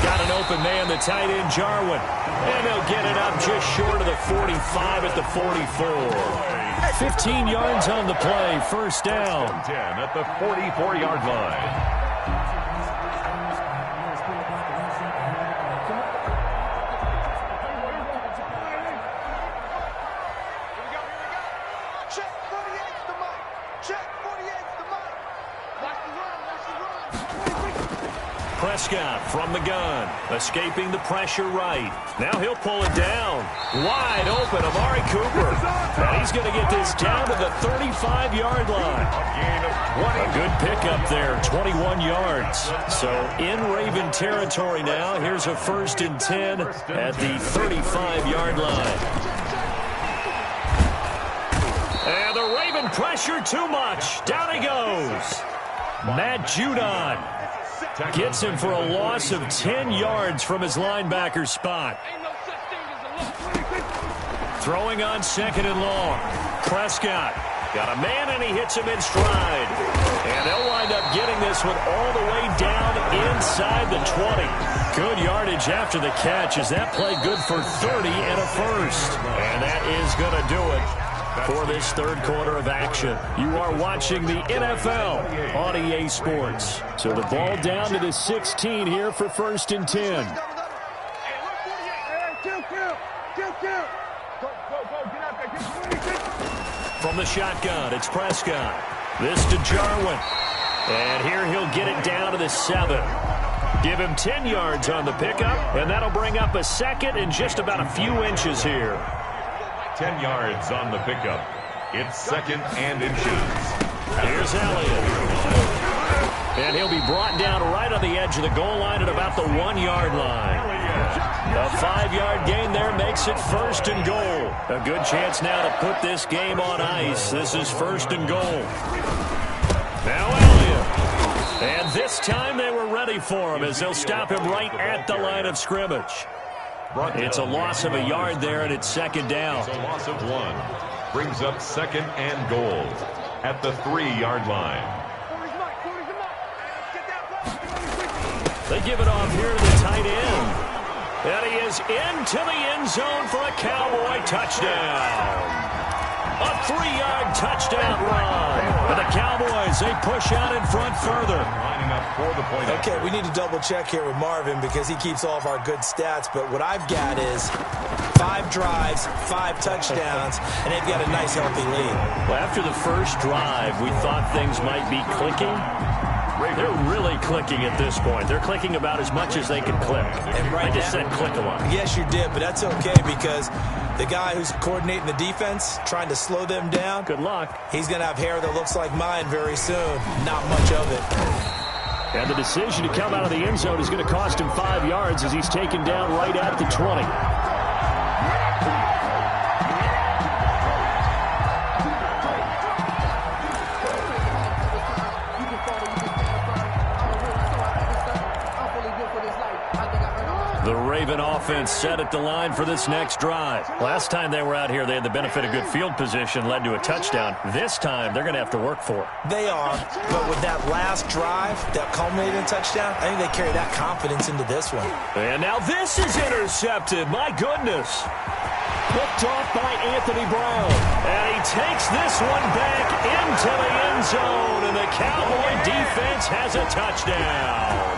Got an open man, the tight end, Jarwin. And they'll get it up just short of the 45 at the 44. 15 yards on the play. First down. 10 at the 44-yard line. Prescott from the gun, escaping the pressure right. Now he'll pull it down. Wide open, Amari Cooper. And he's going to get this down to the 35-yard line. A good pickup there, 21 yards. So in Raven territory now, here's a 1st and 10 at the 35-yard line. And the Raven pressure too much. Down he goes. Matt Judon gets him for a loss of 10 yards from his linebacker spot. Throwing on 2nd and long. Prescott got a man, and he hits him in stride. And they'll wind up getting this one all the way down inside the 20. Good yardage after the catch. Is that play good for 30 and a 1st? And that is going to do it for this 3rd quarter of action. You are watching the NFL on EA Sports. So the ball down to the 16 here for 1st and 10. From the shotgun, it's Prescott. This to Jarwin. And here he'll get it down to the 7. Give him 10 yards on the pickup, and that'll bring up a 2nd and just about a few inches here. 10 yards on the pickup. It's 2nd and inches. Here's Elliott. And he'll be brought down right on the edge of the goal line at about the 1-yard line. A 5-yard gain there makes it 1st and goal. A good chance now to put this game on ice. This is 1st and goal. Now Elliott. And this time they were ready for him as they'll stop him right at the line of scrimmage. It's a loss of a yard there, and it's 2nd down. It's a loss of 1. Brings up 2nd and goal at the 3-yard line. They give it off here to the tight end. And he is into the end zone for a Cowboy touchdown. A 3-yard touchdown run. And the Cowboys, they push out in front further. Lining up for the point. Okay, we need to double check here with Marvin because he keeps all of our good stats. But what I've got is 5 drives, 5 touchdowns, and they've got a nice, healthy lead. Well, after the first drive, we thought things might be clicking. They're really clicking at this point. They're clicking about as much as they can click. And right I just now, said click a lot. Yes, you did, but that's okay because the guy who's coordinating the defense, trying to slow them down, Good luck. he's going to have hair that looks like mine very soon. Not much of it. And the decision to come out of the end zone is going to cost him 5 yards as he's taken down right at the 20. The Raven offense set at the line for this next drive. Last time they were out here, they had the benefit of good field position, led to a touchdown. This time, they're going to have to work for it. They are, but with that last drive that culminated in a touchdown, I think they carry that confidence into this one. And now this is intercepted. My goodness. Picked off by Anthony Brown. And he takes this one back into the end zone. And the Cowboy defense has a touchdown.